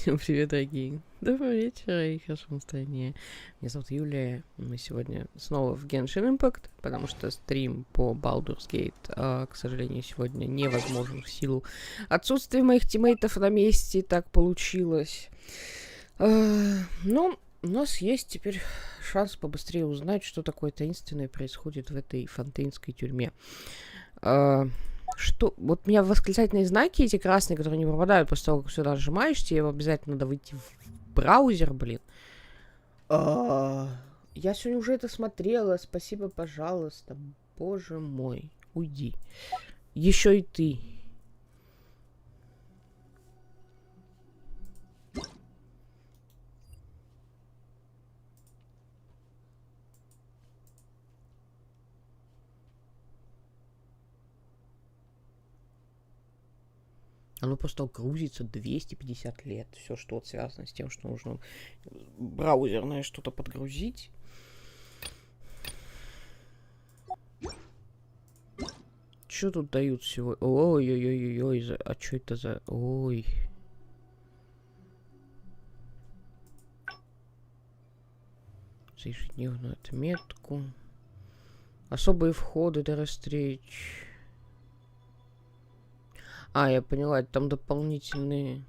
Всем привет, дорогие. Доброго вечера и хорошего настроения. Меня зовут Юлия. Мы сегодня снова в Genshin Impact, потому что стрим по Baldur's Gate, к сожалению, сегодня невозможен в силу отсутствия моих тиммейтов на месте. Так получилось. Но у нас есть теперь шанс побыстрее узнать, что такое таинственное происходит в этой фонтейнской тюрьме. Что? Вот у меня восклицательные знаки, эти красные, которые не пропадают после того, как сюда нажимаешь, тебе обязательно надо выйти в браузер, блин. Я сегодня уже это смотрела, спасибо, пожалуйста. Боже мой, уйди. Еще и ты. Оно просто грузится 250 лет. Все, что вот связано с тем, что нужно браузерное что-то подгрузить. Что тут дают сегодня? Ой-ой-ой-ой-ой. А что это за... Ой. За ежедневную отметку. Особые входы до встреч. Я поняла, это там дополнительные...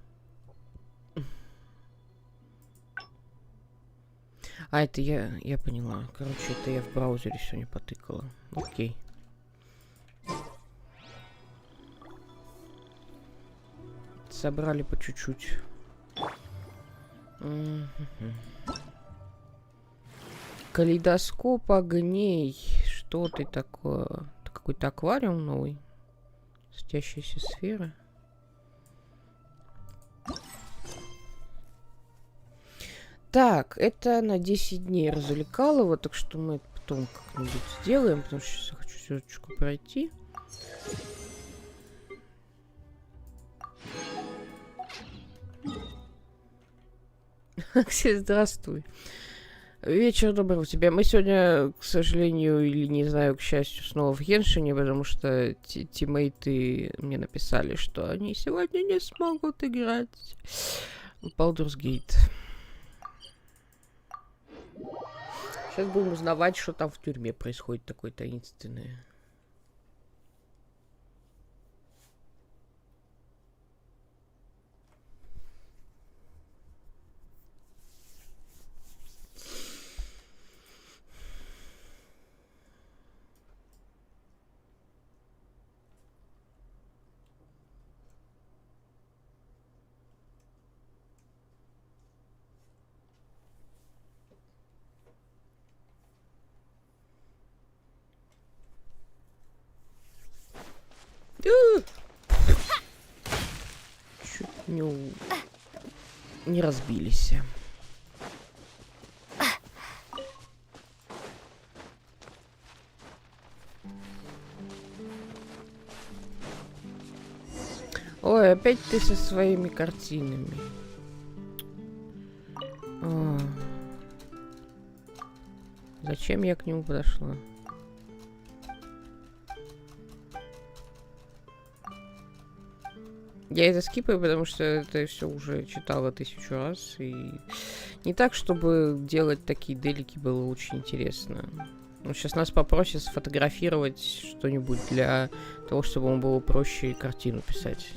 это я поняла. Короче, это я в браузере сегодня потыкала. Окей. Собрали по чуть-чуть. Калейдоскоп огней. Что ты такое? Это какой-то аквариум новый? Светящаяся сфера. Так, это на 10 дней развлекалово, так что мы это потом как-нибудь сделаем, потому что сейчас я хочу сеточку пройти. Аксель, здравствуй. Вечер добрый у тебя. Мы сегодня, к сожалению, или не знаю, к счастью, снова в Геншине, потому что тиммейты мне написали, что они сегодня не смогут играть в Baldur's Gate. Сейчас будем узнавать, что там в тюрьме происходит такое таинственное. Чуть не разбились. Ой, опять ты со своими картинами. Зачем я к нему подошла? Я это скипаю, потому что это все уже читала 1000 раз. И не так, чтобы делать такие делики было очень интересно. Ну, сейчас нас попросят сфотографировать что-нибудь для того, чтобы ему было проще картину писать.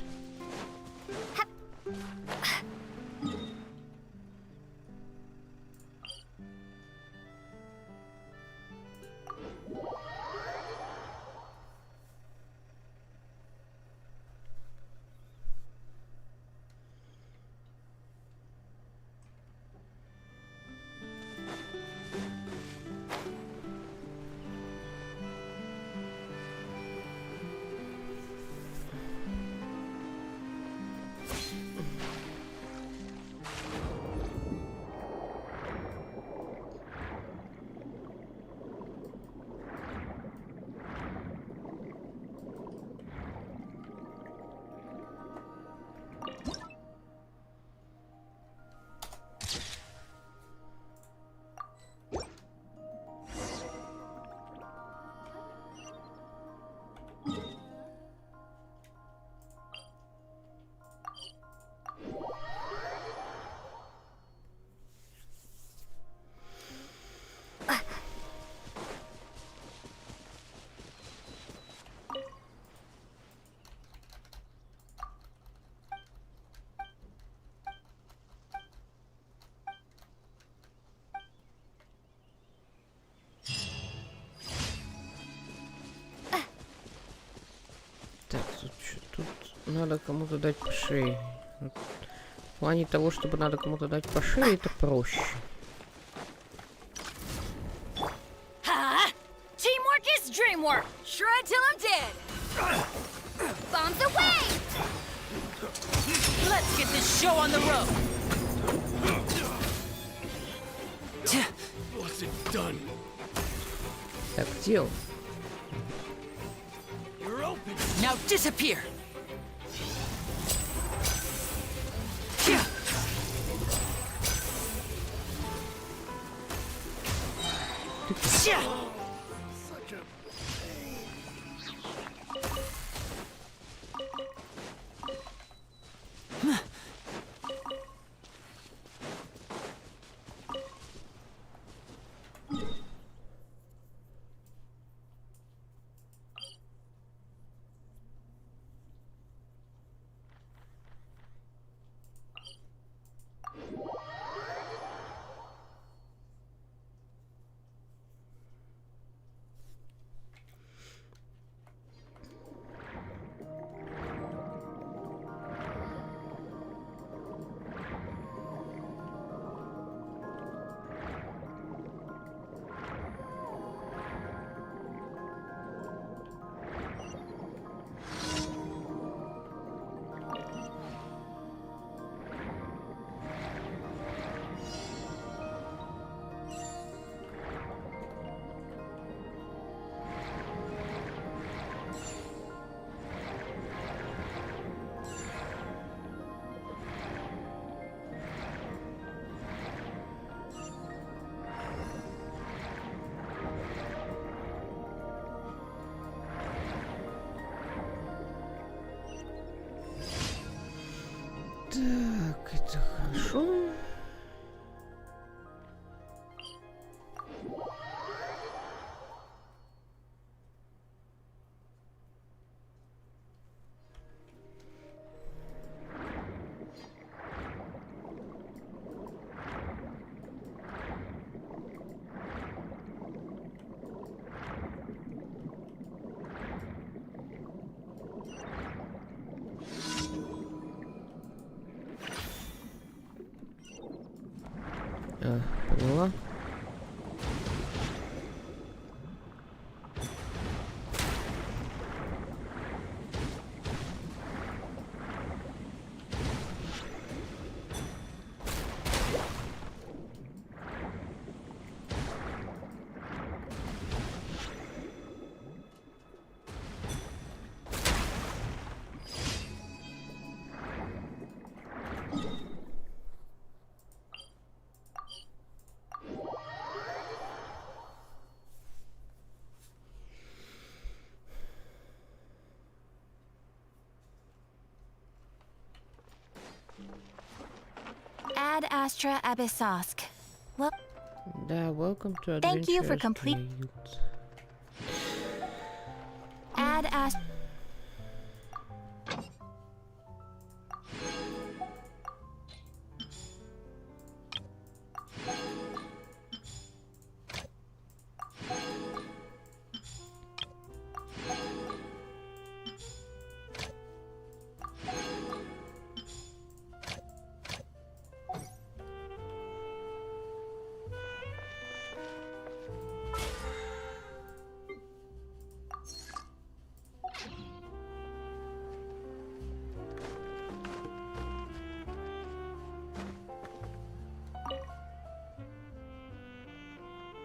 надо кому-то дать по шее. В плане того, чтобы надо кому-то дать по шее, это проще. Teamwork is dreamwork. Shred till I'm dead. Bombs away. Let's get this show on the road. What's it done? Так, дело. You're open. Now disappear. Such a Так, это хорошо. Поняла. Ad Astra Abyssosk. Well, Да, welcome to Thank you for Adventurers complete- Guild. Ad Astra.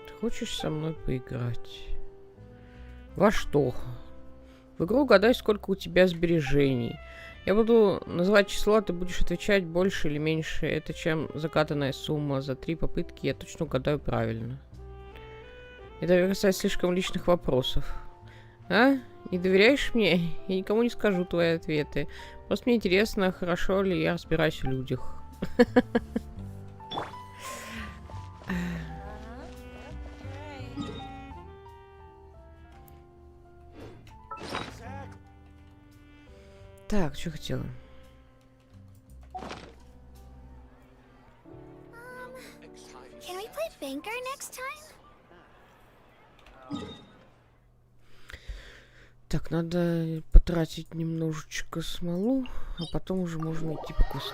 Ты хочешь со мной поиграть? Во что? В игру угадай, сколько у тебя сбережений. Я буду называть число, а ты будешь отвечать больше или меньше. Это чем закатанная сумма. За 3 попытки я точно угадаю правильно. Это касается слишком личных вопросов. А? Не доверяешь мне? Я никому не скажу твои ответы. Просто мне интересно, хорошо ли я разбираюсь в людях. Так, что хотела? Can we play banker next time? Так, надо потратить немножечко смолу, а потом уже можно идти по квесту.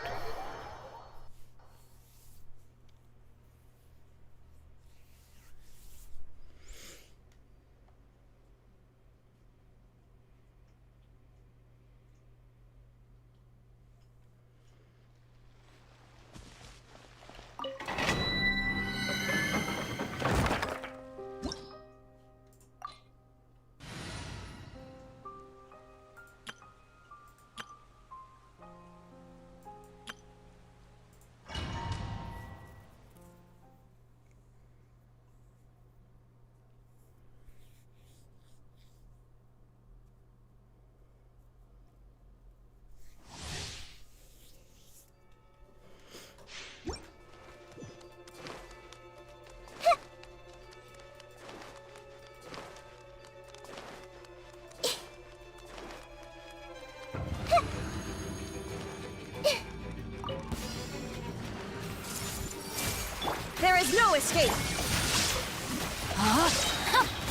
There is no escape!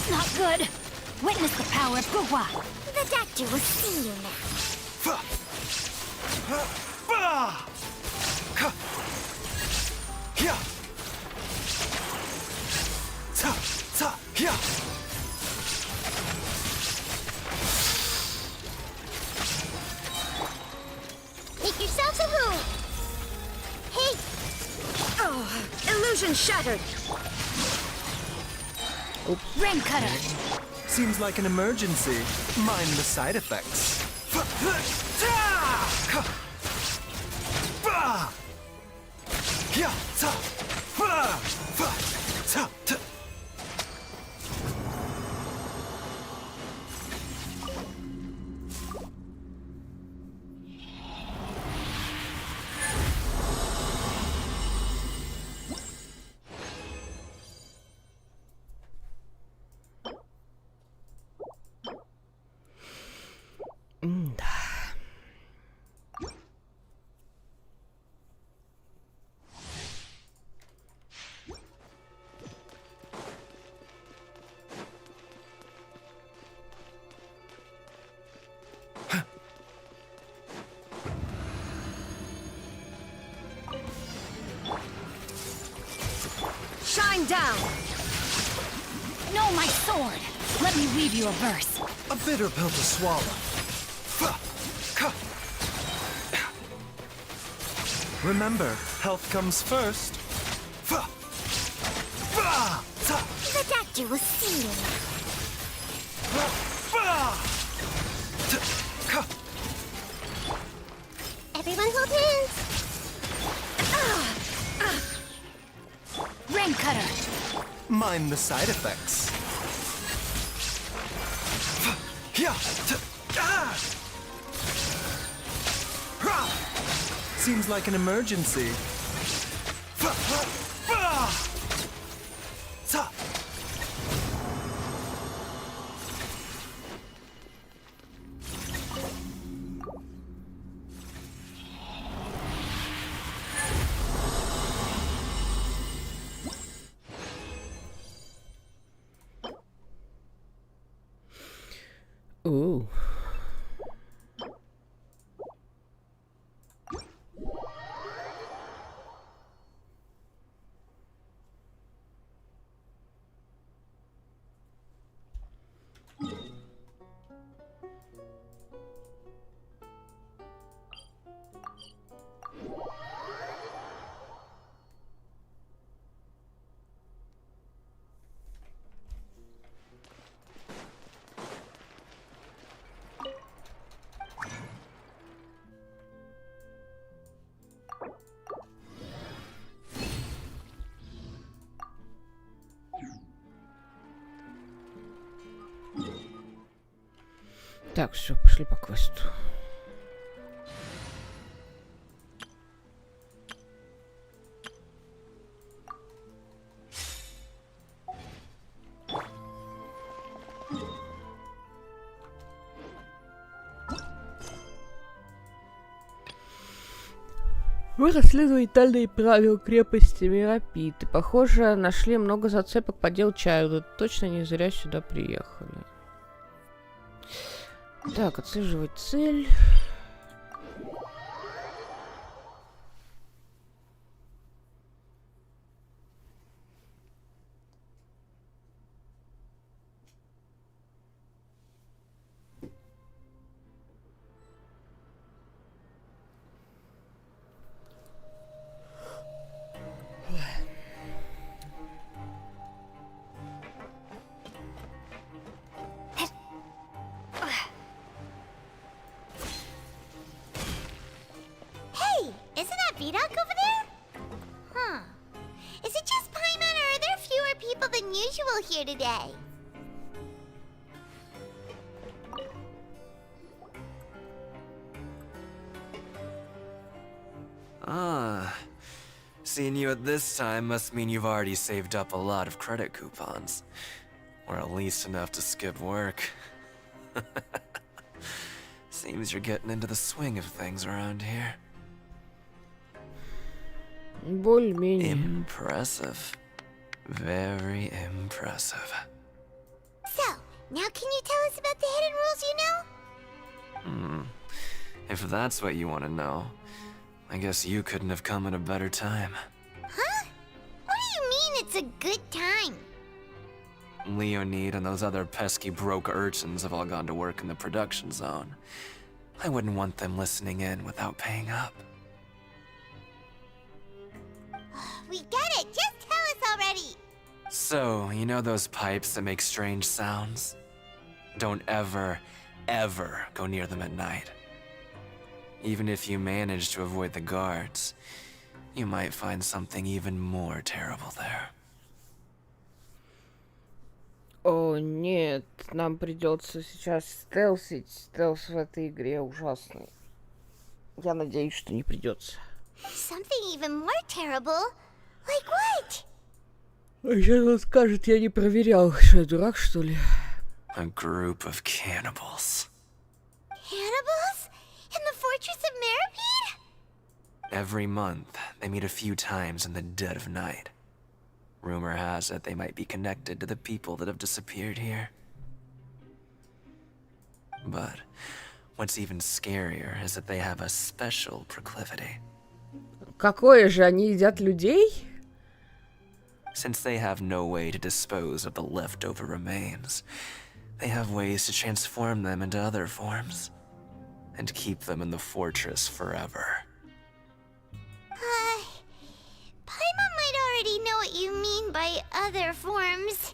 Not good. Witness the power of Gugwa. The doctor will see you now. Make yourselves a room. Hey, Oh, illusion shattered! Rain Cutter. Seems like an emergency. Mind the side effects. Shine down! No, my sword. Let me weave you a verse. A bitter pill to swallow. Remember, health comes first. The doctor will see you now. Everyone hold hands. Rain Cutter. Mind the side effects. Seems like an emergency. Ooh. Так, все, пошли по квесту. Мы расследовали тайные правила крепости Миропиты. Похоже, нашли много зацепок по делу Чайлда. Точно не зря сюда приехали. Так, отслеживать цель. Hey, isn't that Vidoc over there? Huh. Is it just Paimon, or are there fewer people than usual here today? Ah. Seeing you at this time must mean you've already saved up a lot of credit coupons. Or at least enough to skip work. Seems you're getting into the swing of things around here. Более-менее. Impressive. Very impressive. So, now can you tell us about the hidden rules you know? If that's what you want to know, I guess you couldn't have come at a better time. Huh? What do you mean it's a good time? Leonid and those other pesky broke urchins have all gone to work in the production zone. I wouldn't want them listening in without paying up. We get it, just tell us already! So, you know those pipes that make strange sounds? Don't ever, ever go near them at night. Even if you manage to avoid the guards, you might find something even more terrible there. О, нет, нам придется сейчас стелсить. Стелс в этой игре ужасный. Я надеюсь, что не придется. Something even more terrible? Like what? А сейчас он скажет, я не проверял. Что, я дурак, что ли? A group of cannibals. Cannibals? In the Fortress of Meripede? Every month, they meet a few times in the dead of night. Rumor has it they might be connected to the people that have disappeared here. But what's even scarier is that they have a special proclivity. Какое же, они едят людей? Since they have no way to dispose of the leftover remains, they have ways to transform them into other forms and keep them in the fortress forever. Paimon might already know what you mean by other forms.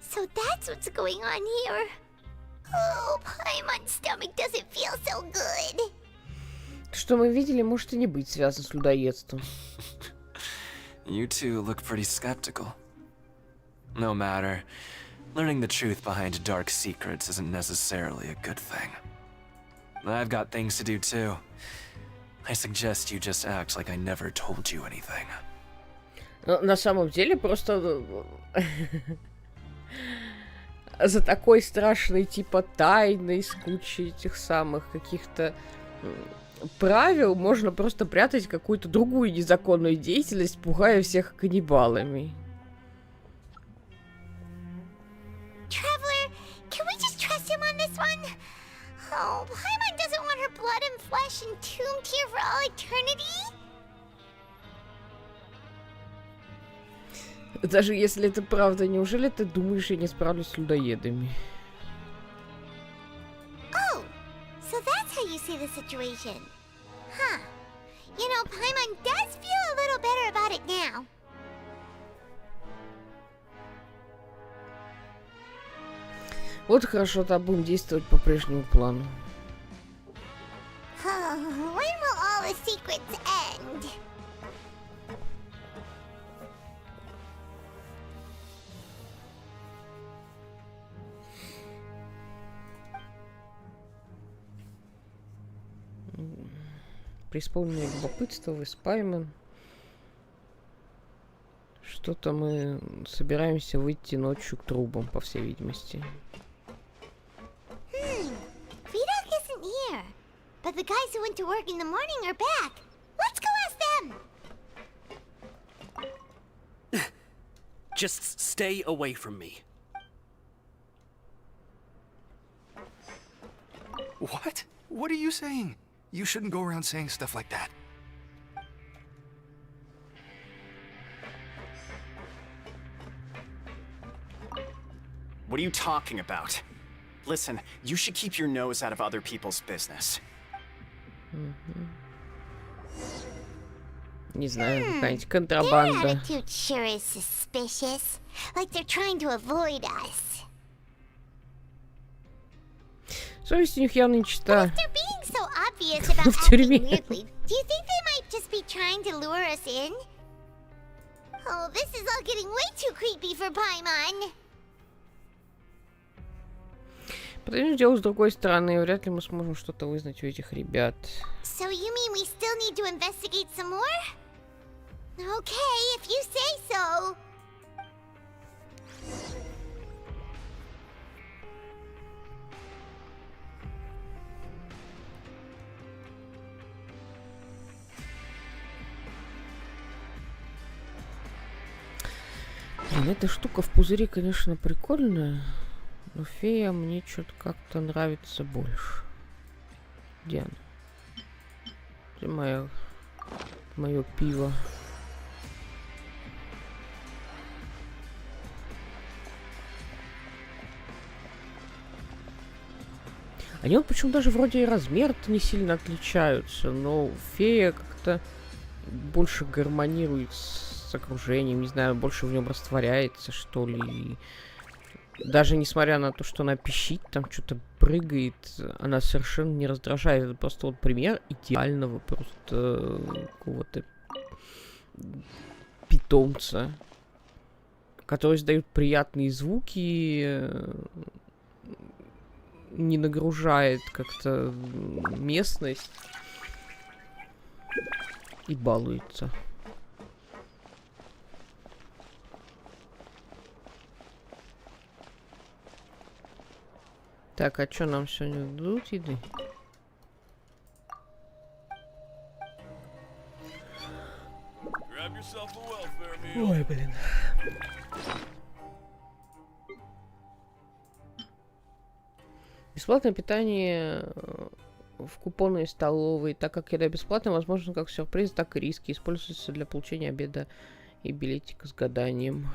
So that's what's going on here. Oh, Paimon's stomach doesn't feel so good. Что мы видели, может и не быть связано с людоедством. You two look pretty skeptical. No matter, learning the truth behind dark secrets isn't necessarily a good thing. I've got things to do too. I suggest you just act like I never told you anything. На самом деле, просто за такой страшной типа тайной, с кучей этих самых каких-то правил можно просто прятать какую-то другую незаконную деятельность, пугая всех каннибалами. Traveler, can we just trust him on this one? Oh, Paimon doesn't want her blood and flesh entombed here for all eternity? Даже если это правда, неужели ты думаешь, я не справлюсь с людоедами? Oh, so that's how you see the situation. Huh. You know, Paimon does feel a little better about it now. Вот хорошо, тогда будем действовать по прежнему плану. When will all the secrets end? Преисполненное любопытство, вы Спаймен. Что-то мы собираемся выйти ночью к трубам, по всей видимости. Vidoc isn't here. But the guys who went to work in the morning are back. Let's go ask them. Just stay away from me. What? What are you saying? You shouldn't go around saying stuff like that. What are you talking about? Listen, you should keep your nose out of other people's business. Не знаю, какая-нибудь Their контрабанда. attitude sure is suspicious. Like they're trying to avoid us. Совесть у них явно не чита. If they're being so obvious about В acting тюрьме. weirdly, do you think they might just be trying to lure us in? Oh, this is all getting way too creepy for Paimon. Подойдем дело с другой стороны, вряд ли мы сможем что-то вызнать у этих ребят. So you mean we still need to investigate some more? Okay, if you say so. Блин, эта штука в пузыре, конечно, прикольная, но фея мне что-то как-то нравится больше. Где она? Где мое пиво? Они вот почему даже вроде и размер-то не сильно отличаются, но фея как-то больше гармонирует с окружением, не знаю, больше в нем растворяется, что ли. Даже несмотря на то, что она пищит, там что-то прыгает, она совершенно не раздражает. Это просто вот пример идеального просто какого-то питомца, который издает приятные звуки, не нагружает как-то местность и балуется. Так, а что нам сегодня дадут еды? Ой, блин. Бесплатное питание в купонной столовой. Так как еда бесплатная, возможно, как сюрприз, так и риски. Используется для получения обеда и билетика с гаданием.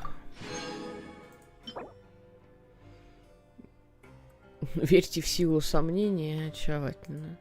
Верьте в силу сомнения, очаровательно.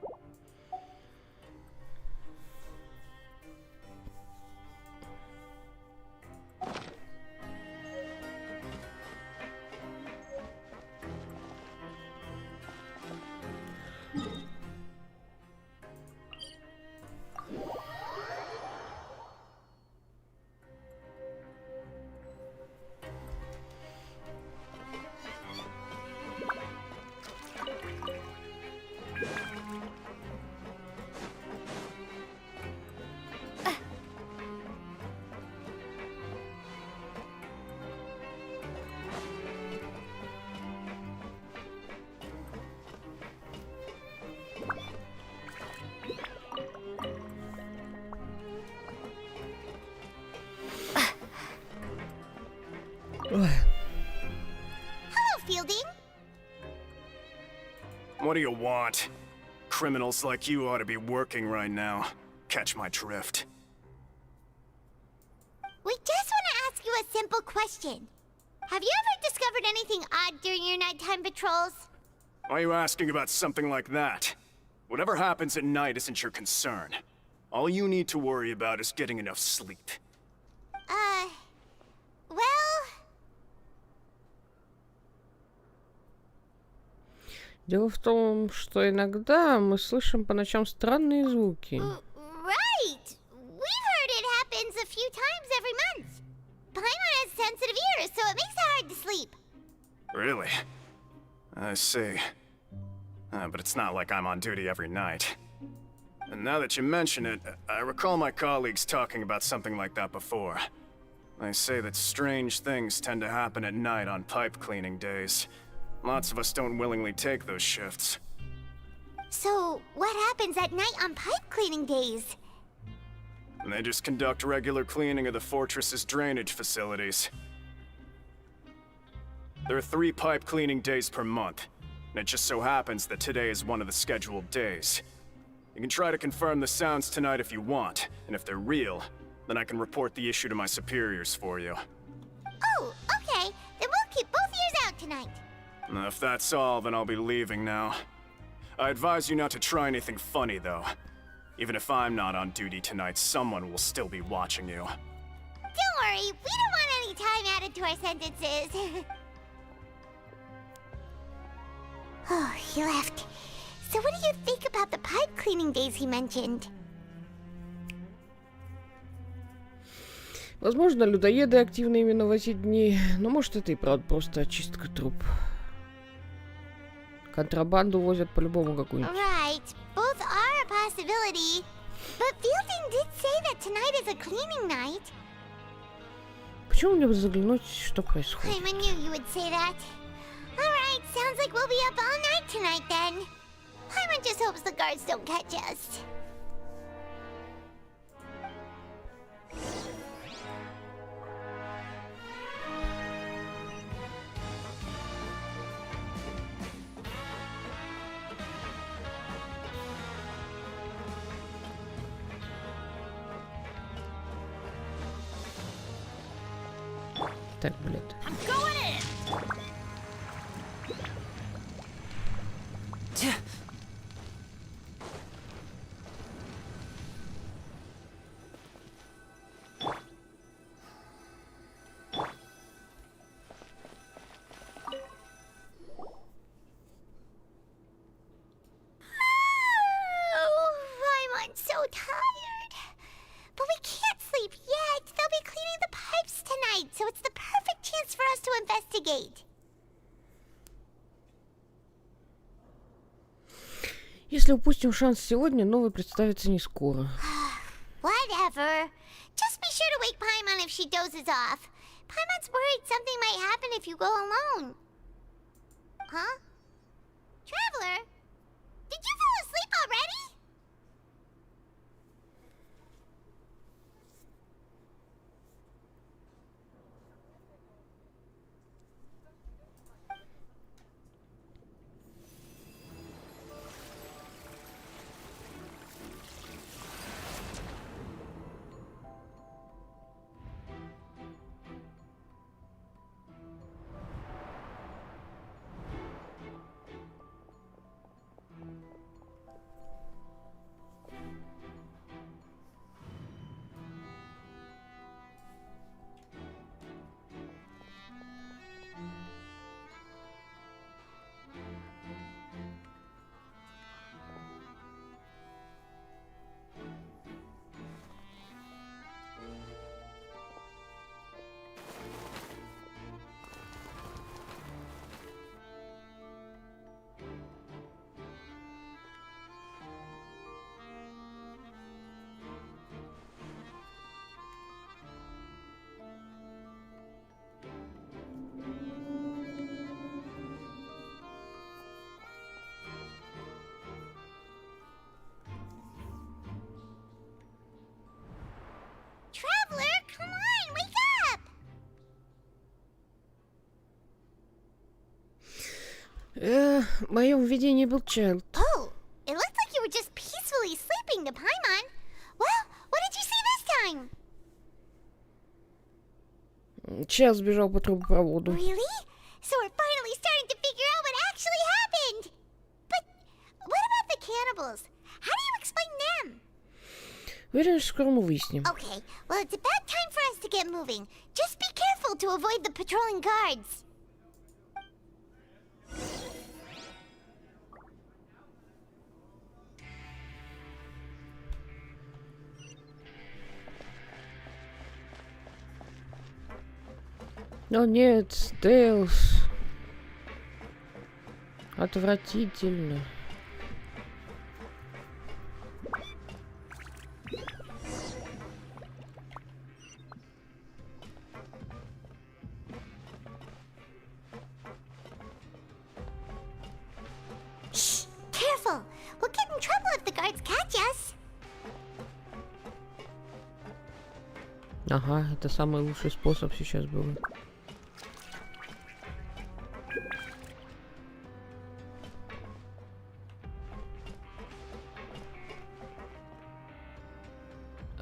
Ой. Hello, Fielding. What do you want? Criminals like you ought to be working right now. Catch my drift. We just want to ask you a simple question. Have you ever discovered anything odd during your nighttime patrols? Why are you asking about something like that? Whatever happens at night isn't your concern. All you need to worry about is getting enough sleep. Well... Дело в том, что иногда мы слышим по ночам странные звуки. Right! We've heard it happens a few times every month. Paimon has sensitive ears, so it makes it hard to sleep. Really? I see. But it's not like I'm on duty every night. And now that you mention it, I recall my colleagues talking about something like that before. They say that strange things tend to happen at night on pipe cleaning days. Lots of us don't willingly take those shifts. So, what happens at night on pipe cleaning days? And they just conduct regular cleaning of the fortress's drainage facilities. There are 3 pipe cleaning days per month. And it just so happens that today is one of the scheduled days. You can try to confirm the sounds tonight if you want, and if they're real, then I can report the issue to my superiors for you. Oh, okay. Then we'll keep both ears out tonight. If that's all, then I'll be leaving now. I advise you not to try anything funny, though. Even if I'm not on duty tonight, someone will still be watching you. Don't worry, we don't want any time added to our sentences. Oh, he left. So what do you think about the pipe cleaning days he mentioned? Возможно, людоеды активны именно в эти дни, но может это и правда просто очистка труб. Контрабанду возят по-любому какую-нибудь. Right, both are a possibility. But Fielding did say that tonight is a cleaning night. Почему мне бы заглянуть, что происходит? I knew you would say that. Alright, sounds like we'll be up all night tonight then. Paimon just hopes the guards don't catch us. Так, блядь. I'm going in! Oh, Paimon's so tired. But we can't sleep yet. They'll be cleaning the pipes tonight, so it's the perfect chance for us to investigate. Если упустим шанс сегодня, новый представится не скоро. Whatever. Just be sure to wake Paimon if she dozes off. Paimon's worried something might happen if you go alone. Huh? Traveler? Did you fall asleep already? Traveler, come on, wake up! В моем видении был Чайлд. Oh, it looked like you were just peacefully sleeping to Paimon. Well, what did you see this time? Чайлд сбежал по трубопроводу. Really? So we're finally starting to figure out what actually happened. But what about the cannibals? How do you explain them? Уверен, что скоро мы выясним. Okay, well, it's about time for us to get moving. Just be careful to avoid the patrolling guards. О нет, стелс. Отвратительно. Shh, careful. We'll get in trouble if the guards catch us. Ага, это самый лучший способ сейчас был.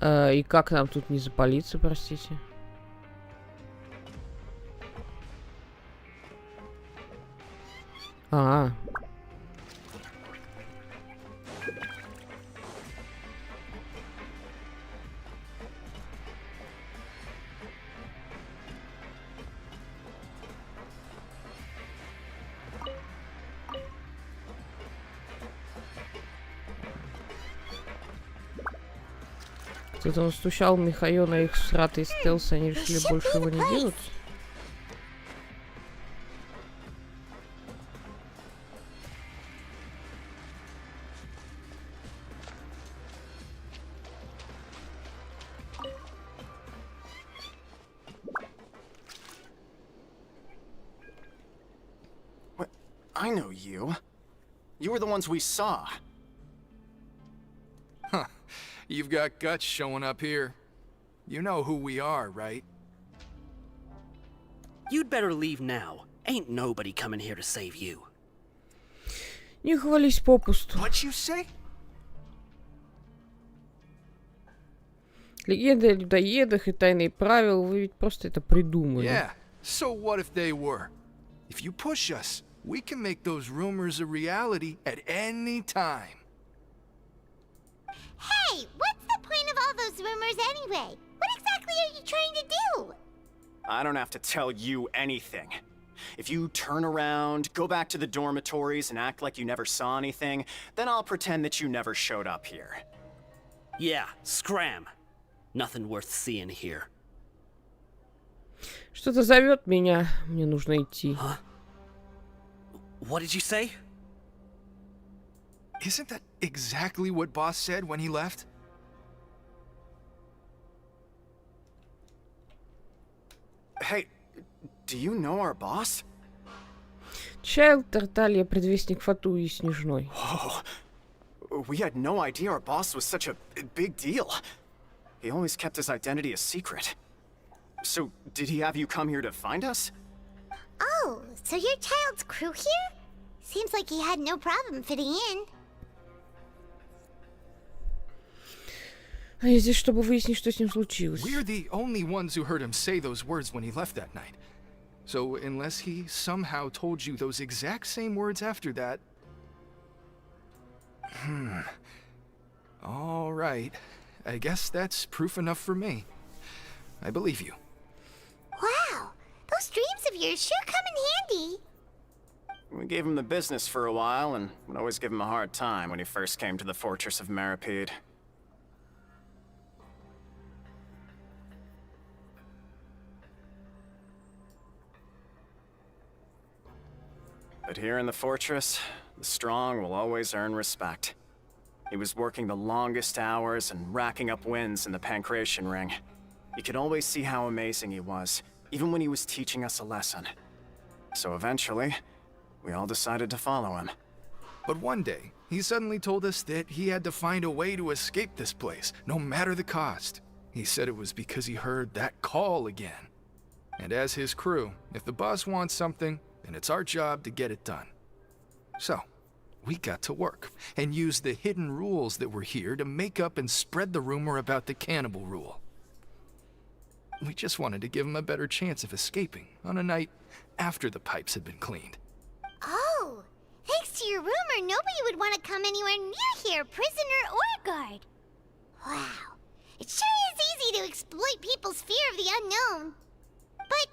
И как нам тут не запалиться, простите? А. Тут он стучал Михаила на их сратый стелс, они решили больше его не делать. What? I know you. You were the ones we saw. Huh. You've got guts showing up here. You know who we are, right? You'd better leave now. Ain't nobody coming here to save you. Не хвались попусту. What'd you say? Легенды о людоедах и тайные правила, вы ведь просто это придумали. Yeah. So what if they were? If you push us, we can make those rumors a reality at any time. Hey, what's the point of all those rumors anyway? What exactly are you trying to do? I don't have to tell you anything. If you turn around, go back to the dormitories and act like you never saw anything, then I'll pretend that you never showed up here. Yeah, scram. Nothing worth seeing here. Что-то зовет меня. Мне нужно идти. Huh? What did you say? Isn't that exactly what Boss said when he left? Hey, do you know our boss? Чайлд, Тарталья, предвестник Фату и Снежной. Oh, we had no idea our boss was such a big deal. He always kept his identity a secret. So, did he have you come here to find us? Oh, so you're Child's crew here? Seems like he had no problem fitting in. А я здесь, чтобы выяснить, что с ним случилось. We're the only ones who heard him say those words when he left that night. So unless he somehow told you those exact same words after that... All right. I guess that's proof enough for me. I believe you. Wow, those dreams of yours sure come in handy. We gave him the business for a while and would always give him a hard time when he first came to the fortress of Maripede. But here in the fortress, the strong will always earn respect. He was working the longest hours and racking up wins in the Pancration Ring. You could always see how amazing he was, even when he was teaching us a lesson. So eventually, we all decided to follow him. But one day, he suddenly told us that he had to find a way to escape this place, no matter the cost. He said it was because he heard that call again. And as his crew, if the boss wants something, then it's our job to get it done. So, we got to work, and used the hidden rules that were here to make up and spread the rumor about the cannibal rule. We just wanted to give him a better chance of escaping on a night after the pipes had been cleaned. Oh, thanks to your rumor, nobody would want to come anywhere near here, prisoner or guard. Wow, it sure is easy to exploit people's fear of the unknown. But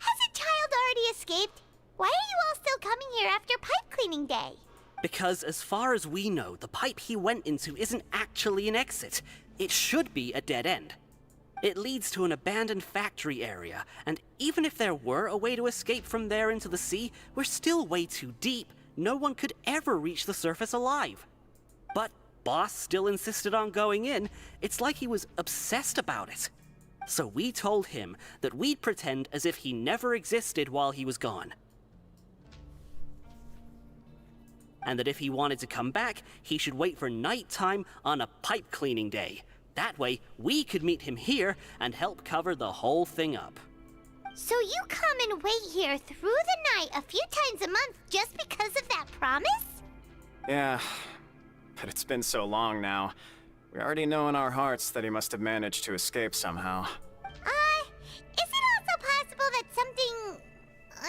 hasn't Child already escaped? Why are you all still coming here after pipe cleaning day? Because as far as we know, the pipe he went into isn't actually an exit. It should be a dead end. It leads to an abandoned factory area, and even if there were a way to escape from there into the sea, we're still way too deep. No one could ever reach the surface alive. But Boss still insisted on going in. It's like he was obsessed about it. So we told him that we'd pretend as if he never existed while he was gone. And that if he wanted to come back, he should wait for nighttime on a pipe cleaning day. That way, we could meet him here and help cover the whole thing up. So you come and wait here through the night a few times a month just because of that promise? Yeah, but it's been so long now. We already know in our hearts that he must have managed to escape somehow. Is it also possible that something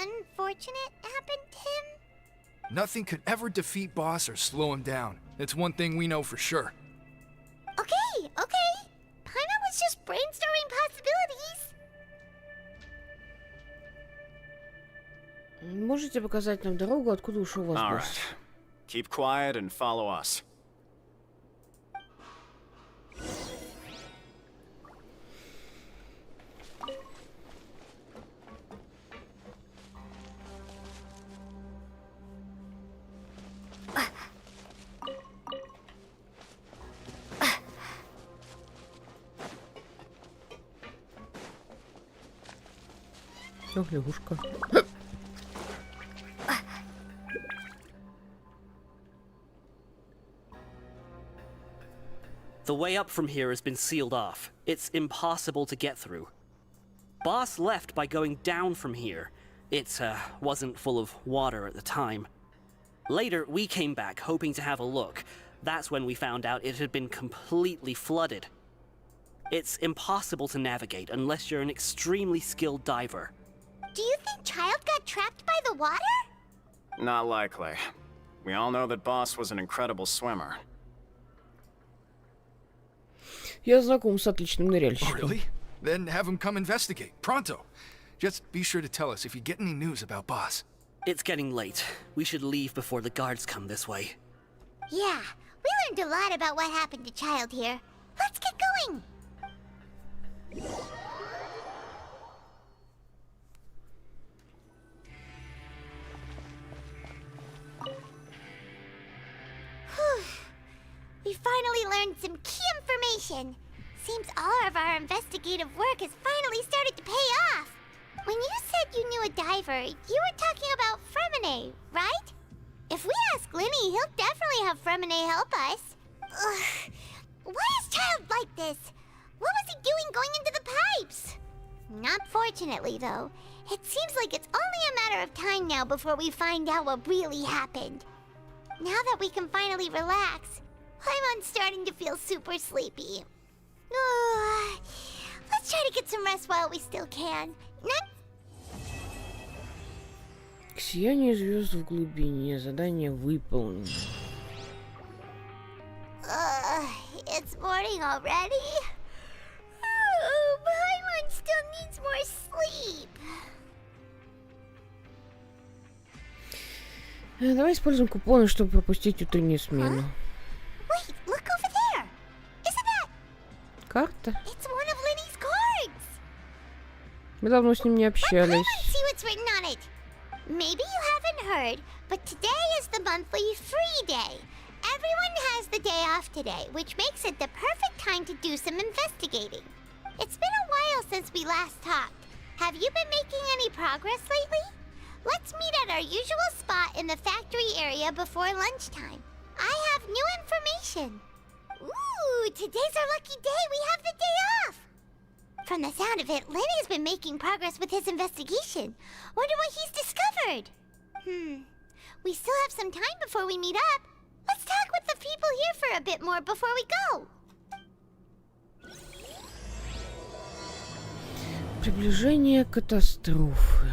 unfortunate happened to him? Nothing could ever defeat Boss or slow him down. It's one thing we know for sure. Okay. Paimon was just brainstorming possibilities. Можете показать нам дорогу, откуда ушел вас All босс? right. Keep quiet and follow us. Ох, лягушка. The way up from here has been sealed off. It's impossible to get through. Boss left by going down from here. It wasn't full of water at the time. Later, we came back hoping to have a look. That's when we found out it had been completely flooded. It's impossible to navigate unless you're an extremely skilled diver. Do you think Child got trapped by the water? Not likely. We all know that Boss was an incredible swimmer. Я знаком с отличным Oh, ныряльщиком. really? Then have him come investigate. Pronto. Just be sure to tell us if you get any news about Boss. It's getting late. We should leave before the guards come this way. Yeah, we learned a lot about what happened to Child here. Let's get going. Whew. We finally learned some key information. Seems all of our investigative work has finally started to pay off. When you said you knew a diver, you were talking about Fremine, right? If we ask Linny, he'll definitely have Fremine help us. Ugh. Why is Child like this? What was he doing going into the pipes? Not fortunately, though. It seems like it's only a matter of time now before we find out what really happened. Now that we can finally relax, I'm starting to feel super sleepy. Let's try to get some rest while we still can. Сияние звезд в глубине. Задание выполнено. It's morning already. Paimon still needs more sleep. Давай используем купоны, чтобы пропустить утреннюю смену. Wait, look over there. Isn't that? Карта? It's one of Linny's cards. Мы давно с ним не Let общались. Paimon see what's written on it. Maybe you haven't heard, but today is the monthly free day. Everyone has the day off today, which makes it the perfect time to do some investigating. It's been a while since we last talked. Have you been making any progress lately? Let's meet at our usual spot in the factory area before lunchtime. I have new information. Ooh, today's our lucky day. We have the day off. From the sound of it, Lenny's been making progress with his investigation. Wonder what he's discovered. We still have some time before we meet up. Let's talk with the people here for a bit more before we go. Приближение катастрофы.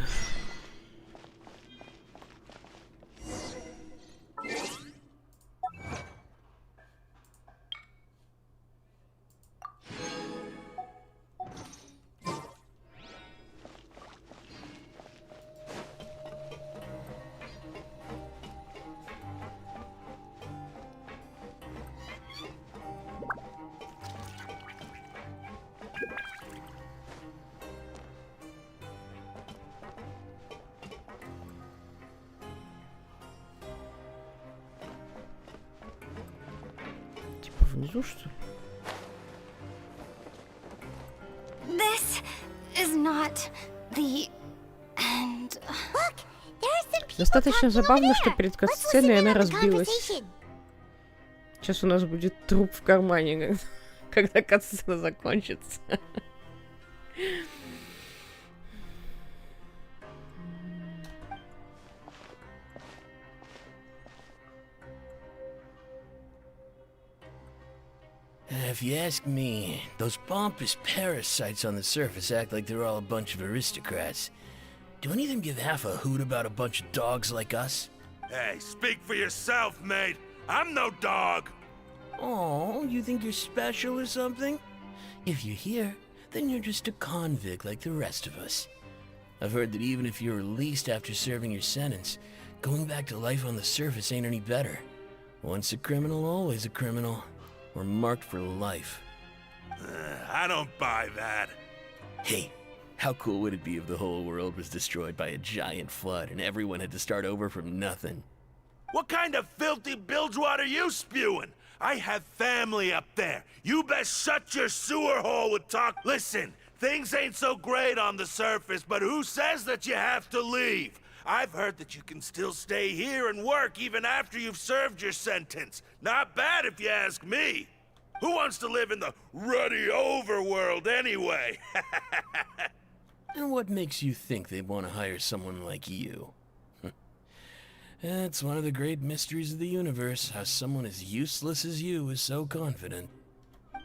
Типа внизу, что ли? This is not the end. Look, there are some people Достаточно talking over забавно, что there. перед Let's катсценой listen in она on the разбилась. conversation. Сейчас у нас будет труп в кармане, когда катсцена закончится. if you ask me, those pompous parasites on the surface act like they're all a bunch of aristocrats. Do any of them give half a hoot about a bunch of dogs like us? Hey, speak for yourself, mate. I'm no dog. Oh, you think you're special or something? If you're here, then you're just a convict like the rest of us. I've heard that even if you're released after serving your sentence, going back to life on the surface ain't any better. Once a criminal, always a criminal. We're marked for life. I don't buy that. Hey, how cool would it be if the whole world was destroyed by a giant flood and everyone had to start over from nothing? What kind of filthy bilgewater are you spewing? I have family up there. You best shut your sewer hole with talk. Listen, things ain't so great on the surface, but who says that you have to leave? I've heard that you can still stay here and work even after you've served your sentence. Not bad if you ask me. Who wants to live in the ruddy overworld anyway? And what makes you think they'd want to hire someone like you? It's one of the great mysteries of the universe, how someone as useless as you is so confident.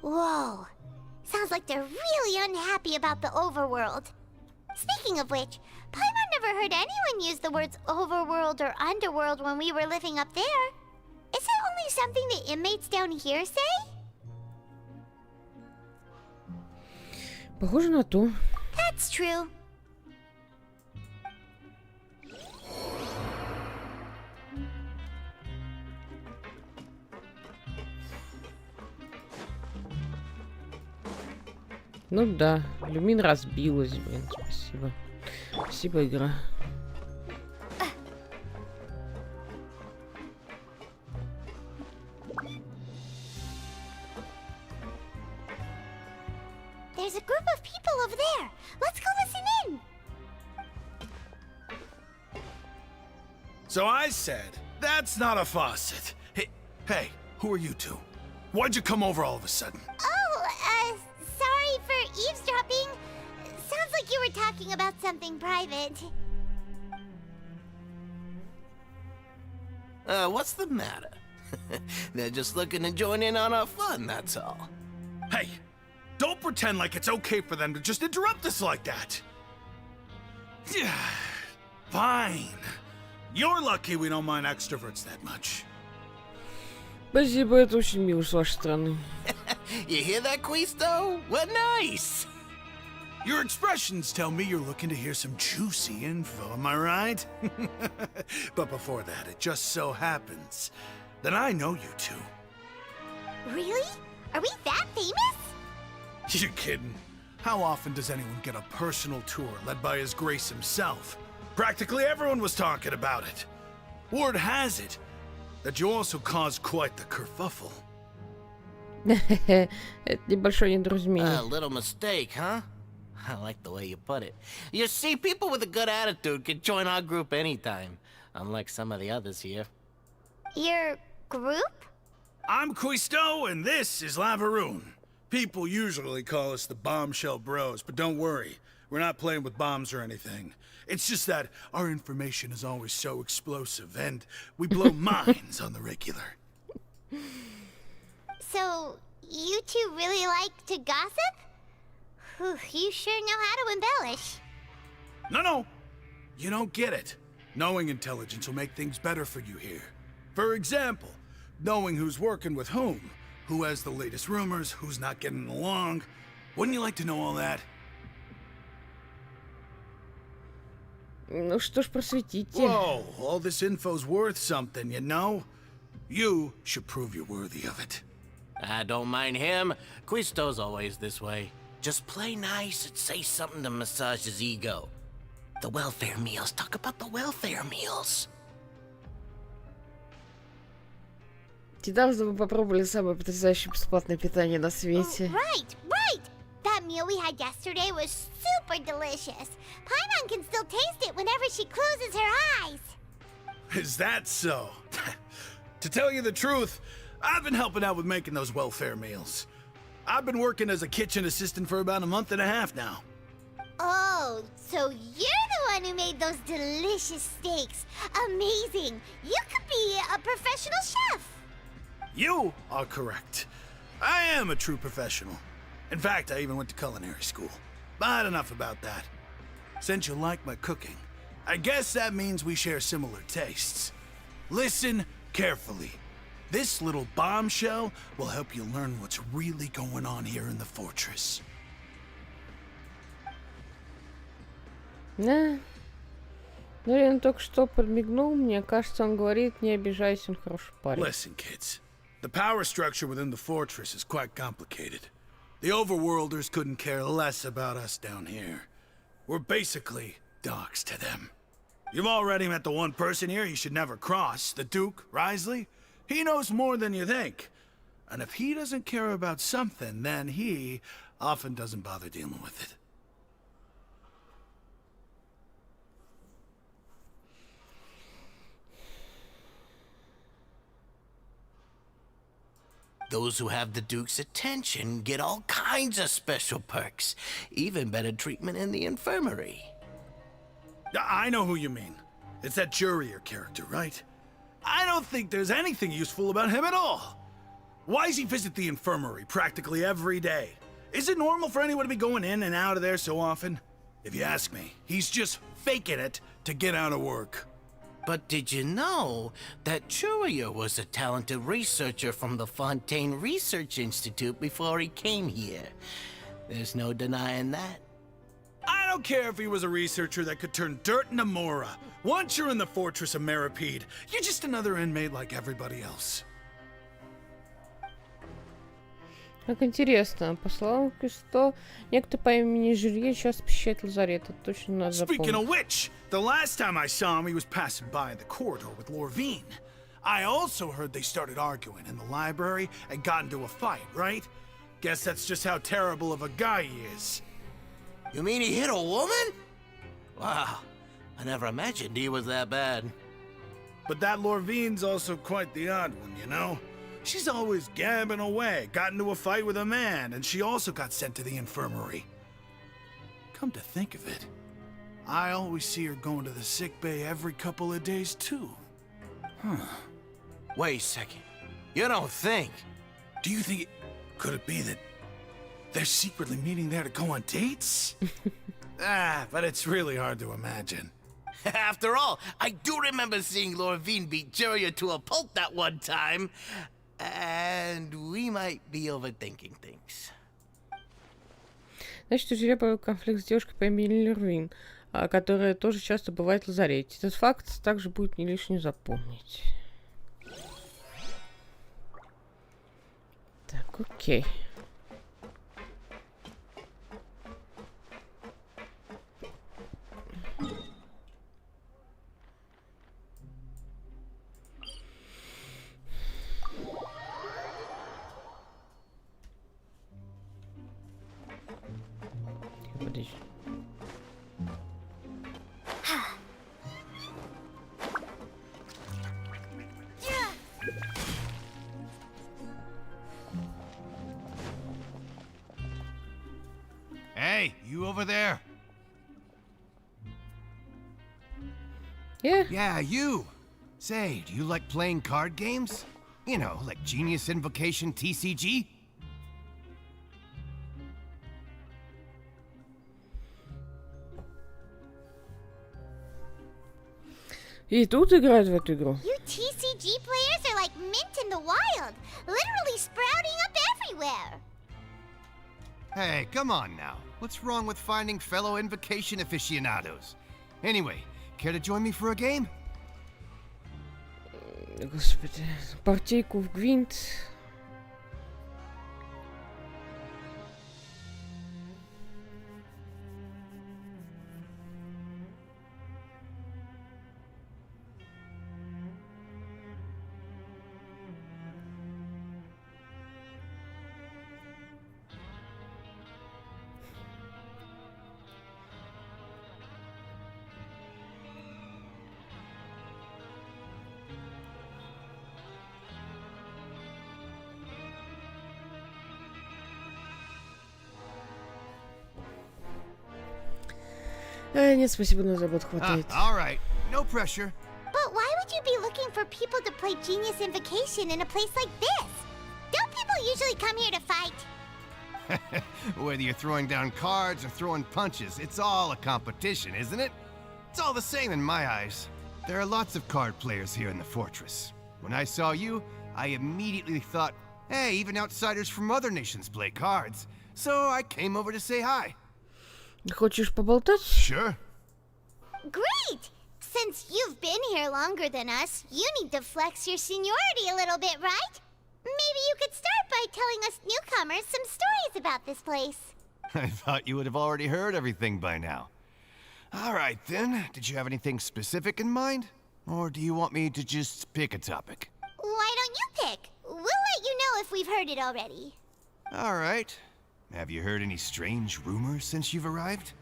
Whoa. Sounds like they're really unhappy about the overworld. Speaking of which, Paimon never heard anyone use the words overworld or underworld when we were living up there. Is it only something the inmates down here say? Похоже на то. That's true. Ну да, люмин разбилась, блин, спасибо. Спасибо, игра. There's a group of people over there. Let's go listen in. So I said, that's not a faucet. Hey, who are you two? Why'd you come over all of a sudden? Oh, sorry for eavesdropping. Sounds like you were talking about something private. What's the matter? They're just looking to join in on our fun, that's all. Hey, don't pretend like it's okay for them to just interrupt us like that. Yeah, fine. You're lucky we don't mind extroverts that much. Спасибо, это очень мило с вашей стороны. You hear that, Quisto? What nice! Your expressions tell me you're looking to hear some juicy info, am I right? But before that, it just so happens that I know you two. Really? Are we that famous? You're kidding. How often does anyone get a personal tour led by His Grace himself? Practically everyone was talking about it. Word has it that you also caused quite the kerfuffle. Это небольшое недоразумение. A little mistake, huh? I like the way you put it. You see, people with a good attitude can join our group anytime, unlike some of the others here. Your group? I'm Quisto, and this is Lavaroon. People usually call us the Bombshell Bros, but don't worry. We're not playing with bombs or anything. It's just that our information is always so explosive, and we blow minds on the regular. So, you two really like to gossip? Whew, you sure know how to embellish. No. You don't get it. Knowing intelligence will make things better for you here. For example, knowing who's working with whom, who has the latest rumors, who's not getting along. Wouldn't you like to know all that? Ну что ж, просветите. Whoa, all this info's worth something, you know? You should prove you're worthy of it. I don't mind him. Quisto's always this way. Just play nice and say something to massage his ego. The welfare meals. Talk about the welfare meals. Недавно мы попробовали самое потрясающее бесплатное питание на свете. Right. That meal we had yesterday was super delicious. Paimon can still taste it whenever she closes her eyes. Is that so? To tell you the truth, I've been helping out with making those welfare meals. I've been working as a kitchen assistant for about a month and a half now. Oh, so you're the one who made those delicious steaks. Amazing. You could be a professional chef. You are correct. I am a true professional. In fact, I even went to culinary school. But enough about that. Since you like my cooking, I guess that means we share similar tastes. Listen carefully. This little bombshell will help you learn what's really going on here in the fortress. Да. Ну, он только что подмигнул. Мне кажется, он говорит, не обижайся, он хороший парень. Listen, kids. The power structure within the fortress is quite complicated. The overworlders couldn't care less about us down here. We're basically dogs to them. You've already met the one person here you should never cross, the Duke, Risley. He knows more than you think. And if he doesn't care about something, then he often doesn't bother dealing with it. Those who have the Duke's attention get all kinds of special perks, even better treatment in the infirmary. I know who you mean. It's that Jurier character, right? I don't think there's anything useful about him at all. Why does he visit the infirmary practically every day? Is it normal for anyone to be going in and out of there so often? If you ask me, he's just faking it to get out of work. But did you know that Jurier was a talented researcher from the Fontейn Research Institute before he came here? There's no denying that. I don't care if he was a researcher that could turn dirt into Mora. Once you're in the fortress of Meripede, you're just another inmate like everybody else. Как интересно, по словам Кристо, некто по имени Жюлье сейчас посещает лазарет. Это точно надо запомнить. Speaking of which, the last time I saw him, he was passing by the corridor with Lorvine. I also heard they started arguing in the library and got into a fight, right? Guess that's just how terrible of a guy he is. You mean he hit a woman? Wow, I never imagined he was that bad. But that Lorvine's also quite the odd one, you know? She's always gabbing away, got into a fight with a man, and she also got sent to the infirmary. Come to think of it, I always see her going to the sick bay every couple of days, too. Huh. Wait a second. You don't think? Do you think could it be that they're secretly meeting there to go on dates? But it's really hard to imagine. After all, I do remember seeing Lorvine beat Jurier to a pulp that one time. And we might be overthinking things. Значит, у Жюлье был конфликт с девушкой по имени Лервин, которая тоже часто бывает в лазарете. Этот факт также будет не лишним запомнить. Так, окей. Подожди. Hey, you over there? Yeah, you. Say, do you like playing card games? You know, like Genius Invocation TCG? И тут играют в эту игру. You TCG players are like mint in the wild, literally sprouting up everywhere. Hey, come on now. What's wrong with finding fellow Invocation aficionados? Anyway, care to join me for a game? Господи, партийку в Гвинт. Нет, спасибо, на забот хватает. All right, no pressure. But why would you be looking for people to play Genius Invocation in a place like this? Don't people don't usually come here to fight. Whether you're throwing down cards or throwing punches, it's all a competition, isn't it? It's all the same in my eyes. There are lots of card players here in the fortress. When I saw you, I immediately thought, hey, even outsiders from other nations play cards. So I came over to say hi. Хочешь поболтать? Sure. Great! Since you've been here longer than us, you need to flex your seniority a little bit, right? Maybe you could start by telling us newcomers some stories about this place. I thought you would have already heard everything by now. All right, then. Did you have anything specific in mind? Or do you want me to just pick a topic? Why don't you pick? We'll let you know if we've heard it already. All right. Have you heard any strange rumors since you've arrived?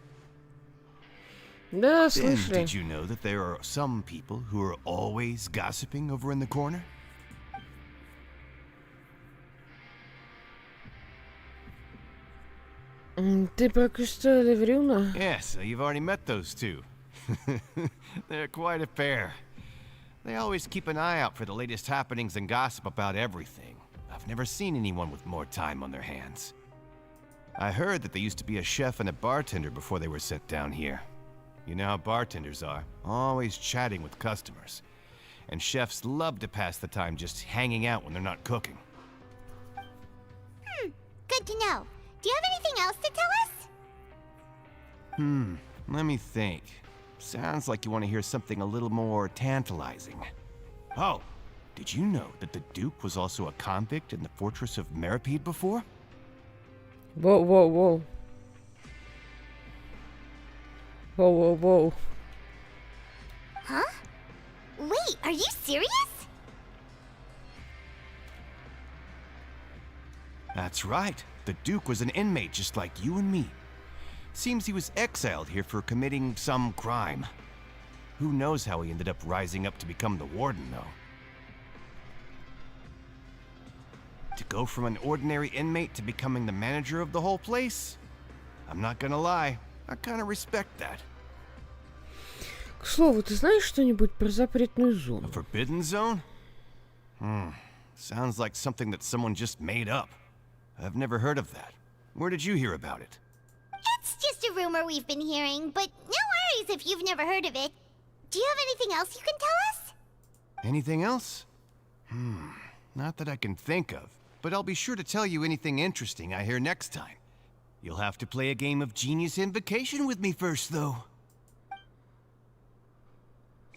Да, Then, слышали. did you know that there are some people who are always gossiping over in the corner? Ты про Кристофера Леврюна? Yes, so you've already met those two. They're quite a pair. They always keep an eye out for the latest happenings and gossip about everything. I've never seen anyone with more time on their hands. I heard that they used to be a chef and a bartender before they were sent down here. You know how bartenders are, always chatting with customers. And chefs love to pass the time just hanging out when they're not cooking. Good to know. Do you have anything else to tell us? Let me think. Sounds like you want to hear something a little more tantalizing. Oh, did you know that the Duke was also a convict in the fortress of Meripede before? Воу-воу-воу. Воу-воу-воу. Huh? Wait, are you serious? That's right. The Duke was an inmate just like you and me. Seems he was exiled here for committing some crime. Who knows how he ended up rising up to become the warden, though. To go from an ordinary inmate to becoming the manager of the whole place? I'm not gonna lie, I kinda respect that. К слову, ты знаешь что-нибудь про запретную A зону? forbidden zone? Sounds like something that someone just made up. I've never heard of that. Where did you hear about it? It's just a rumor we've been hearing, but no worries if you've never heard of it. Do you have anything else you can tell us? Anything else? Not that I can think of, but I'll be sure to tell you anything interesting I hear next time. You'll have to play a game of Genius Invocation with me first, though.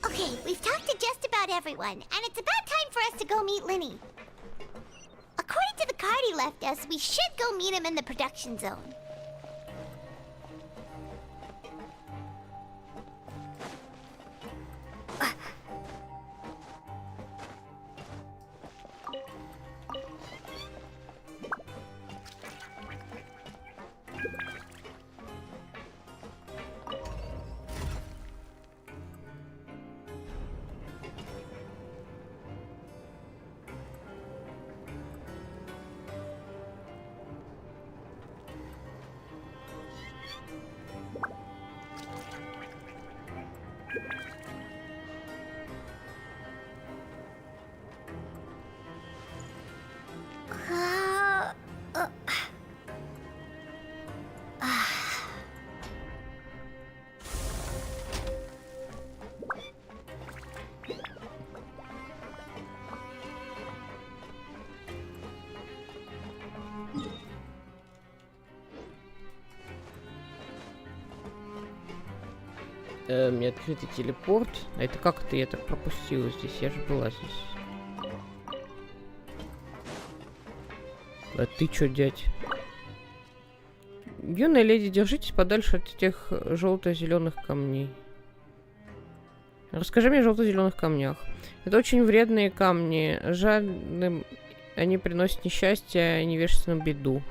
Okay, we've talked to just about everyone, and it's about time for us to go meet Linny. According to the card he left us, we should go meet him in the production zone. Мне открытый телепорт. А это как-то я так пропустила здесь? Я же была здесь. А ты чё, дядь? Юная леди, держитесь подальше от этих желто-зеленых камней. Расскажи мне о желто-зеленых камнях. Это очень вредные камни. Жадным они приносят несчастье, а невежественным беду.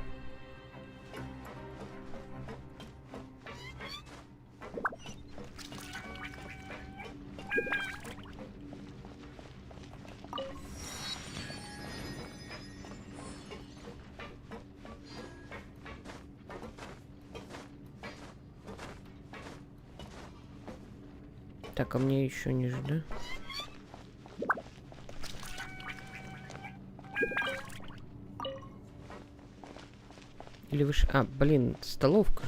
Так, а мне еще ниже, да? Или выше? А, блин, столовка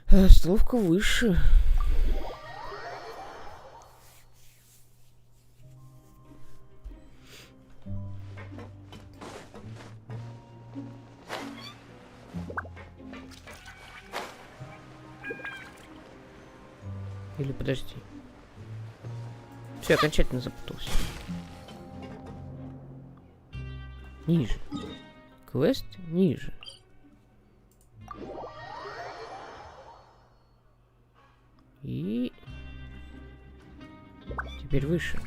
же. Столовка выше. Или подожди. Все, я окончательно запутался. Ниже. Квест ниже. И... Теперь выше.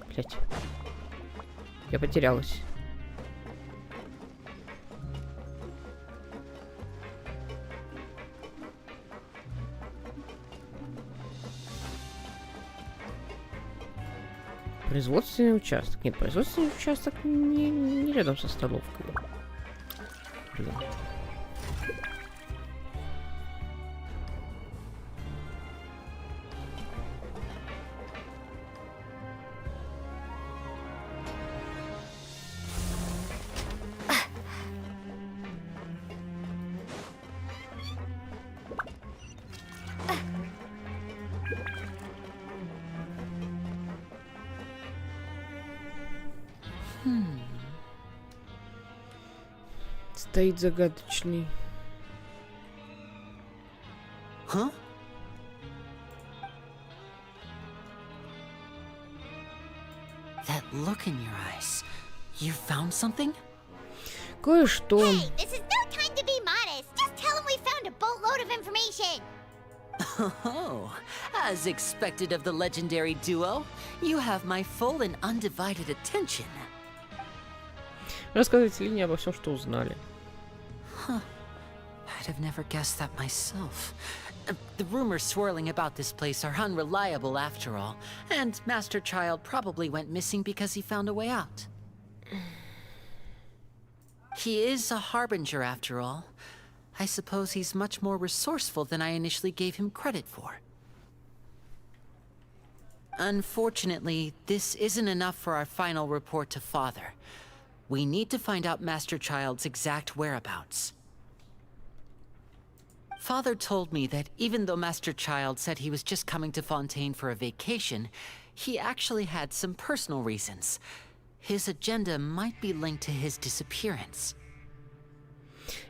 Блять. Я потерялась. Производственный участок. Нет, производственный участок не рядом со столовкой. Блин. Стоит загадочный. Huh? That look in your eyes. You found something? Кое-что. Hey, this is no time to be modest. Just tell him we found a boatload of information. Oh, as expected of the legendary duo, you have my full and undivided attention. Рассказывайте Лине обо всем, что узнали. Huh. I'd have never guessed that myself. The rumors swirling about this place are unreliable after all, and Master Child probably went missing because he found a way out. He is a harbinger after all. I suppose he's much more resourceful than I initially gave him credit for. Unfortunately, this isn't enough for our final report to Father. We need to find out Master Child's exact whereabouts. Father told me that even though Master Child said he was just coming to Fontaine for a vacation, he actually had some personal reasons. His agenda might be linked to his disappearance.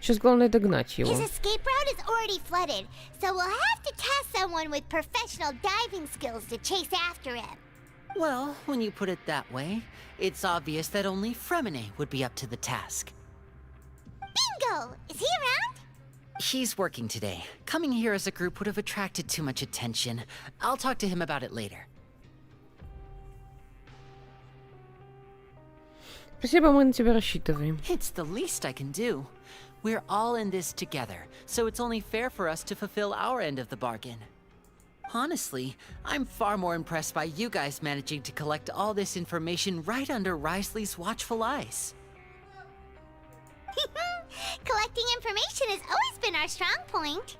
Сейчас главное догнать его. His escape route is already flooded, so we'll have to task someone with professional diving skills to chase after him. Well, when you put it that way, it's obvious that only Fremine would be up to the task. Bingo! Is he around? He's working today. Coming here as a group would have attracted too much attention. I'll talk to him about it later. Спасибо, мы на тебя рассчитываем. It's the least I can do. We're all in this together, so it's only fair for us to fulfill our end of the bargain. Honestly, I'm far more impressed by you guys managing to collect all this information right under Risley's watchful eyes. Collecting information has always been our strong point.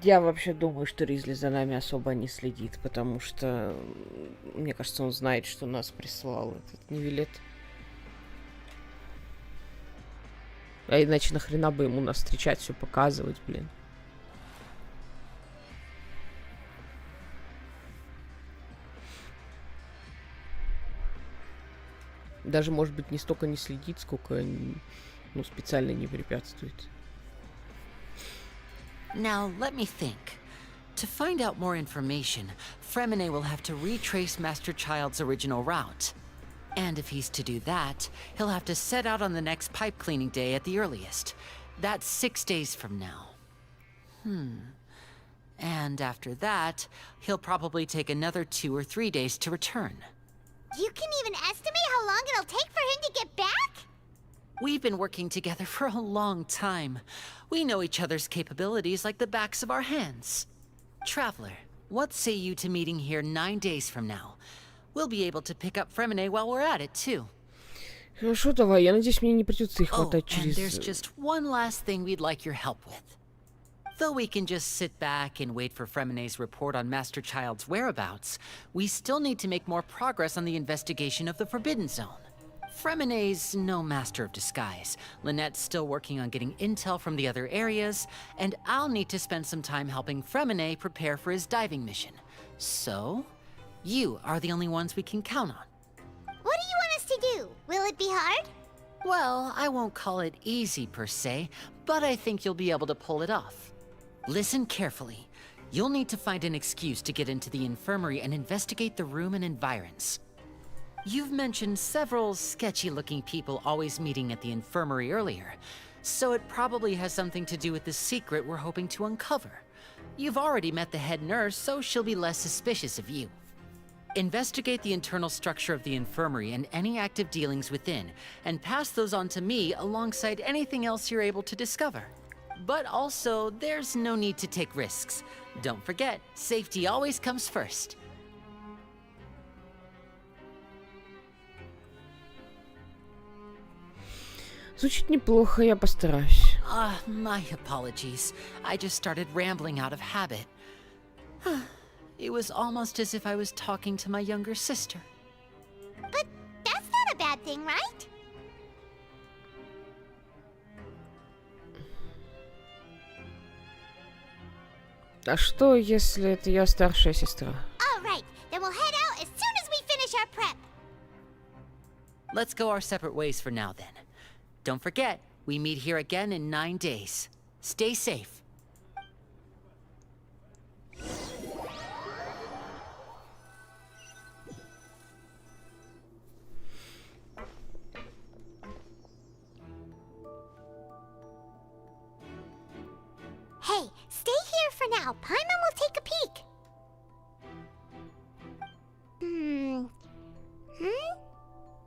Я вообще думаю, что Ризли за нами особо не следит, потому что, мне кажется, он знает, что нас прислал этот Невилет. А иначе нахрена бы ему нас встречать, все показывать, блин. Даже, может быть, не столько не следит, сколько специально не препятствует. Now, let me think. To find out more information, Fremine will have to retrace Master Child's original route. And if he's to do that, he'll have to set out on the next pipe cleaning day at the earliest. That's 6 days from now. And after that, he'll probably take another 2 or 3 days to return. You can even estimate how long it'll take for him to get back? We've been working together for a long time. We know each other's capabilities like the backs of our hands. Traveler, what say you to meeting here 9 days from now? We'll be able to pick up Fremine while we're at it, too. Хорошо, давай. Я надеюсь, мне не придется их хватать and через... there's just one last thing we'd like your help with. Though we can just sit back and wait for Fremine's report on Master Child's whereabouts, we still need to make more progress on the investigation of the Forbidden Zone. Fremene's no master of disguise. Lynette's still working on getting intel from the other areas, and I'll need to spend some time helping Fremene prepare for his diving mission. So, you are the only ones we can count on. What do you want us to do? Will it be hard? Well, I won't call it easy per se, but I think you'll be able to pull it off. Listen carefully. You'll need to find an excuse to get into the infirmary and investigate the room and environs. You've mentioned several sketchy-looking people always meeting at the infirmary earlier, so it probably has something to do with the secret we're hoping to uncover. You've already met the head nurse, so she'll be less suspicious of you. Investigate the internal structure of the infirmary and any active dealings within, and pass those on to me alongside anything else you're able to discover. But also, there's no need to take risks. Don't forget, safety always comes first. Звучит неплохо, я постараюсь. My apologies. I just started rambling out of habit. It was almost as if I was talking to my younger sister. But that's not a bad thing, right? А что, если это я старшая сестра? All right, then we'll head out as soon as we finish our prep. Let's go our separate ways for now, then. Don't forget, we meet here again in 9 days. Stay safe. Hey, stay here for now. Paimon will take a peek.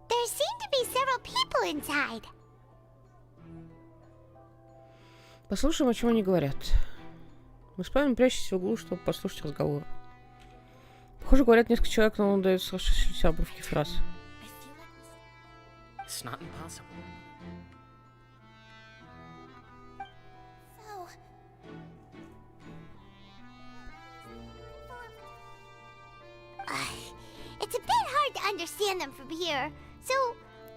There seem to be several people inside. Послушаем, о чем они говорят. Мы с Павелом прячемся в углу, чтобы послушать разговор. Похоже, говорят несколько человек, но он дает сошедшиеся обрывки фраз. It's not impossible. It's a bit hard to understand them from here. So,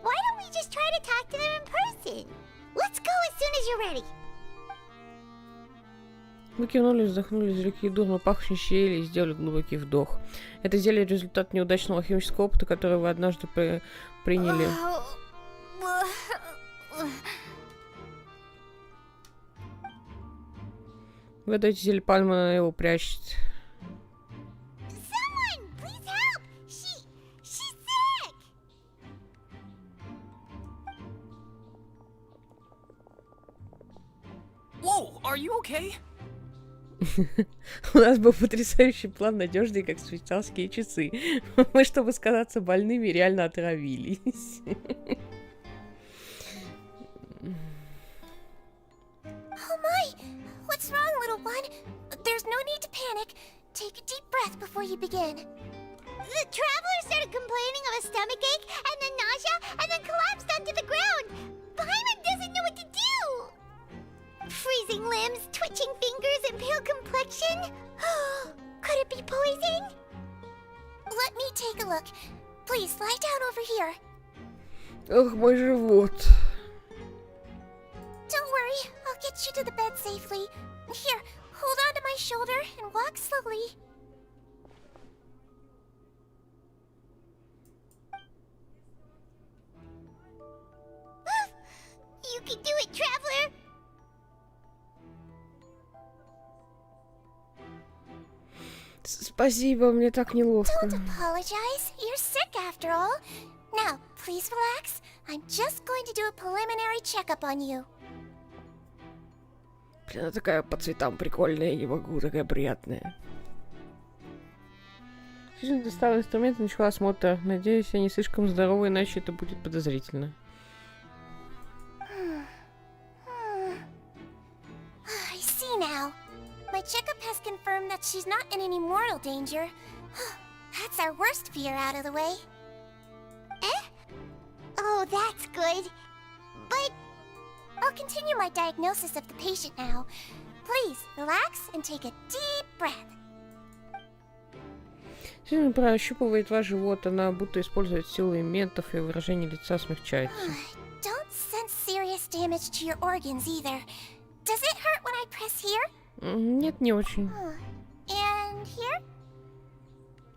why don't we just try to talk to them in person? Let's go as soon as you're ready. Мы кивнули, вздохнули, извлекли дурно пахнущие щели и сделали глубокий вдох. Это зелье — результат неудачного химического опыта, который вы однажды приняли. Вы даете зелье Пальмана, его прячет. Whoa, are you okay? У нас был потрясающий план, надежный, как швейцарские часы. Мы, чтобы сказаться больными, реально отравились. Oh my! What's wrong, little one? There's no need to panic. Take a deep breath before you begin. The traveler started complaining of a stomachache, and then nausea, and then collapsed onto the ground. Paimon doesn't know what to do. Freezing limbs, twitching fingers, and pale complexion? Could it be poison? Let me take a look. Please, lie down over here. Ох, мой живот. Don't worry, I'll get you to the bed safely. Here, hold on to my shoulder and walk slowly. You can do it, traveler! Спасибо, мне так неловко. Don't apologize. You're sick after all. Now, please relax. I'm just going to do a preliminary checkup on you. Блин, она такая по цветам прикольная, я не могу, такая приятная. Сьюзен достала инструмент и начала осмотр. Надеюсь, я не слишком здорова, иначе это будет подозрительно. I see now. My checkup has confirmed that she's not in any mortal danger. That's our worst fear out of the way. Eh? Oh, that's good. But I'll continue my diagnosis of the patient now. Please, relax and take a deep breath. Сильно прощупывает ваш живот, она будто использует силу элементов, и выражение лица смягчается. Don't sense serious damage to your organs either. Does it hurt when I press here? Нет, не очень. And here?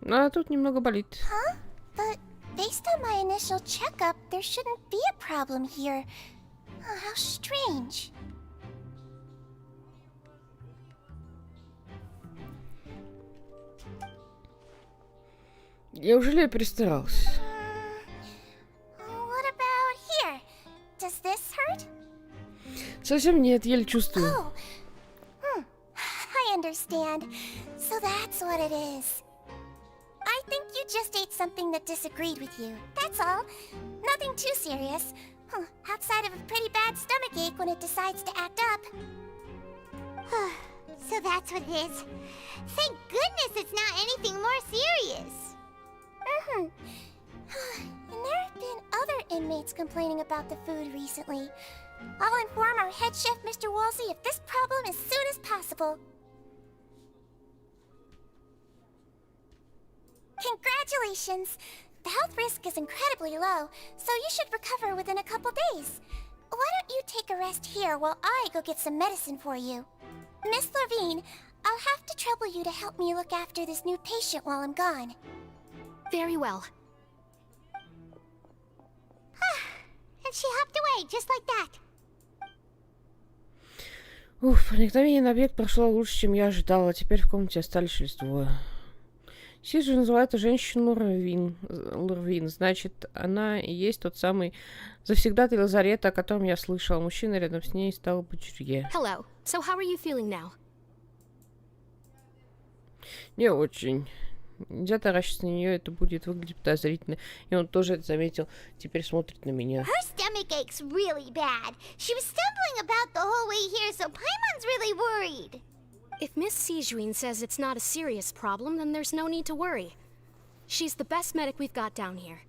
А тут немного болит. Huh? But based on my initial checkup, there shouldn't be a problem here. Oh, how strange. Неужели я перестарался? What about here? Does this hurt? Совсем нет, еле чувствую. Oh. I understand. So that's what it is. I think you just ate something that disagreed with you. That's all. Nothing too serious. Outside of a pretty bad stomachache when it decides to act up. So that's what it is. Thank goodness it's not anything more serious. And there have been other inmates complaining about the food recently. I'll inform our head chef, Mr. Wolsey, of this problem as soon as possible. Congratulations! The health risk is incredibly low, so you should recover within a couple days. Why don't you take a rest here while I go get some medicine for you? Miss Levine, I'll have to trouble you to help me look after this new patient while I'm gone. Very well. And she hopped away, just like that. Уф, проникновение на объект прошло лучше, чем я ожидала. Теперь в комнате остались лишь двое. Сиджи называет женщину Лурвин. Значит, она и есть тот самый завсегдатый лазарета, о котором я слышала. Мужчина рядом с ней стал Бутюрье. Hello. So how are you feeling now? Не очень. Нельзя таращиться на нее, это будет выглядеть подозрительно. И он тоже это заметил. Теперь смотрит на меня. Her stomach aches really bad. She was stumbling about the whole way here, so Paimon's really worried. If Miss Sijuin says it's not a serious problem, then there's no need to worry. She's the best medic we've got down here.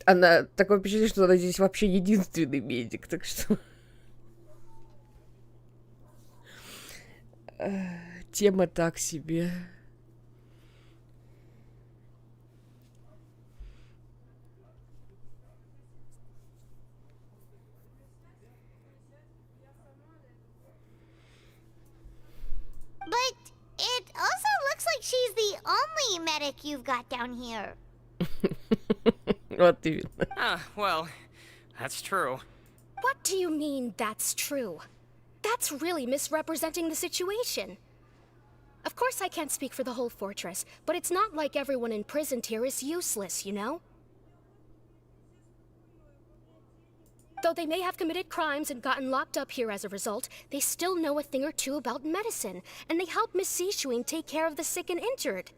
Она такое впечатление, что она здесь вообще единственный медик, так что... Тема так себе. But it also looks like she's the only medic you've got down here. Вот именно. Well, that's true. What do you mean, that's true? That's really misrepresenting the situation. Of course I can't speak for the whole fortress, but it's not like everyone imprisoned here is useless, you know? Though they may have committed crimes and gotten locked up here as a result, they still know a thing or two about medicine, and they help Miss Sishuin take care of the sick and injured.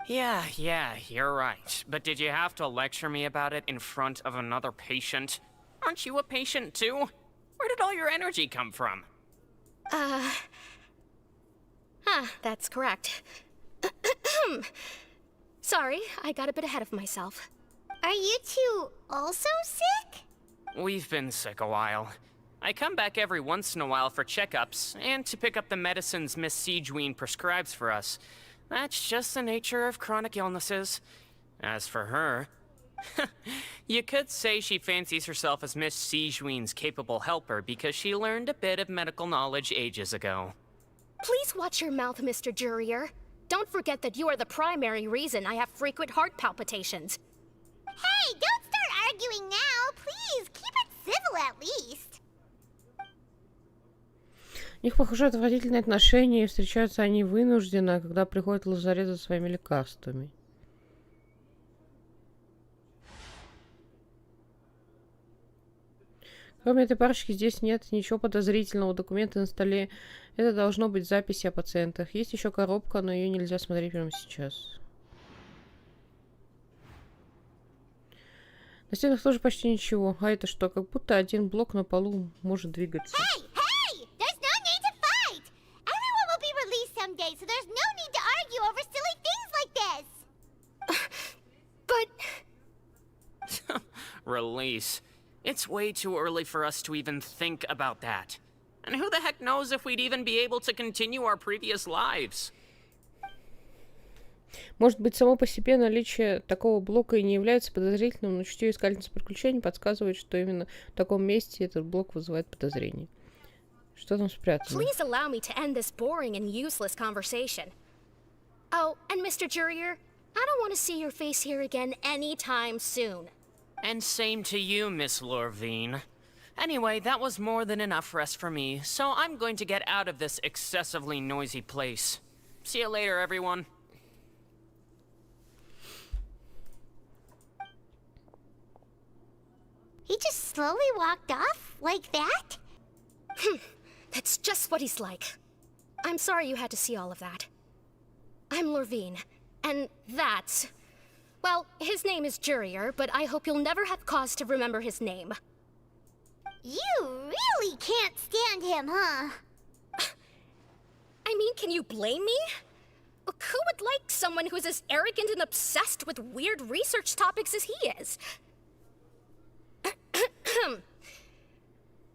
Yeah, you're right. But did you have to lecture me about it in front of another patient? Aren't you a patient too? Where did all your energy come from? That's correct. Sorry, I got a bit ahead of myself. Are you two also sick? We've been sick a while. I come back every once in a while for checkups, and to pick up the medicines Miss Sijuin prescribes for us. That's just the nature of chronic illnesses. As for her... you could say she fancies herself as Miss Sijuin's capable helper because she learned a bit of medical knowledge ages ago. Please watch your mouth, Mr. Jurier. Don't forget that you are the primary reason I have frequent heart palpitations. Hey, don't start arguing now, please. Keep it civil at least. У них, похоже, отвратительные отношения, и встречаются они вынужденно, когда приходят в лазарет за своими лекарствами. Кроме этой парочки здесь нет ничего подозрительного. Документы на столе. Это должно быть записи о пациентах. Есть еще коробка, но ее нельзя смотреть прямо сейчас. На стенах тоже почти ничего. А это что? Как будто один блок на полу может двигаться. Hey! There's no need to fight! Everyone will be released someday, so there's no need to argue over silly things like this! Release. It's way too early for us to even think about that. And who the heck knows if we'd even be able to continue our previous lives? Может быть, само по себе наличие такого блока и не является подозрительным, но чутье искательницы приключений подсказывает, что именно в таком месте этот блок вызывает подозрение. Что там спрятано? Please allow me to end this boring and useless conversation. Oh, and Mr. Jurier, I don't want to see your face here again anytime soon. And same to you, Miss Lorvine. Anyway, that was more than enough rest for me, so I'm going to get out of this excessively noisy place. See you later, everyone. He just slowly walked off like that? That's just what he's like. I'm sorry you had to see all of that. I'm Lorvine, and that's... Well, his name is Jurier, but I hope you'll never have cause to remember his name. You really can't stand him, huh? I mean, can you blame me? Who would like someone who's as arrogant and obsessed with weird research topics as he is?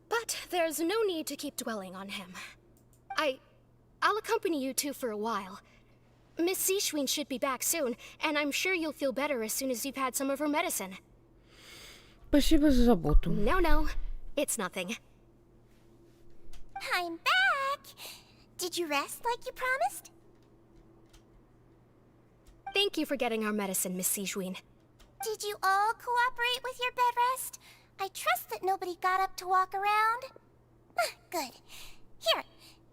But there's no need to keep dwelling on him. I'll accompany you two for a while. Miss Seashween should be back soon, and I'm sure you'll feel better as soon as you've had some of her medicine. Спасибо за заботу. No, it's nothing. I'm back! Did you rest like you promised? Thank you for getting our medicine, Miss Seashween. Did you all cooperate with your bed rest? I trust that nobody got up to walk around. Good. Here,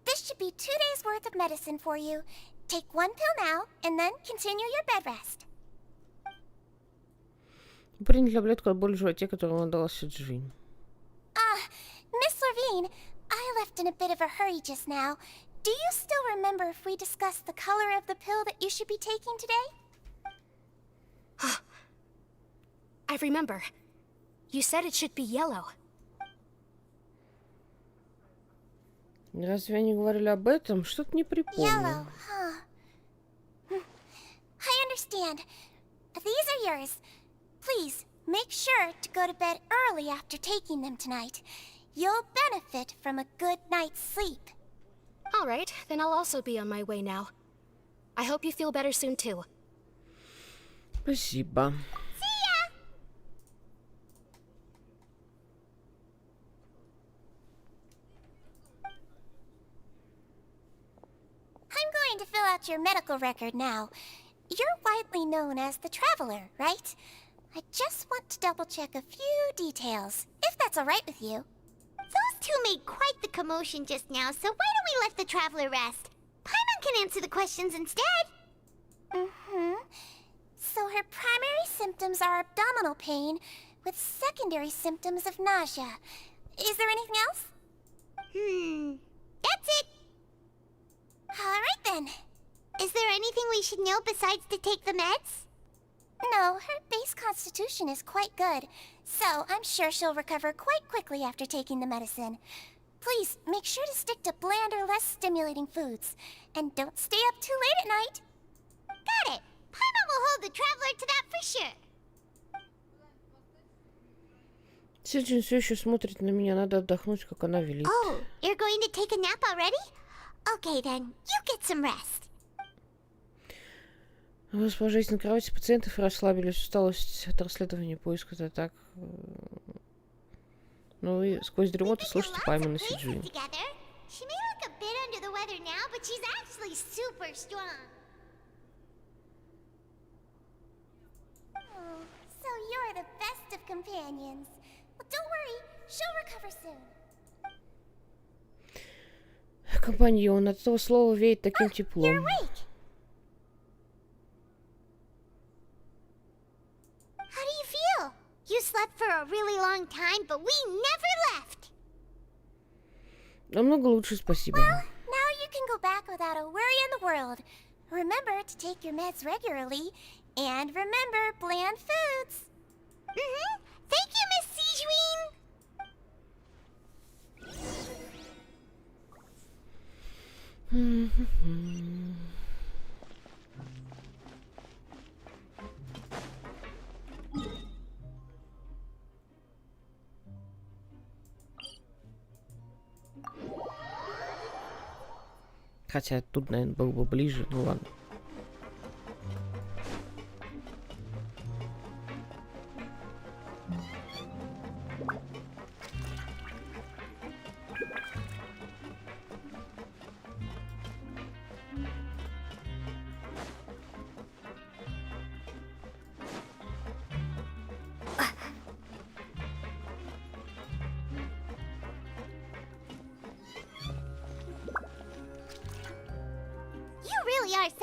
this should be 2 days' worth of medicine for you. Take 1 pill now, and then continue your bed rest. Приняли таблетку от боли в животе, которую он дала Сиджвин. Miss Levine, I left in a bit of a hurry just now. Do you still remember if we discussed the color of the pill that you should be taking today? I remember. You said it should be yellow. Разве они говорили об этом? Что-то не припомню. Yellow, huh? I understand. These are yours. Please, make sure to go to bed early after taking them tonight. You'll benefit from a good night's sleep. All right, then I'll also be on my way now. I hope you feel better soon too. Спасибо. I'm going to fill out your medical record now. You're widely known as the Traveler, right? I just want to double-check a few details, if that's all right with you. Those two made quite the commotion just now, so why don't we let the Traveler rest? Paimon can answer the questions instead. So her primary symptoms are abdominal pain, with secondary symptoms of nausea. Is there anything else? That's it. Alright then. Is there anything we should know besides to take the meds? No, her base constitution is quite good, so I'm sure she'll recover quite quickly after taking the medicine. Please, make sure to stick to bland or less stimulating foods. And don't stay up too late at night. Got it. Paimon will hold the Traveler to that for sure. Сиджин все еще смотрит на меня, надо отдохнуть, как она велит. Oh, you're going to take a nap already? Okay then, you get some rest. Расположись на кровати пациентов и расслабились. Усталость от расследования поиска. Это так. Ну вы сквозь дремоту слушайте Паймона Сиджин. She may look a bit under the weather now, but she's actually super strong. Oh, so you're the best of companions. Well, don't worry, she'll recover soon. Компаньон, от этого слова веет таким теплом. You're awake. How do you feel? You slept for a really long time, but we never left. Намного лучше, спасибо. Well, now you can go back without a worry in the world. Remember to take your meds regularly, and remember bland foods. Thank you, Miss Sejuin. Хотя тут, наверное, был бы ближе, ну ладно.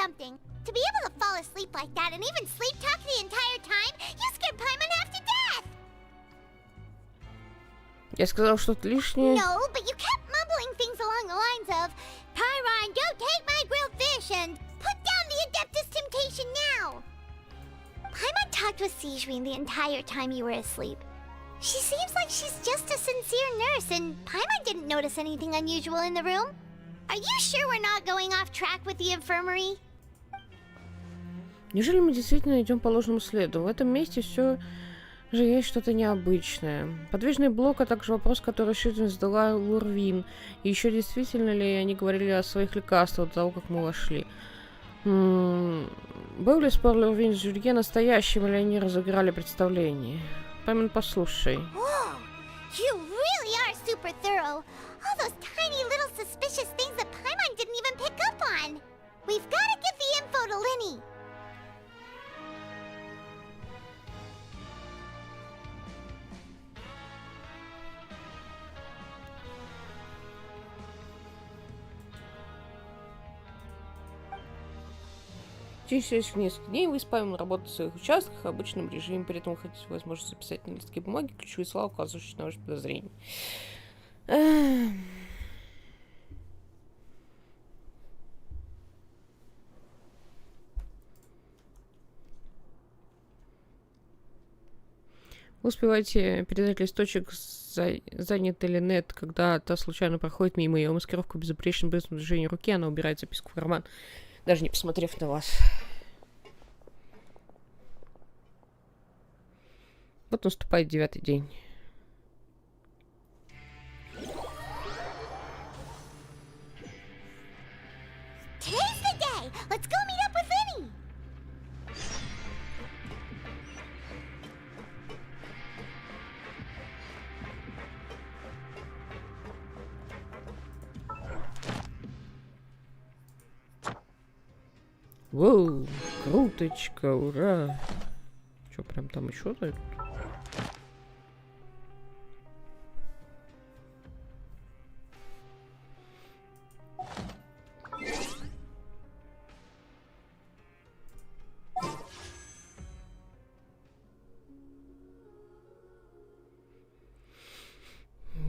something. To be able to fall asleep like that and even sleep talk the entire time, you scared Paimon half to death! Я сказал что-то лишнее. No, but you kept mumbling things along the lines of, Pyron, don't take my grilled fish and put down the Adeptus Temptation now! Paimon talked with Sijwin the entire time you were asleep. She seems like she's just a sincere nurse, and Paimon didn't notice anything unusual in the room. Are you sure we're not going off track with the infirmary? Неужели мы действительно идем по ложному следу? В этом месте все же есть что-то необычное. Подвижный блок, а также вопрос, который Шизин задала Лурвин. И еще действительно ли они говорили о своих лекарствах до того, как мы вошли? Был ли спор Лурвин с Жюлье настоящим, или они разыграли представление? Пойман, послушай. Whoa! You really are super thorough. All those tiny little suspicious things that Paimon didn't even pick up on. We've got to give the info to Linny. Через несколько дней вы с Паймом работаете в своих участках в обычном режиме, при этом вы хотите возможность записать на листке бумаги ключевые слова, указывающие на ваши подозрения. Вы успеваете передать листочек, занят ли Нет, когда та случайно проходит мимо ее маскировку безупречным быстрым движением руки, она убирает записку в карман, даже не посмотрев на вас. Вот наступает 9-й день. Today's the day. Let's go meet up with Linny. Воу, круточка, ура. Что, прям там еще дают?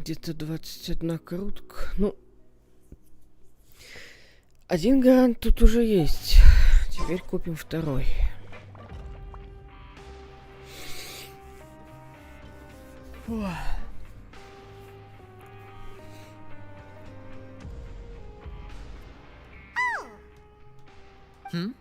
Где-то 21 крутка. Ну, один грант тут уже есть. Теперь купим второй. Фух. Hmm?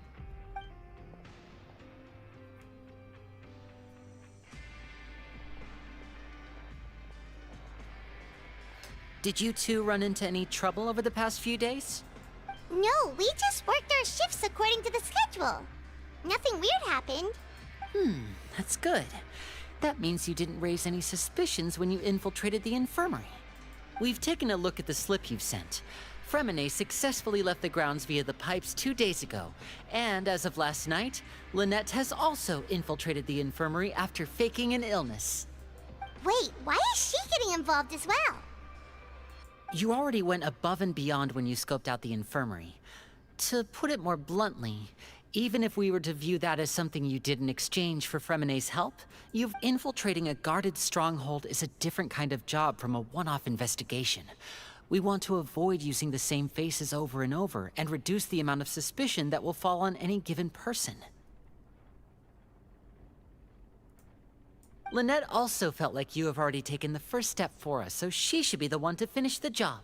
Did you two run into any trouble over the past few days? No, we just worked our shifts according to the schedule. Nothing weird happened. That's good. That means you didn't raise any suspicions when you infiltrated the infirmary. We've taken a look at the slip you've sent. Fremine successfully left the grounds via the pipes 2 days ago, and as of last night, Lynette has also infiltrated the infirmary after faking an illness. Wait, why is she getting involved as well? You already went above and beyond when you scoped out the infirmary. To put it more bluntly, even if we were to view that as something you did in exchange for Fremine's help, infiltrating a guarded stronghold is a different kind of job from a one-off investigation. We want to avoid using the same faces over and over and reduce the amount of suspicion that will fall on any given person. Lynette also felt like you have already taken the first step for us, so she should be the one to finish the job.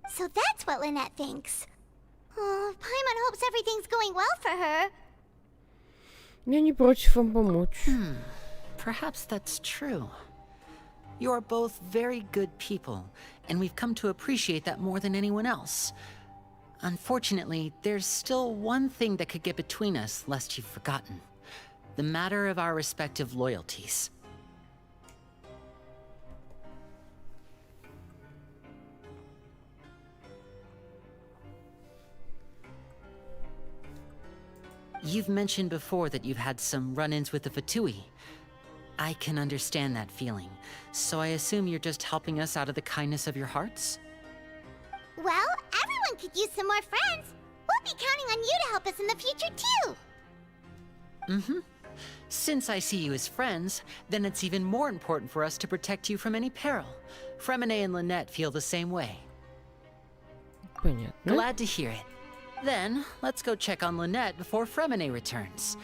So that's what Lynette thinks. Oh, Paimon hopes everything's going well for her. Я не против вам помочь. Perhaps that's true. You are both very good people, and we've come to appreciate that more than anyone else. Unfortunately, there's still one thing that could get between us, lest you've forgotten. The matter of our respective loyalties. You've mentioned before that you've had some run-ins with the Fatui. I can understand that feeling, so I assume you're just helping us out of the kindness of your hearts? Well, everyone could use some more friends. We'll we'll be counting on you to help us in the future too. Mm-hmm. Since I see you as friends, then it's even more important for us to protect you from any peril. Fremine and Lynette feel the same way. Понятно. Glad to hear it. Then, let's go check on Lynette before Fremine returns.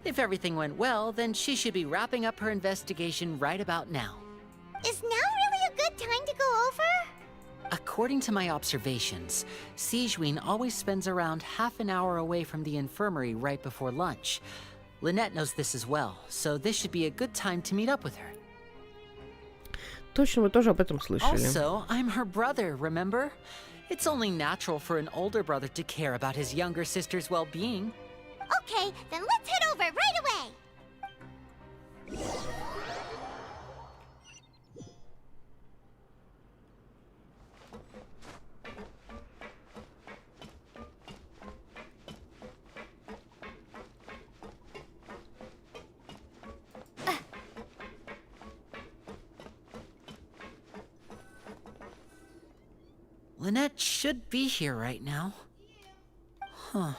If everything went well, then she should be wrapping up her investigation right about now. Is now really a good time to go over? According to my observations, Sigewinne always spends around half an hour away from the infirmary right before lunch. Lynette knows this as well, so this should be a good time to meet up with her. Точно, мы тоже об этом слышали. Also, I'm her brother, remember? It's only natural for an older brother to care about his younger sister's well-being. Okay, then let's head over right away. Lynette should be here right now. Huh.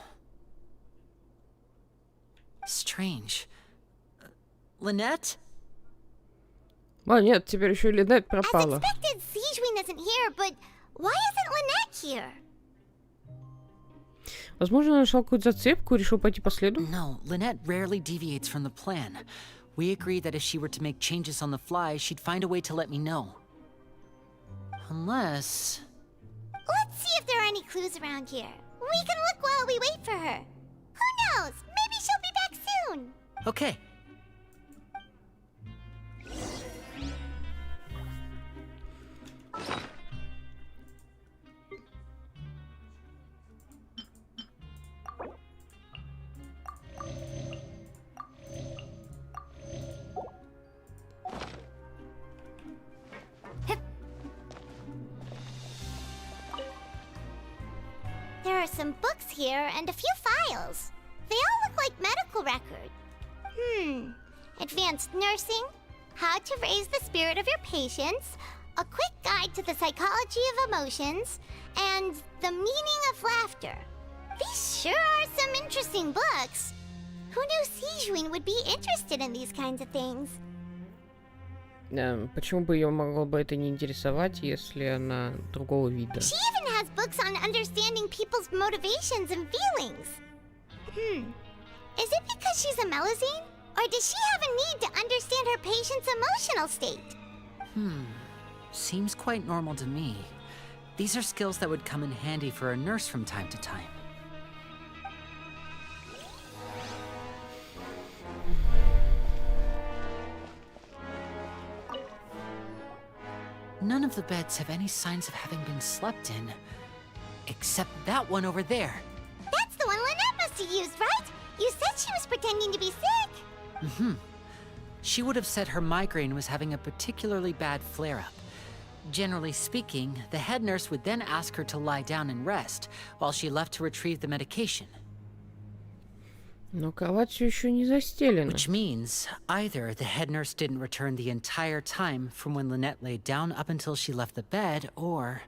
Strange. Lynette? А, нет, теперь еще и Линет пропала. As expected, Sigewinne isn't here, but why isn't Lynette here? Возможно, он нашел какую-то зацепку и решил пойти по следу. No, Lynette rarely deviates from the plan. We agreed that if she were to make changes on the fly, she'd find a way to let me know. Unless... Let's see if there are any clues around here. We can look while we wait for her. Who knows? Maybe she'll be back soon. Okay. There are some books here and a few files. They all look like medical records. Advanced nursing, how to raise the spirit of your patients, a quick guide to the psychology of emotions, and the meaning of laughter. These sure are some interesting books. Who knew Sigewinne would be interested in these kinds of things? Почему бы ее могло бы это не интересовать, если она другого вида? She even has books on understanding people's motivations and feelings. Is it because she's a Melusine? Or does she have a need to understand her patient's emotional state? Seems quite normal to me. These are skills that would come in handy for a nurse from time to time. None of the beds have any signs of having been slept in. Except that one over there. That's the one Lynette must have used, right? You said she was pretending to be sick. She would have said her migraine was having a particularly bad flare-up. Generally speaking, the head nurse would then ask her to lie down and rest, while she left to retrieve the medication. Но кровать все еще не застелена. Which means either the head nurse didn't return the entire time from when Lynette laid down up until she left the bed, or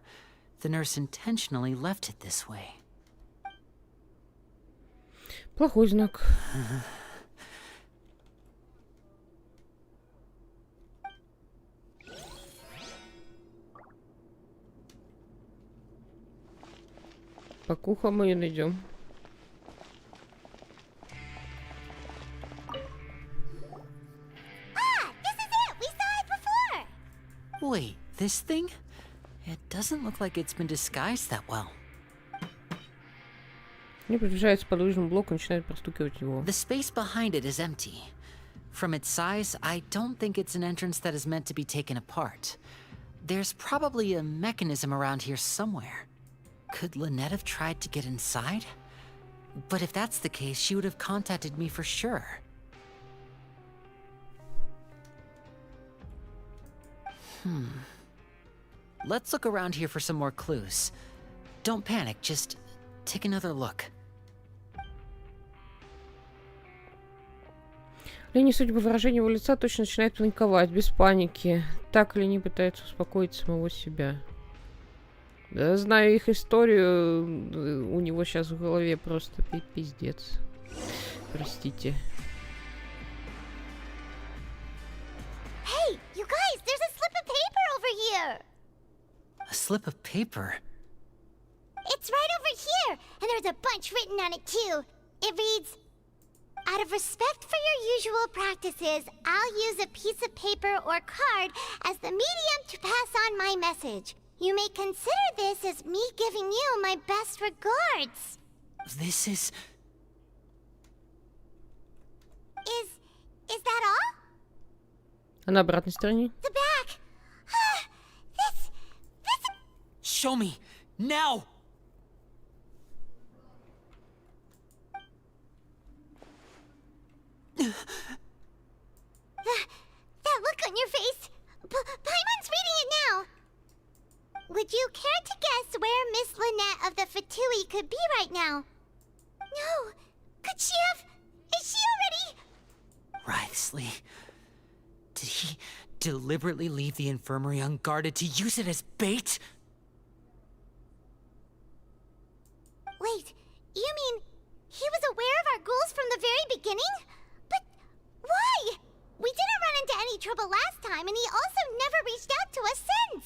the nurse intentionally left it this way. Плохой знак. По кухам мы ее найдем. Wait, this thing? It doesn't look like it's been disguised that well. Мне приближается к подвижному блоку и начинает простукивать его. The space behind it is empty. From its size, I don't think it's an entrance that is meant to be taken apart. There's probably a mechanism around here somewhere. Could Lynette have tried to get inside? But if that's the case, she would have contacted me for sure. Let's look around here for some more clues. Don't panic, just take another look. Лени, судя по выражению его лица, точно начинает паниковать, без паники. Так Лени пытается успокоить самого себя. Да, знаю их историю, у него сейчас в голове просто пиздец. Простите. Hey, you guys, there's a slip of paper over here. A slip of paper? It's right over here, and there's a bunch written on it too. It reads, out of respect for your usual practices, I'll use a piece of paper or card as the medium to pass on my message. You may consider this as me giving you my best regards. This is... Is that all? А на обратной стороне? The back. This... Show me! Now! That look on your face. Paimon's reading it now. Would you care to guess where Miss Lynette of the Fatui could be right now? No. Could she have... Is she already... Wriothesley. Did he deliberately leave the infirmary unguarded to use it as bait? Wait, you mean he was aware of our goals from the very beginning? But why? We didn't run into any trouble last time, and he also never reached out to us since.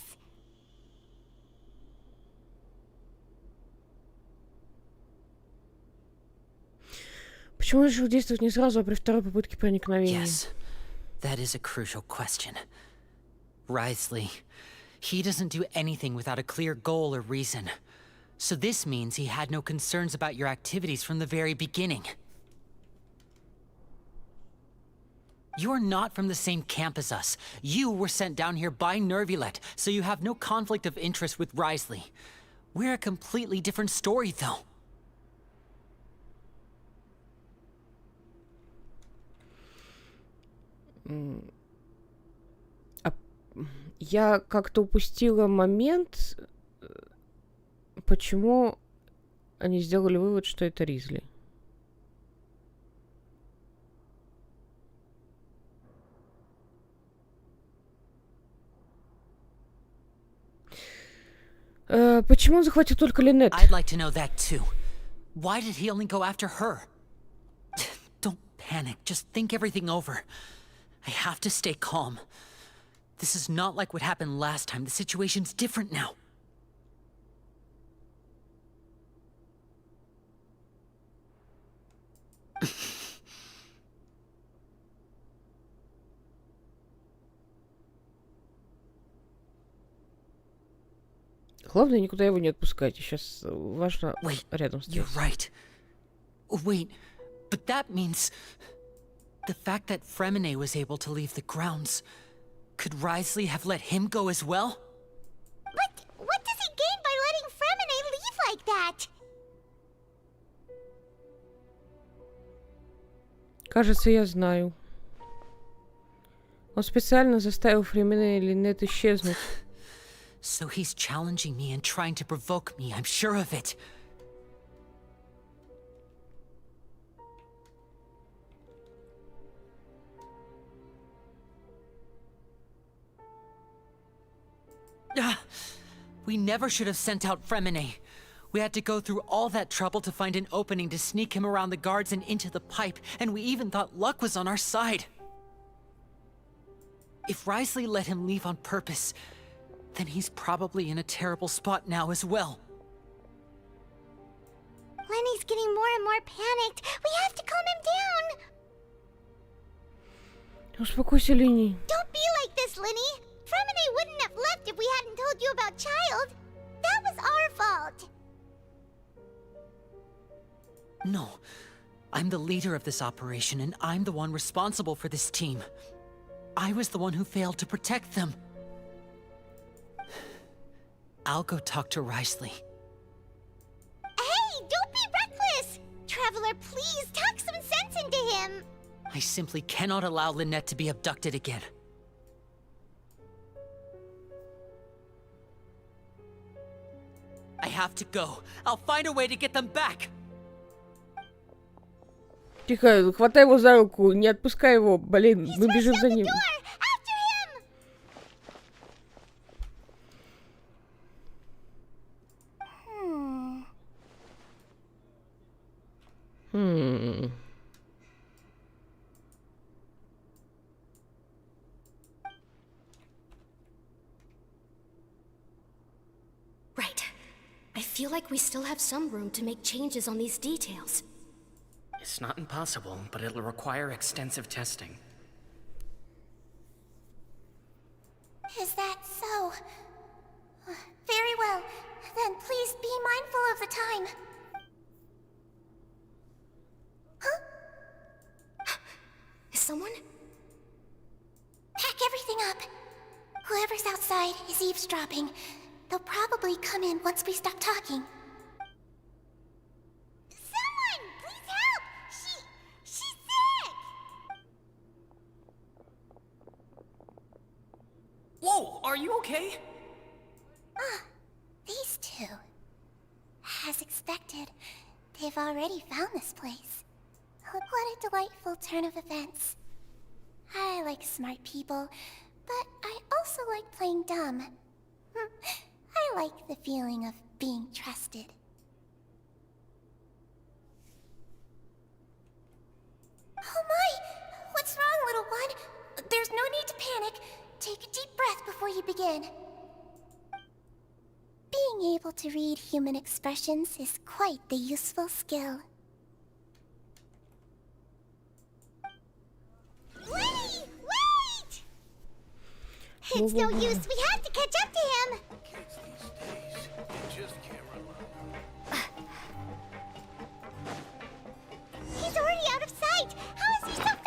Почему он решил действовать не сразу, а при второй попытке проникновения? Yes, that is a crucial question. Wriothesley, he doesn't do anything without a clear goal or reason. So this means he had no concerns about your activities from the very beginning. You're not from the same camp as us. You were sent down here by Nervulet, so you have no conflict of interest with Wriothesley. We're a completely different story, though. Я как-то упустила момент, почему они сделали вывод, что это Ризли. Почему он захватил только Линет? I'd like to know that too. Why did he only go after her? Don't panic, just think everything over. I have to stay calm. This is not like what happened last time. The situation's different now. Главное, никуда его не отпускайте. Сейчас важно рядом с ним. You're right. Wait, but that means... The fact that Fremine was able to leave the grounds... Could Wriothesley have let him go as well? But what does he gain by letting Fremine leave like that? Кажется, я знаю. Он специально заставил Фремине и Линет исчезнуть. So he's challenging me and trying to provoke me, I'm sure of it. We never should have sent out Fremine. We had to go through all that trouble to find an opening to sneak him around the guards and into the pipe, and we even thought luck was on our side. If Wriothesley let him leave on purpose, then he's probably in a terrible spot now as well. Lenny's getting more and more panicked. We have to calm him down. Успокойся, Линни. Don't be like this, Lenny. Fremine wouldn't have left if we hadn't told you about Child. That was our fault. No. I'm the leader of this operation, and I'm the one responsible for this team. I was the one who failed to protect them. I'll go talk to Wriothesley. Hey, don't be reckless! Traveler, please talk some sense into him. I simply cannot allow Lynette to be abducted again. I have to go. I'll find a way to get them back. Тихо, хватай его за руку, не отпускай его, блин, мы бежим за ним. Right. I feel like we still have some room to make changes on these details. It's not impossible, but it'll require extensive testing. Is that so? Very well. Then please be mindful of the time. Huh? Is someone? Pack everything up. Whoever's outside is eavesdropping. They'll probably come in once we stop talking. Someone! Please help! She's sick! Whoa, are you okay? These two. As expected, they've already found this place. What a delightful turn of events. I like smart people, but I also like playing dumb. I like the feeling of being trusted. Oh my! What's wrong, little one? There's no need to panic. Take a deep breath before you begin. Being able to read human expressions is quite the useful skill. Wait! It's no use, we have to catch up to him! Kids these days, you just can't rely. He's already out of sight! How is he so fast?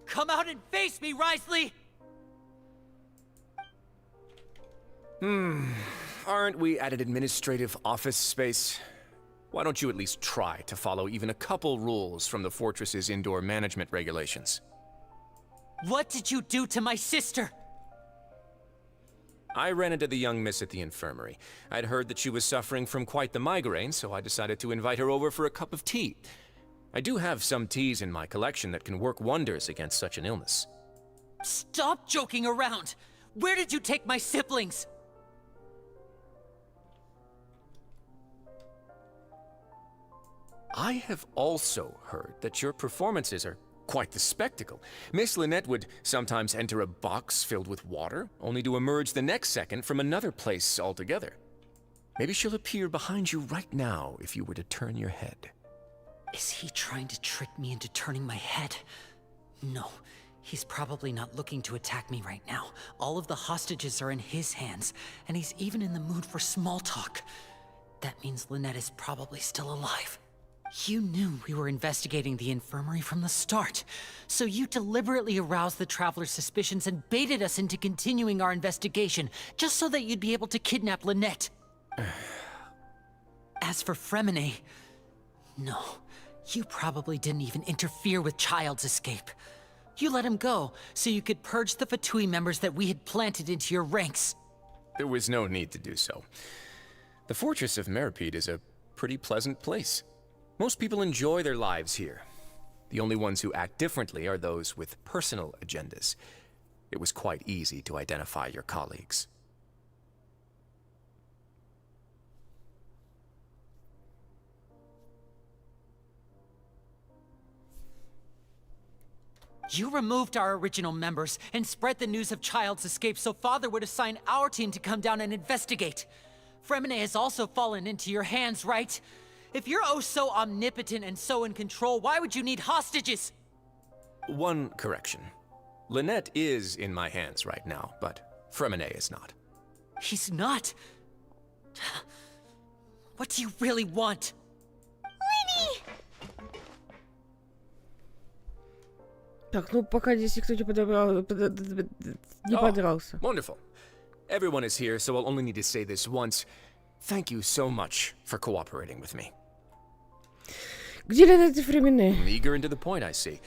Come out and face me, Risley! Aren't we at an administrative office space? Why don't you at least try to follow even a couple rules from the fortress's indoor management regulations? What did you do to my sister? I ran into the young miss at the infirmary. I'd heard that she was suffering from quite the migraine, so I decided to invite her over for a cup of tea. I do have some teas in my collection that can work wonders against such an illness. Stop joking around! Where did you take my siblings? I have also heard that your performances are quite the spectacle. Miss Lynette would sometimes enter a box filled with water, only to emerge the next second from another place altogether. Maybe she'll appear behind you right now if you were to turn your head. Is he trying to trick me into turning my head? No, he's probably not looking to attack me right now. All of the hostages are in his hands, and he's even in the mood for small talk. That means Lynette is probably still alive. You knew we were investigating the infirmary from the start, so you deliberately aroused the Traveler's suspicions and baited us into continuing our investigation, just so that you'd be able to kidnap Lynette. As for Fremine, no, you probably didn't even interfere with Child's escape. You let him go, so you could purge the Fatui members that we had planted into your ranks. There was no need to do so. The Fortress of Meripede is a pretty pleasant place. Most people enjoy their lives here. The only ones who act differently are those with personal agendas. It was quite easy to identify your colleagues. You removed our original members and spread the news of Child's escape so Father would assign our team to come down and investigate. Fremine has also fallen into your hands, right? If you're oh so omnipotent and so in control, why would you need hostages? One correction. Lynette is in my hands right now, but Fremine is not. He's not? What do you really want? Lenny! Так, ну пока здесь никто не подрался. Wonderful. Everyone is here, so I'll only need to say this once. thank you so much for cooperating with me. Где Линет и Фремене? Eager and to the point, I see.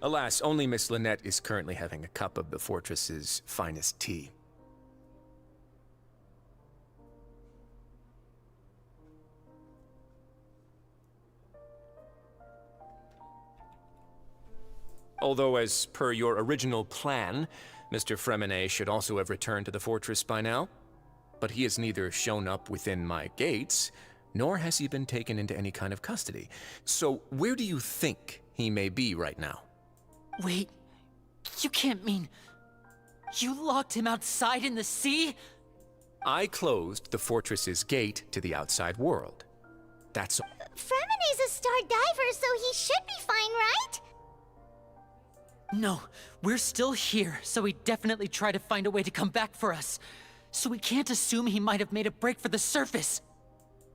Alas, only Miss Lynette is currently having a cup of the fortress's finest tea. Although, as per your original plan, Mr. Freminet should also have returned to the fortress by now. But he has neither shown up within my gates, nor has he been taken into any kind of custody. So, where do you think he may be right now? Wait, you can't mean... You locked him outside in the sea? I closed the fortress's gate to the outside world. That's all. Fremenet's a star diver, so he should be fine, right? No, we're still here, so he definitely tried to find a way to come back for us. So we can't assume he might have made a break for the surface.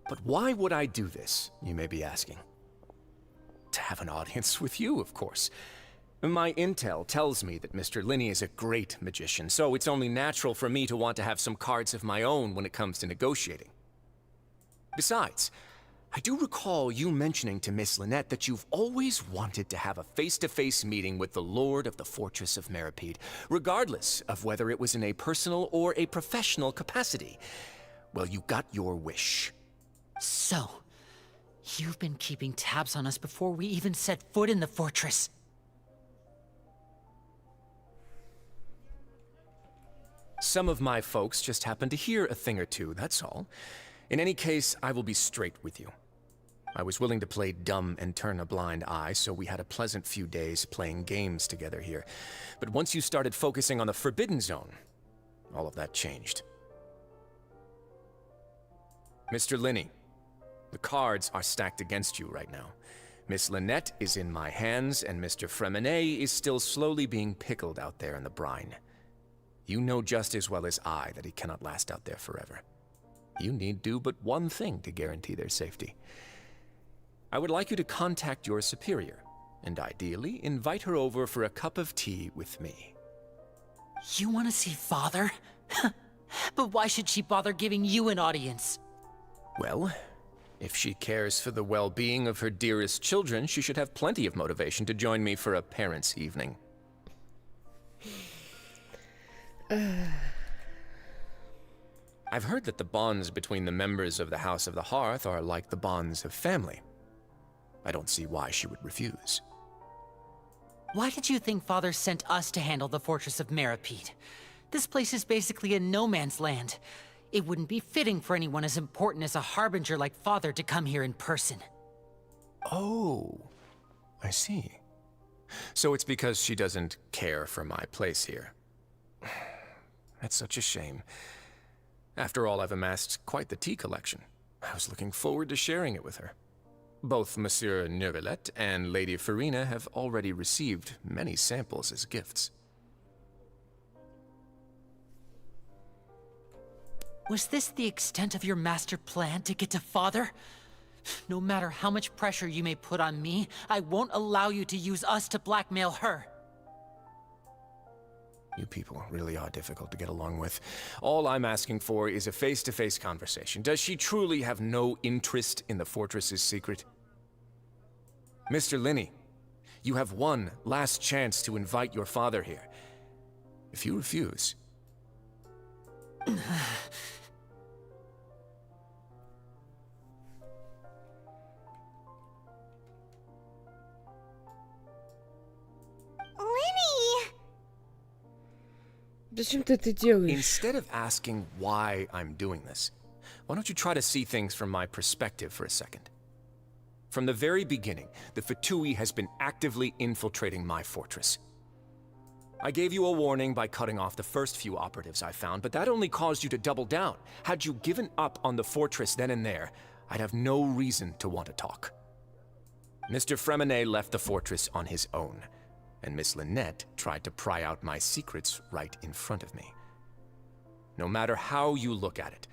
But why would I do this, you may be asking? To have an audience with you, of course. My intel tells me that Mr. Linney is a great magician, so it's only natural for me to want to have some cards of my own when it comes to negotiating. Besides, I do recall you mentioning to Miss Lynette that you've always wanted to have a face-to-face meeting with the Lord of the Fortress of Meripede, regardless of whether it was in a personal or a professional capacity. Well, you got your wish. So, you've been keeping tabs on us before we even set foot in the fortress. Some of my folks just happened to hear a thing or two, that's all. In any case, I will be straight with you. I was willing to play dumb and turn a blind eye, so we had a pleasant few days playing games together here. But once you started focusing on the Forbidden Zone, all of that changed. Mr. Linney, the cards are stacked against you right now. Miss Lynette is in my hands, and Mr. Fremenet is still slowly being pickled out there in the brine. You know just as well as I that he cannot last out there forever. You need do but one thing to guarantee their safety. I would like you to contact your superior, and ideally invite her over for a cup of tea with me. You want to see Father? But why should she bother giving you an audience? Well, if she cares for the well-being of her dearest children, she should have plenty of motivation to join me for a parents' evening. I've heard that the bonds between the members of the House of the Hearth are like the bonds of family. I don't see why she would refuse. Why did you think Father sent us to handle the Fortress of Meripede? This place is basically a no-man's land. It wouldn't be fitting for anyone as important as a Harbinger like Father to come here in person. Oh, I see. So it's because she doesn't care for my place here. That's such a shame. After all, I've amassed quite the tea collection. I was looking forward to sharing it with her. Both Monsieur Neuvillette and Lady Farina have already received many samples as gifts. Was this the extent of your master plan to get to Father? No matter how much pressure you may put on me, I won't allow you to use us to blackmail her. You people really are difficult to get along with. All I'm asking for is a face-to-face conversation. Does she truly have no interest in the fortress's secret? Mr. Linney, you have one last chance to invite your father here. If you refuse... Зачем ты это делаешь? Instead of asking why I'm doing this, why don't you try to see things from my perspective for a second? From the very beginning, the Fatui has been actively infiltrating my fortress. I gave you a warning by cutting off the first few operatives I found, but that only caused you to double down. Had you given up on the fortress then and there, I'd have no reason to want to talk. Mr. Fremenet left the fortress on his own, and Miss Lynette tried to pry out my secrets right in front of me. No matter how you look at it,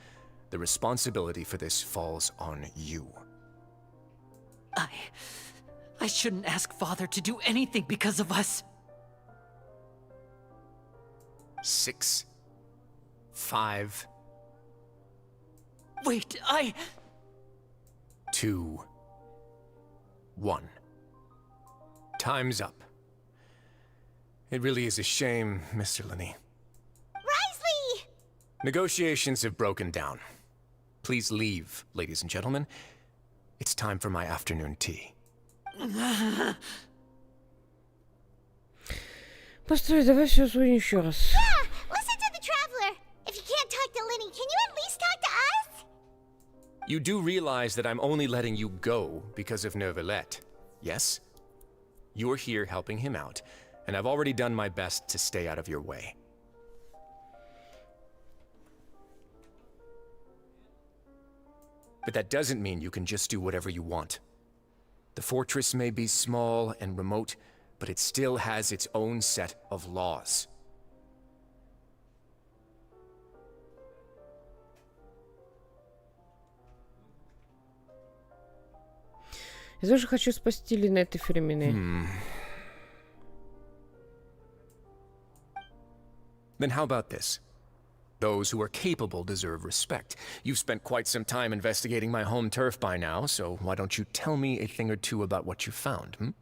the responsibility for this falls on you. I shouldn't ask Father to do anything because of us. 6, 5... Wait, 2, 1. Time's up. It really is a shame, Mr. Linney. Risley! Negotiations have broken down. Please leave, ladies and gentlemen. It's time for my afternoon tea. Постой, давай все озвучим еще раз. Yeah, listen to the Traveler. If you can't talk to Linny, can you at least talk to us? You do realize that I'm only letting you go because of Neuvillette, yes? You're here helping him out, and I've already done my best to stay out of your way. But that doesn't mean you can just do whatever you want. The fortress may be small and remote, but it still has its own set of laws. Я тоже хочу спасти Линет и Феремине. Then how about this? Those who are capable deserve respect. You've spent quite some time investigating my home turf by now, so why don't you tell me a thing or two about what you found,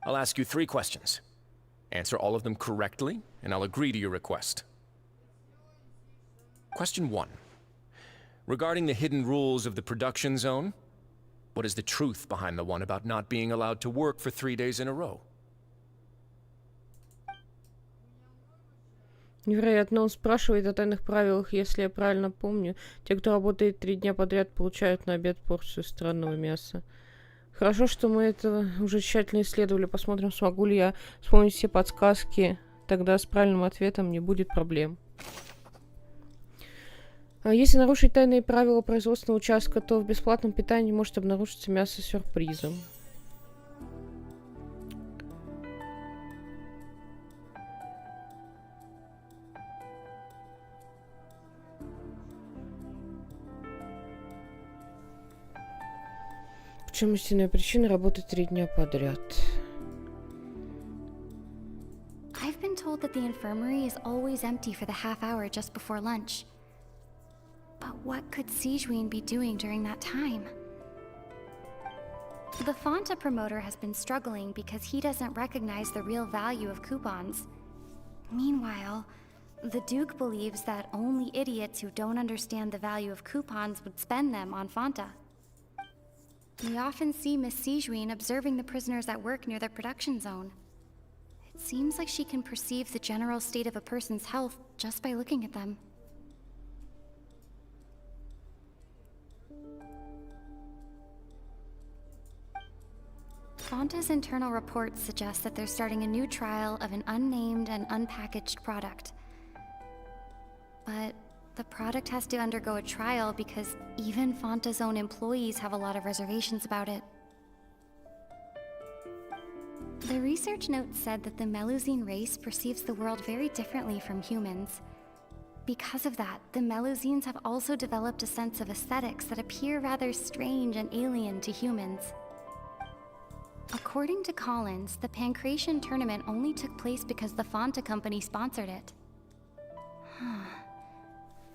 I'll ask you 3 questions. Answer all of them correctly, and I'll agree to your request. Question 1. Regarding the hidden rules of the production zone, what is the truth behind the one about not being allowed to work for 3 days in a row? Невероятно, он спрашивает о тайных правилах. Если я правильно помню, те, кто работает 3 дня подряд, получают на обед порцию странного мяса. Хорошо, что мы это уже тщательно исследовали. Посмотрим, смогу ли я вспомнить все подсказки. Тогда с правильным ответом не будет проблем. А если нарушить тайные правила производственного участка, то в бесплатном питании может обнаружиться мясо с сюрпризом. Причем истинная причина работать 3 дня подряд. I've been told that the infirmary is always empty for the half hour just before lunch. But what could Sijuin be doing during that time? The Fonta promoter has been struggling because he doesn't recognize the real value of coupons. Meanwhile, the Duke believes that only idiots who don't understand the value of coupons would spend them on Fonta. We often see Miss Sijuin observing the prisoners at work near their production zone. It seems like she can perceive the general state of a person's health just by looking at them. Fonta's internal reports suggest that they're starting a new trial of an unnamed and unpackaged product. But the product has to undergo a trial because even Fonta's own employees have a lot of reservations about it. The research note said that the Melusine race perceives the world very differently from humans. Because of that, the Melusines have also developed a sense of aesthetics that appear rather strange and alien to humans. According to Collins, the Pancration tournament only took place because the Fonta company sponsored it.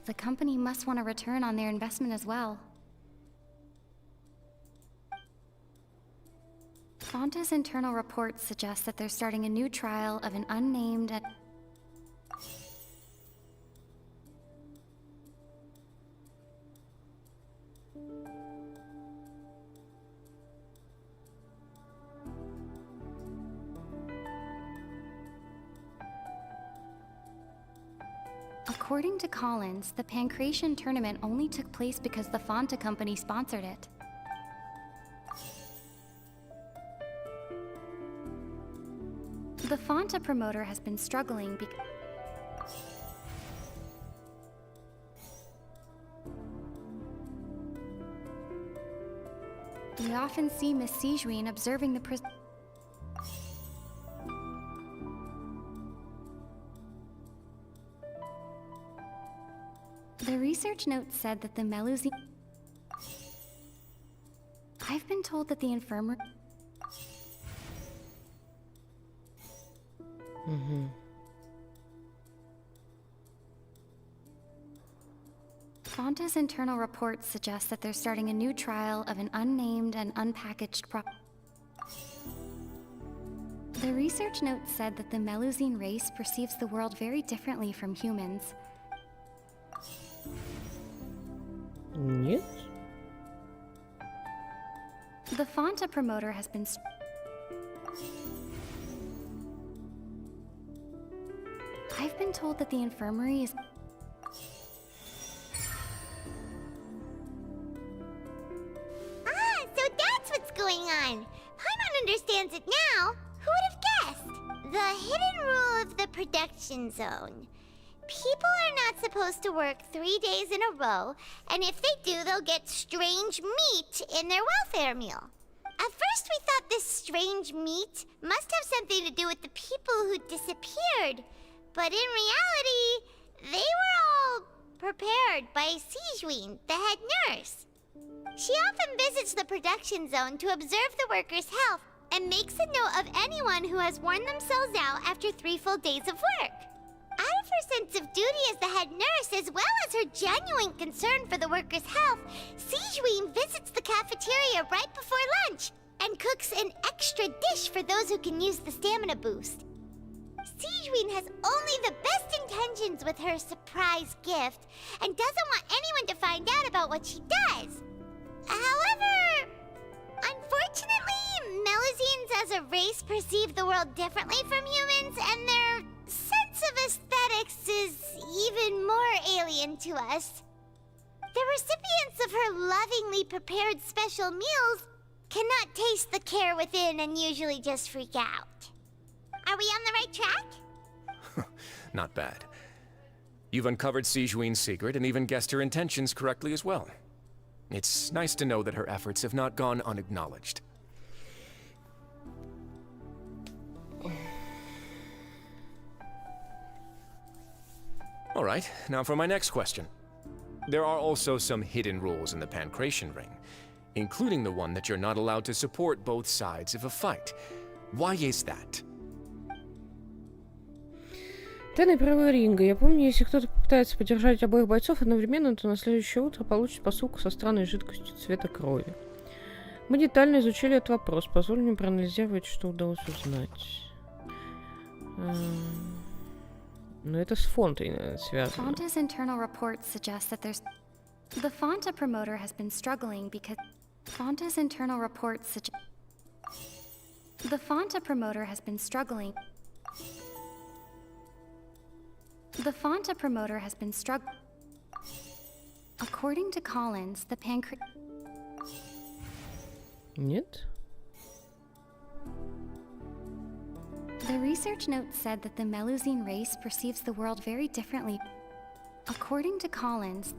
The company must want a return on their investment as well. Fonta's internal reports suggest that they're starting a new trial of an unnamed and... According to Collins, the Pancration tournament only took place because the Fonta company sponsored it. The Fonta promoter has been struggling because... We often see Miss Sijuin observing the prison... The research note said that the Melusine... I've been told that the infirmary... Fonta's internal reports suggest that they're starting a new trial of an unnamed and unpackaged The research note said that the Melusine race perceives the world very differently from humans. Нет. The Fonta promoter has been... I've been told that the infirmary is... Ah, so that's what's going on. Paimon understands it now. Who would have guessed? The hidden rule of the production zone. People are not supposed to work 3 days in a row, and if they do, they'll get strange meat in their welfare meal. At first, we thought this strange meat must have something to do with the people who disappeared. But in reality, they were all prepared by Sijween, the head nurse. She often visits the production zone to observe the workers' health and makes a note of anyone who has worn themselves out after 3 full days of work. Out of her sense of duty as the head nurse, as well as her genuine concern for the workers' health, Sijween visits the cafeteria right before lunch and cooks an extra dish for those who can use the stamina boost. Sijween has only the best intentions with her surprise gift and doesn't want anyone to find out about what she does. However, unfortunately, Melusines as a race perceive the world differently from humans, and their sense of aesthetics is even more alien to us. The recipients of her lovingly prepared special meals cannot taste the care within and usually just freak out. Are we on the right track? Not bad. You've uncovered Sijween's secret and even guessed her intentions correctly as well. It's nice to know that her efforts have not gone unacknowledged. All right, now for my next question. There are also some hidden rules in the Pancration Ring, including the one that you're not allowed to support both sides of a fight. Why is that? Тайны правила ринга. Я помню, если кто-то попытается поддержать обоих бойцов одновременно, то на следующее утро получит посылку со странной жидкостью цвета крови. Мы детально изучили этот вопрос. Позволь мне проанализировать, что удалось узнать. Но это с Фонтейн связано. Fonta's internal reports suggest that there's... The Fonta promoter has been struggling because... Fonta's internal reports suggest... The Fonta promoter has been struggling... The Fonta promoter has been struggling... According to Collins, the Нет? The research note said that the Melusine race perceives the world very differently. According to Collins,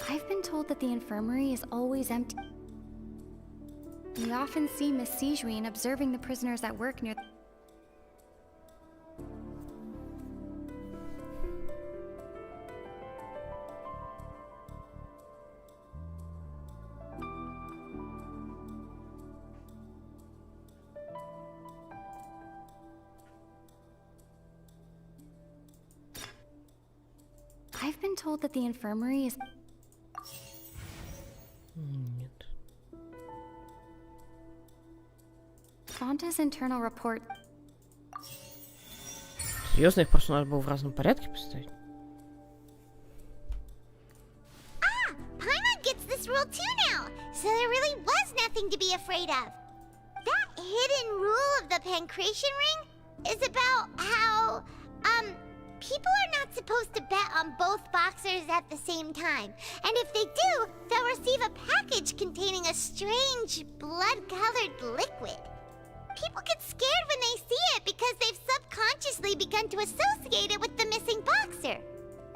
I've been told that the infirmary is always empty. We often see Miss Sijween observing the prisoners at work near... I've been told that the infirmary is... Нет. Fonta's internal report... Серьезно, их просто надо было в разном порядке поставить? Ah! Paimon gets this rule too now, so there really was nothing to be afraid of. That hidden rule of the Pancration Ring is about how, people are not supposed to bet on both boxers at the same time. And if they do, they'll receive a package containing a strange, blood-colored liquid. People get scared when they see it because they've subconsciously begun to associate it with the missing boxer.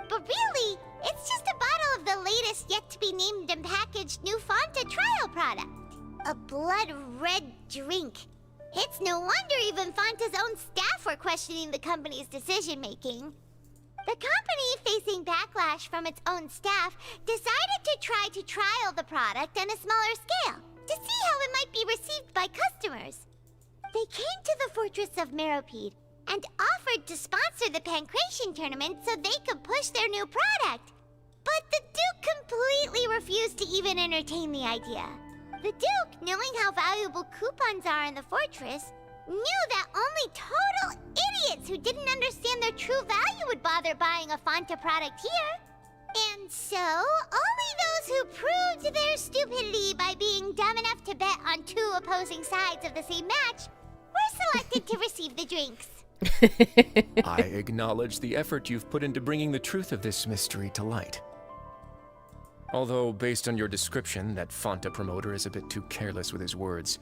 But really, it's just a bottle of the latest yet-to-be-named and packaged new Fonta trial product. A blood-red drink. It's no wonder even Fonta's own staff were questioning the company's decision-making. The company, facing backlash from its own staff, decided to try to trial the product on a smaller scale, to see how it might be received by customers. They came to the fortress of Meropide, and offered to sponsor the Pancration tournament so they could push their new product. But the Duke completely refused to even entertain the idea. The Duke, knowing how valuable coupons are in the fortress, knew that only total idiots who didn't understand their true value would bother buying a Fanta product here. And so, only those who proved their stupidity by being dumb enough to bet on two opposing sides of the same match were selected to receive the drinks. I acknowledge the effort you've put into bringing the truth of this mystery to light. Although, based on your description, that Fanta promoter is a bit too careless with his words,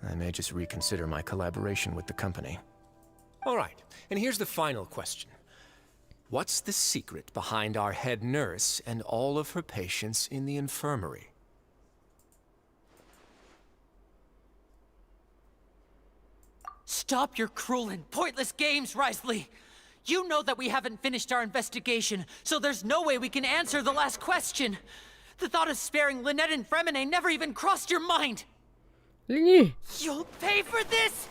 I may just reconsider my collaboration with the company. All right, and here's the final question. What's the secret behind our head nurse and all of her patients in the infirmary? Stop your cruel and pointless games, Risley! You know that we haven't finished our investigation, so there's no way we can answer the last question. The thought of sparing Lynette and Fremine never even crossed your mind! Лени. You'll pay for this!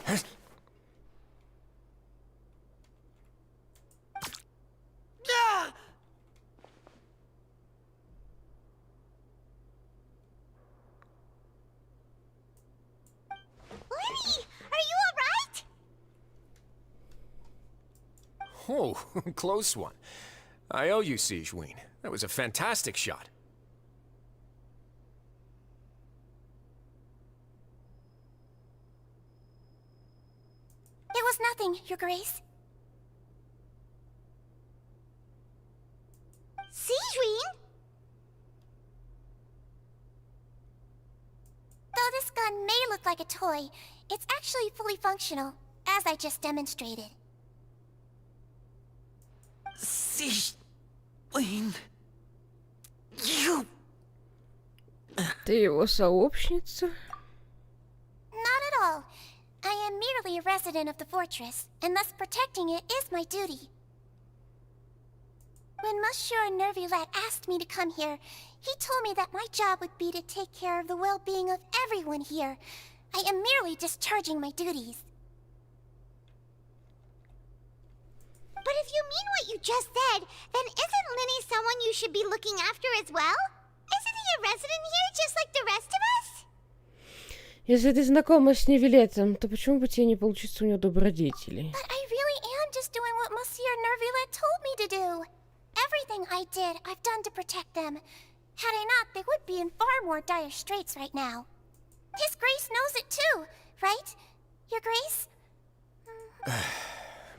Ah! Lenny, are you alright? Oh, close one. I owe you, Sigeween. That was a fantastic shot. It was nothing, Your Grace. Sigeween? Though this gun may look like a toy, it's actually fully functional, as I just demonstrated. Sigeween... You... Ты его сообщница? Not at all. I am merely a resident of the fortress, and thus protecting it is my duty. When Monsieur Nervulette asked me to come here, he told me that my job would be to take care of the well-being of everyone here. I am merely discharging my duties. But if you mean what you just said, then isn't Linny someone you should be looking after as well? Isn't he a resident here just like the rest of us? Если ты знакома с Невилетом, то почему бы тебе не получиться у него добродетели? But I really am just doing what Monsieur Nervulette told me to do. Everything I did, I've done to protect them. Had I not, they would be in far more dire straits right now. His Grace knows it too, right? Your Grace?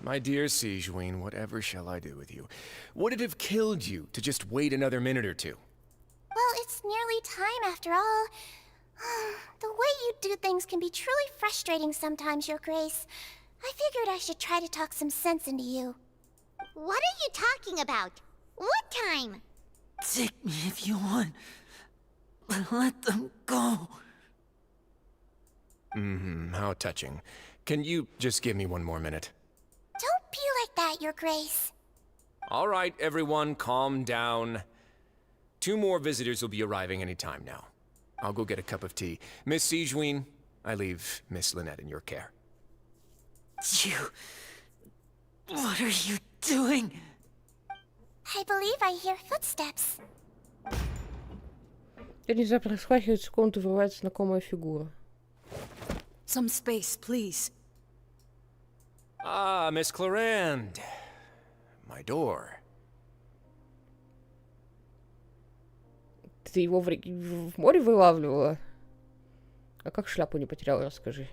My dear Sigeween, whatever shall I do with you? Would it have killed you to just wait another minute or two? Well, it's nearly time after all. The way you do things can be truly frustrating sometimes, Your Grace. I figured I should try to talk some sense into you. What are you talking about? What time? Take me if you want, but let them go. How touching. Can you just give me one more minute? Don't be like that, Your Grace. All right, everyone, calm down. 2 more visitors will be arriving any time now. I'll go get a cup of tea. Miss Sigeween, I leave Miss Lynette in your care. You... What are you doing? I believe I hear footsteps. Внезапно расхватывается, в комнату врывается знакомая фигура. Some space, please. Ah, Miss Clarand. My door. Ты его в море вылавливала? А как шляпу не потеряла, расскажи.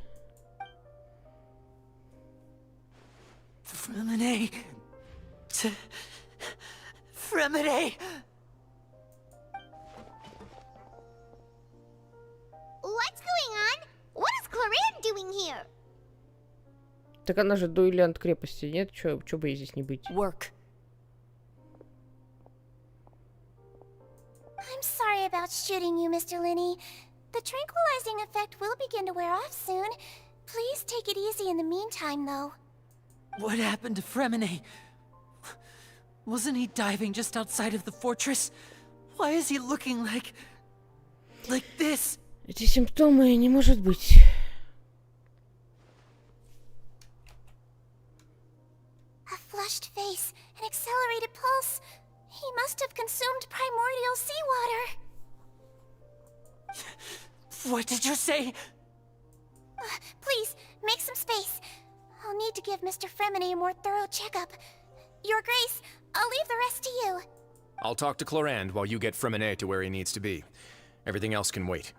Fremine... Fremine... What's going on? What is Clarand doing here? Так она же дуэлянт крепости, нет? Чё бы ей здесь не быть? Work. I'm sorry about shooting you, Mr. Linney. The tranquilizing effect will begin to wear off soon. Please take it easy in the meantime, though. What happened to Fremine? Wasn't he diving just outside of the fortress? Why is he looking like this? Эти симптомы не может быть. flushed face, an accelerated pulse. He must have consumed primordial seawater. What did you say? Please, make some space. I'll need to give Mr. Fremine a more thorough checkup. Your Grace, I'll leave the rest to you. I'll talk to Clorand while you get Fremine to where he needs to be. Everything else can wait.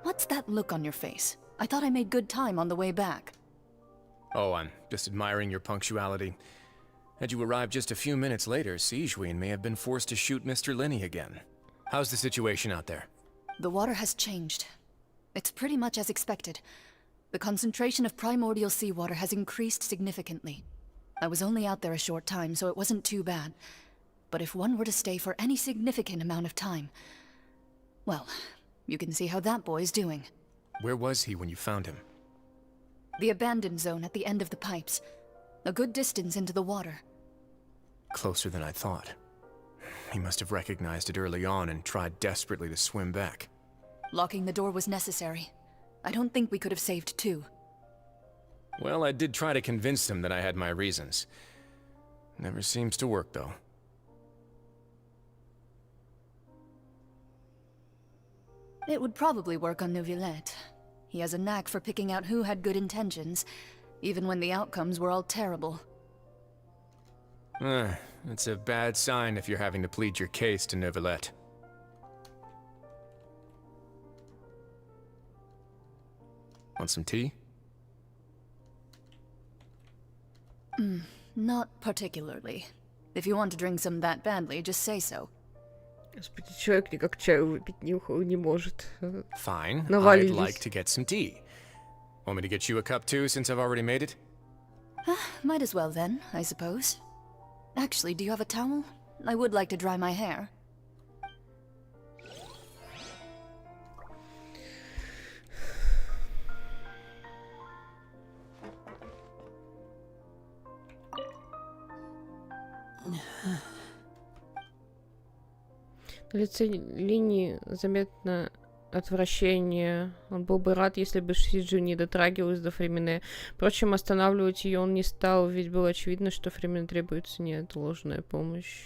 What's that look on your face? I thought I made good time on the way back. Oh, I'm just admiring your punctuality. Had you arrived just a few minutes later, Sigewinne may have been forced to shoot Mr. Lenny again. How's the situation out there? The water has changed. It's pretty much as expected. The concentration of primordial seawater has increased significantly. I was only out there a short time, so it wasn't too bad. But if one were to stay for any significant amount of time... well, you can see how that boy's doing. Where was he when you found him? The abandoned zone at the end of the pipes. A good distance into the water. Closer than I thought. He must have recognized it early on and tried desperately to swim back. Locking the door was necessary. I don't think we could have saved two. Well, I did try to convince him that I had my reasons. Never seems to work, though. It would probably work on Neuvillette. He has a knack for picking out who had good intentions, even when the outcomes were all terrible. It's a bad sign if you're having to plead your case to Neuvillette. Want some tea? Not particularly. If you want to drink some that badly, just say so. Господи, человек никак чаю выпить не может. Fine, Навалились. I'd like to get some tea. Want me to get you a cup too, since I've already made it? Might as well then, I suppose. Actually, do you have a towel? I would like to dry my hair. На лице Линии заметно отвращение. Он был бы рад, если бы Сиджу не дотрагивалась до Фремине. Впрочем, останавливать ее он не стал, ведь было очевидно, что Фремине требуется неотложная помощь.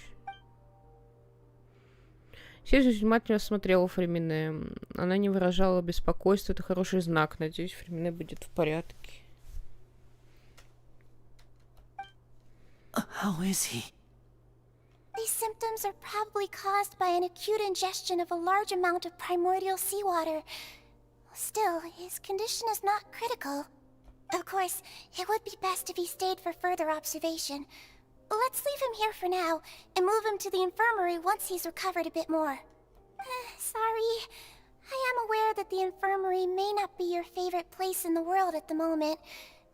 Сиджу внимательно осмотрела Фремине. Она не выражала беспокойства, это хороший знак. Надеюсь, Фремине будет в порядке. How is he? These symptoms are probably caused by an acute ingestion of a large amount of primordial seawater. Still, his condition is not critical. Of course, it would be best if he stayed for further observation. Let's leave him here for now, and move him to the infirmary once he's recovered a bit more. Sorry. I am aware that the infirmary may not be your favorite place in the world at the moment.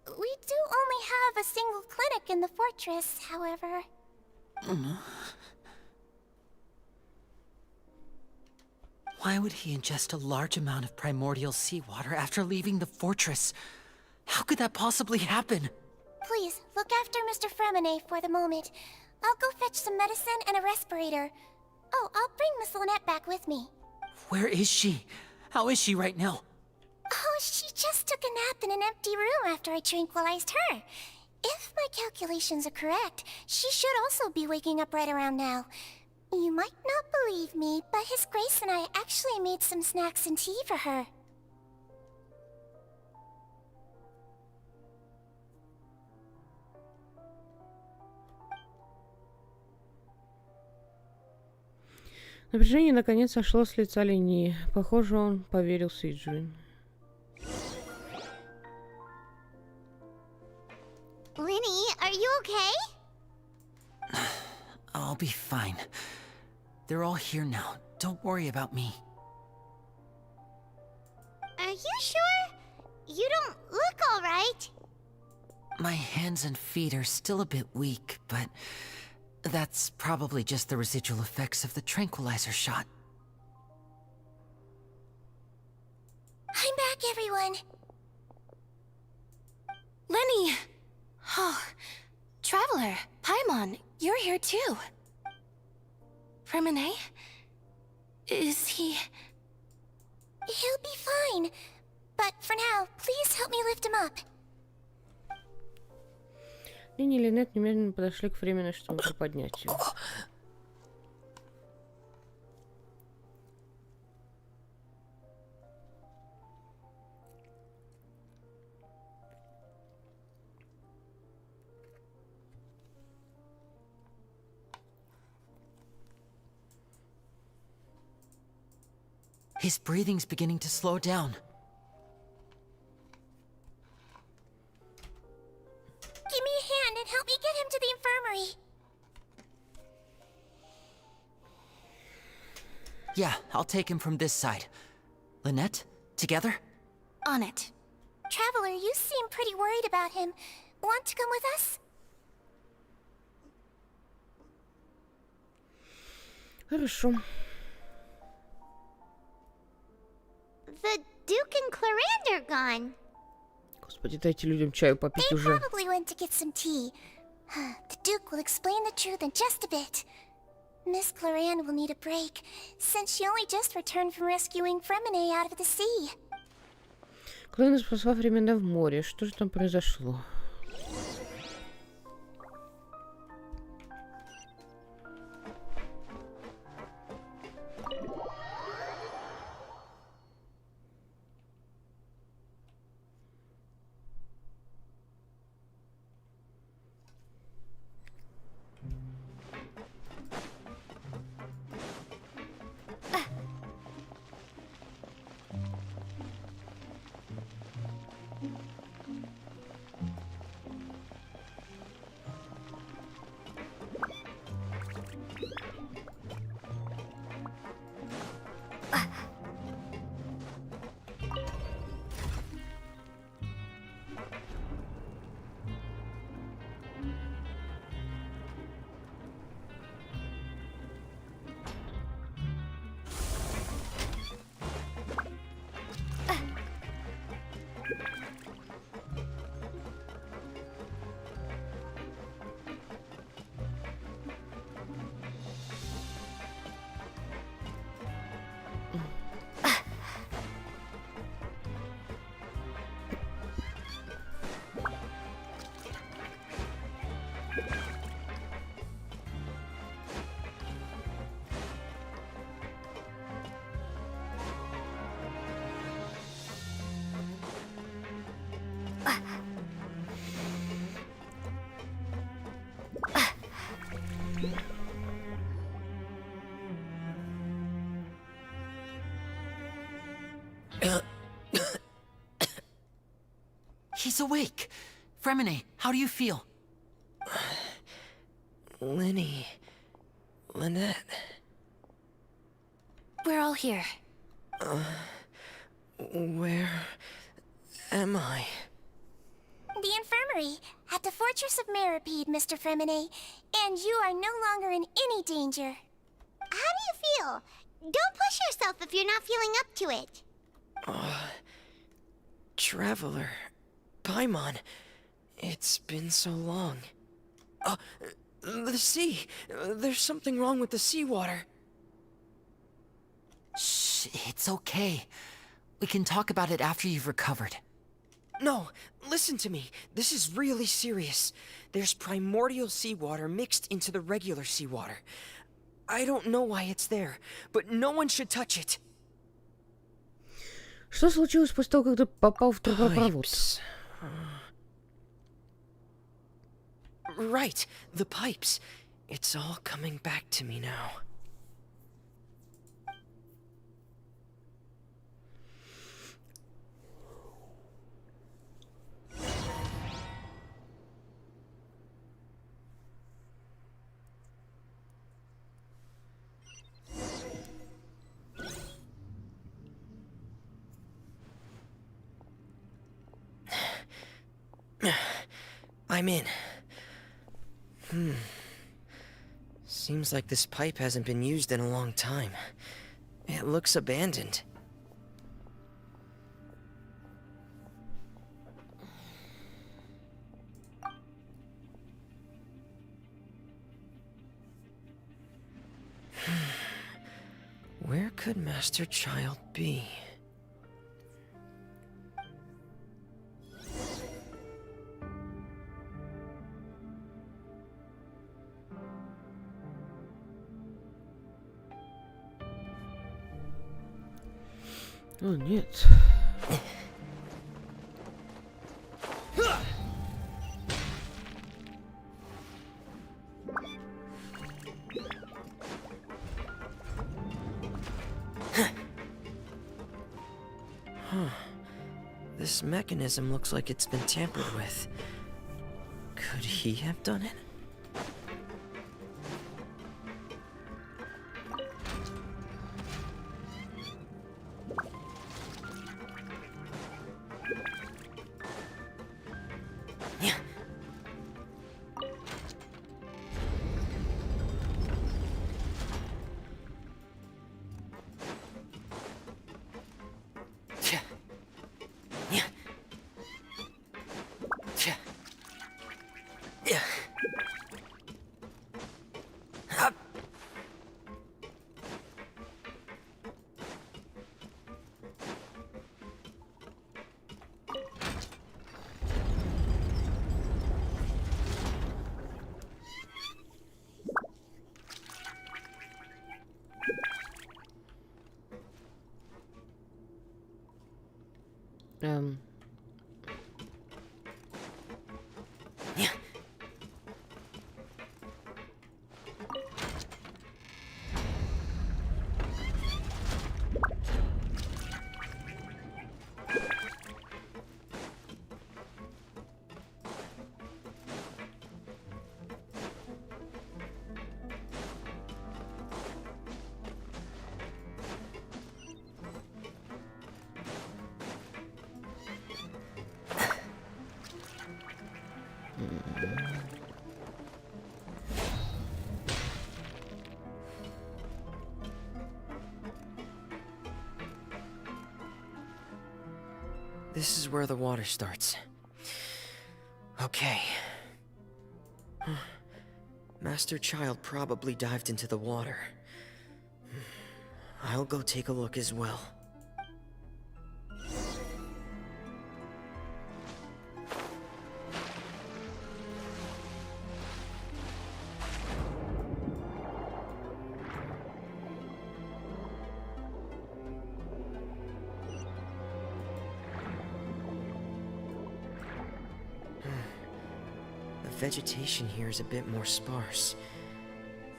We do only have a single clinic in the fortress, however. Why would he ingest a large amount of primordial seawater after leaving the fortress? How could that possibly happen? Please, look after Mr. Fremine for the moment. I'll go fetch some medicine and a respirator. Oh, I'll bring Miss Lynette back with me. Where is she? How is she right now? Oh, she just took a nap in an empty room after I tranquilized her. If my calculations are correct, she should also be waking up right around now. You might not believe me, but His Grace and I actually made some snacks and tea for her. Напряжение наконец сошло с лица Линии. Похоже, он поверил Сиджуин. Linny, are you okay? I'll be fine. They're all here now. Don't worry about me. Are you sure? You don't look alright. My hands and feet are still a bit weak, but that's probably just the residual effects of the tranquilizer shot. I'm back, everyone. Lenny! Oh, Traveler, Paimon, you're here too. Fremine? Is he... He'll be fine. But for now, please help me lift him up. Линни и Линет немедленно подошли к Фримене, чтобы поднять его. His breathing's beginning to slow down. Give me a hand and help me get him to the infirmary. Yeah, I'll take him from this side. Lynette, together? On it. Traveler, you seem pretty worried about him. Want to come with us? Хорошо. The Duke and Clarande are gone. Господи, дайте людям чаю попить They уже. probably went to get some tea. The Duke will explain the truth in just a bit. Miss Clarande will need a break, since she only just returned from rescuing Fremine out of the sea. Клэна спасла Фримена в море. Что же там произошло? He's awake. Fremine, how do you feel? Lynette. We're all here. Where am I? The infirmary, at the Fortress of Meripede, Mr. Fremine. And you are no longer in any danger. How do you feel? Don't push yourself if you're not feeling up to it. Traveler. Paimon. It's been so long. The sea. There's something wrong with the seawater. Shh, it's okay. We can talk about it after you've recovered. No, listen to me. This is really serious. There's primordial seawater mixed into the regular seawater. I don't know why it's there, but no one should touch it. Что случилось после того, как ты попал в трубопровод? Right, the pipes. It's all coming back to me now. I'm in. Seems like this pipe hasn't been used in a long time. It looks abandoned. could Master Child be? О, нет. This mechanism looks like it's been tampered with. Could he have done it? This is where the water starts. Okay. Master Child probably dived into the water. I'll go take a look as well. The vegetation here is a bit more sparse.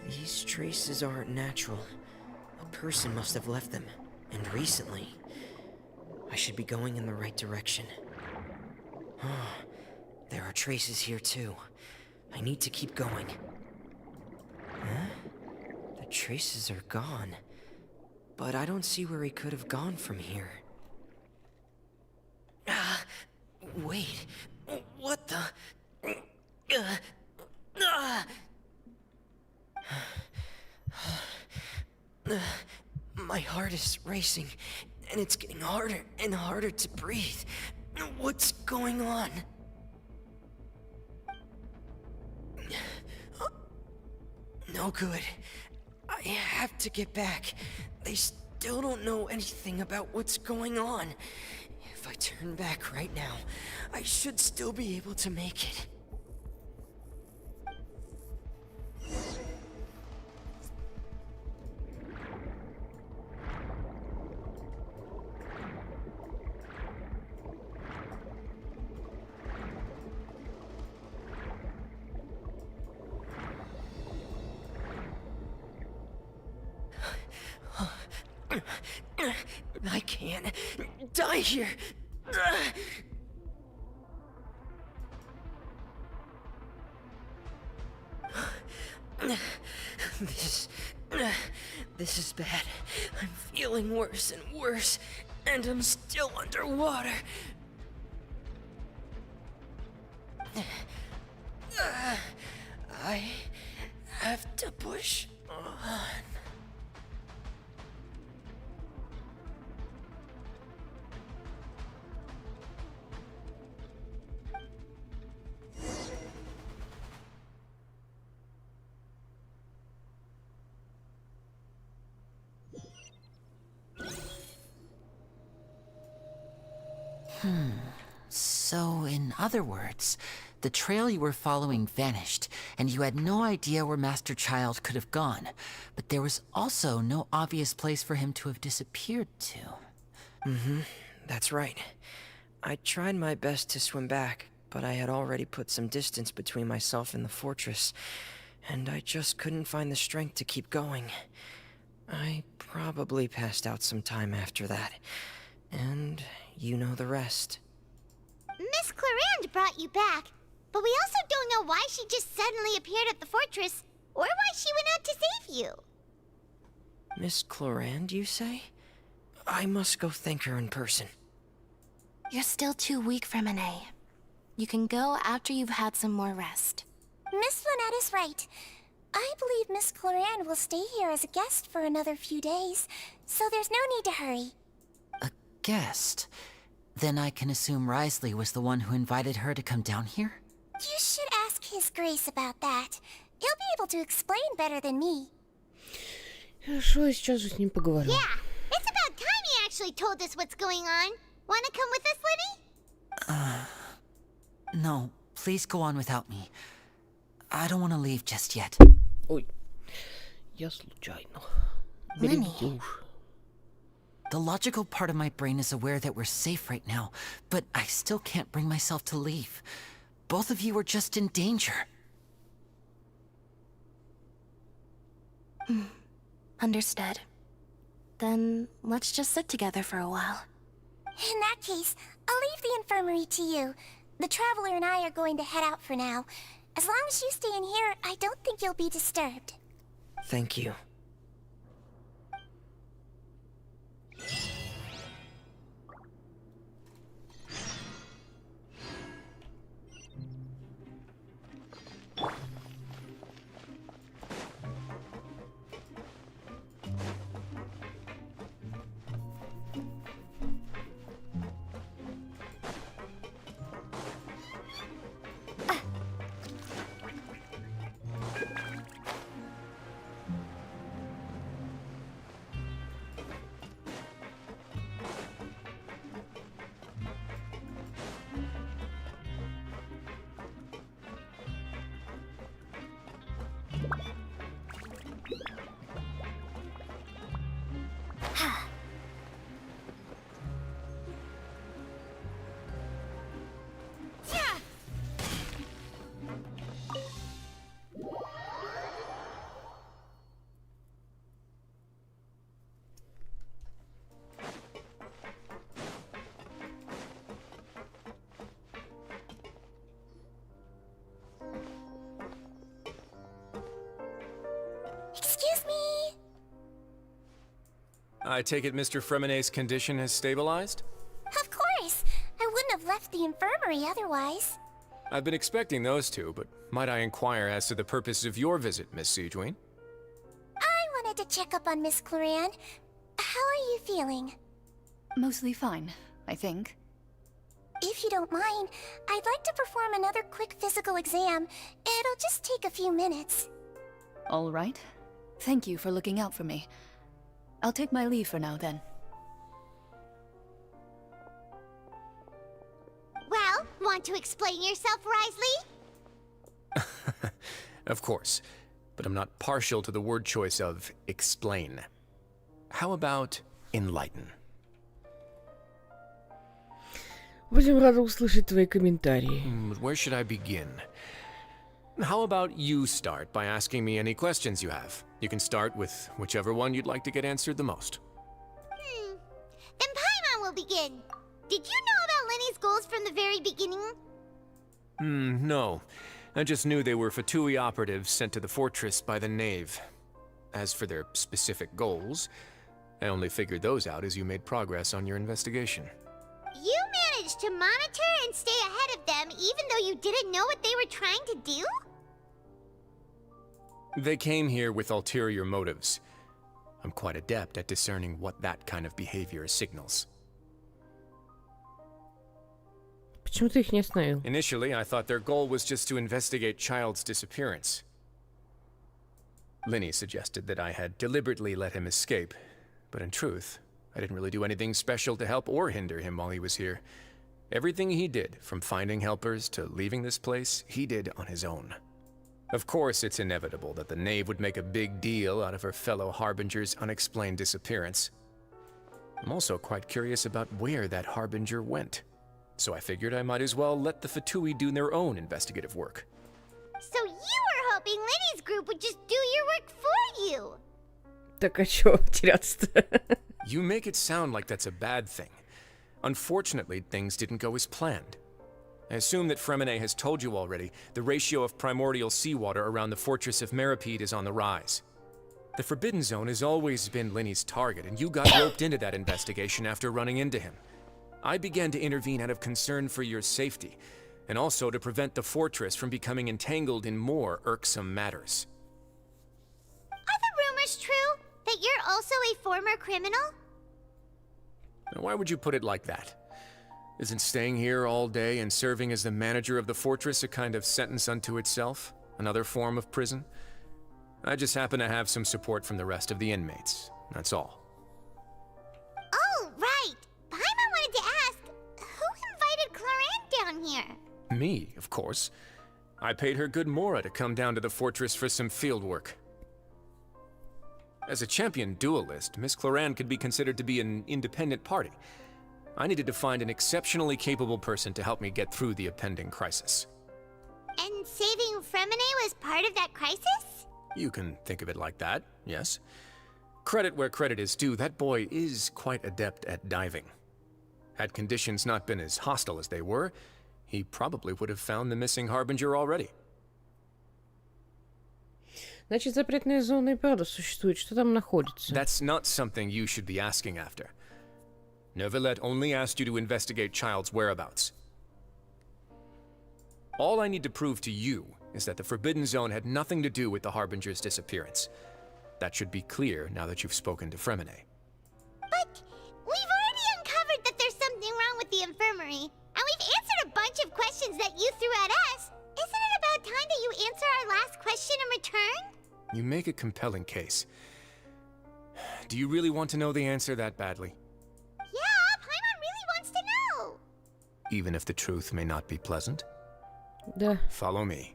These traces aren't natural. A person must have left them, and recently. I should be going in the right direction. There are traces here too. I need to keep going. Huh? The traces are gone. But I don't see where he could have gone from here. Wait. What the... My heart is racing, and it's getting harder and harder to breathe. What's going on? No good. I have to get back. They still don't know anything about what's going on. If I turn back right now, I should still be able to make it. I can't die here. This is bad. I'm feeling worse and worse, and I'm still underwater. I have to push on. So, in other words, the trail you were following vanished, and you had no idea where Master Child could have gone. But there was also no obvious place for him to have disappeared to. That's right. I tried my best to swim back, but I had already put some distance between myself and the fortress, and I just couldn't find the strength to keep going. I probably passed out some time after that, and you know the rest. Miss Clarande brought you back, but we also don't know why she just suddenly appeared at the fortress, or why she went out to save you. Miss Clarande, you say? I must go thank her in person. You're still too weak, Fremine. You can go after you've had some more rest. Miss Lynette is right. I believe Miss Clarande will stay here as a guest for another few days, so there's no need to hurry. A guest? Then I can assume Risley was the one who invited her to come down here? You should ask His Grace about that. He'll be able to explain better than me. Хорошо, сейчас же с ним поговорю. Yeah, it's about time he actually told us what's going on. Wanna come with us, Lenny? No, please go on without me. I don't want to leave just yet. Ой, я случайно. Lenny. Берегите уж. The logical part of my brain is aware that we're safe right now, but I still can't bring myself to leave. Both of you are just in danger. Understood. Then let's just sit together for a while. In that case, I'll leave the infirmary to you. The Traveler and I are going to head out for now. As long as you stay in here, I don't think you'll be disturbed. Thank you. Excuse me. I take it Mr. Fremine's condition has stabilized? Of course. I wouldn't have left the infirmary otherwise. I've been expecting those two, but might I inquire as to the purpose of your visit, Miss Siegewien? I wanted to check up on Miss Clarande. How are you feeling? Mostly fine, I think. If you don't mind, I'd like to perform another quick physical exam. It'll just take a few minutes. All right. Thank you for looking out for me. I'll take my leave for now, then. Well, want to explain yourself, Risley? Of course, but I'm not partial to the word choice of explain. How about enlighten? Будем рады услышать твои комментарии. Where should I begin? How about you start by asking me any questions you have? You can start with whichever one you'd like to get answered the most. Then Paimon will begin. Did you know about Lenny's goals from the very beginning? No. I just knew they were Fatui operatives sent to the fortress by the Knave. As for their specific goals, I only figured those out as you made progress on your investigation. You managed to monitor and stay ahead of them even though you didn't know what they were trying to do? They came here with ulterior motives. I'm quite adept at discerning what that kind of behavior signals. Почему ты их не остановил? Initially, I thought their goal was just to investigate Child's disappearance. Linny suggested that I had deliberately let him escape, but in truth, I didn't really do anything special to help or hinder him while he was here. Everything he did, from finding helpers to leaving this place, he did on his own. Of course, it's inevitable that the knave would make a big deal out of her fellow Harbinger's unexplained disappearance. I'm also quite curious about where that Harbinger went, so I figured I might as well let the Fatui do their own investigative work. So you were hoping Lenny's group would just do your work for you? Так а чё теряться-то? You make it sound like that's a bad thing. Unfortunately, things didn't go as planned. I assume that Fremine has told you already, the ratio of primordial seawater around the fortress of Meripede is on the rise. The Forbidden Zone has always been Lenny's target, and you got roped into that investigation after running into him. I began to intervene out of concern for your safety, and also to prevent the fortress from becoming entangled in more irksome matters. Are the rumors true? That you're also a former criminal? Now, why would you put it like that? Isn't staying here all day and serving as the manager of the fortress a kind of sentence unto itself? Another form of prison? I just happen to have some support from the rest of the inmates. That's all. Oh, right. Paimon wanted to ask, who invited Cloran down here? Me, of course. I paid her good mora to come down to the fortress for some field work. As a champion duelist, Miss Cloran could be considered to be an independent party. I needed to find an exceptionally capable person to help me get through the impending crisis. And saving Fremine was part of that crisis? You can think of it like that, yes. Credit where credit is due, that boy is quite adept at diving. Had conditions not been as hostile as they were, he probably would have found the missing Harbinger already. Значит, запретная зона и правда существует. Что там находится? That's not something you should be asking after. Neuvillette only asked you to investigate Child's whereabouts. All I need to prove to you is that the Forbidden Zone had nothing to do with the Harbinger's disappearance. That should be clear now that you've spoken to Fremine. But we've already uncovered that there's something wrong with the infirmary, and we've answered a bunch of questions that you threw at us. Isn't it about time that you answer our last question in return? You make a compelling case. Do you really want to know the answer that badly? Yeah, Paimon really wants to know. Even if the truth may not be pleasant? Да. Follow me.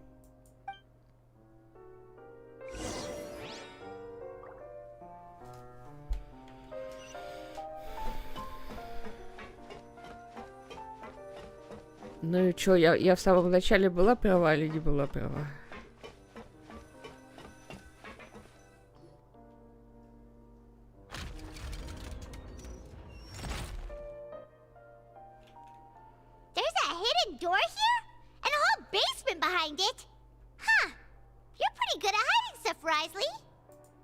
Ну и чё, я в самом начале была права или не была права? There's a hidden door here? And a whole basement behind it? Huh. You're pretty good at hiding stuff, Risley.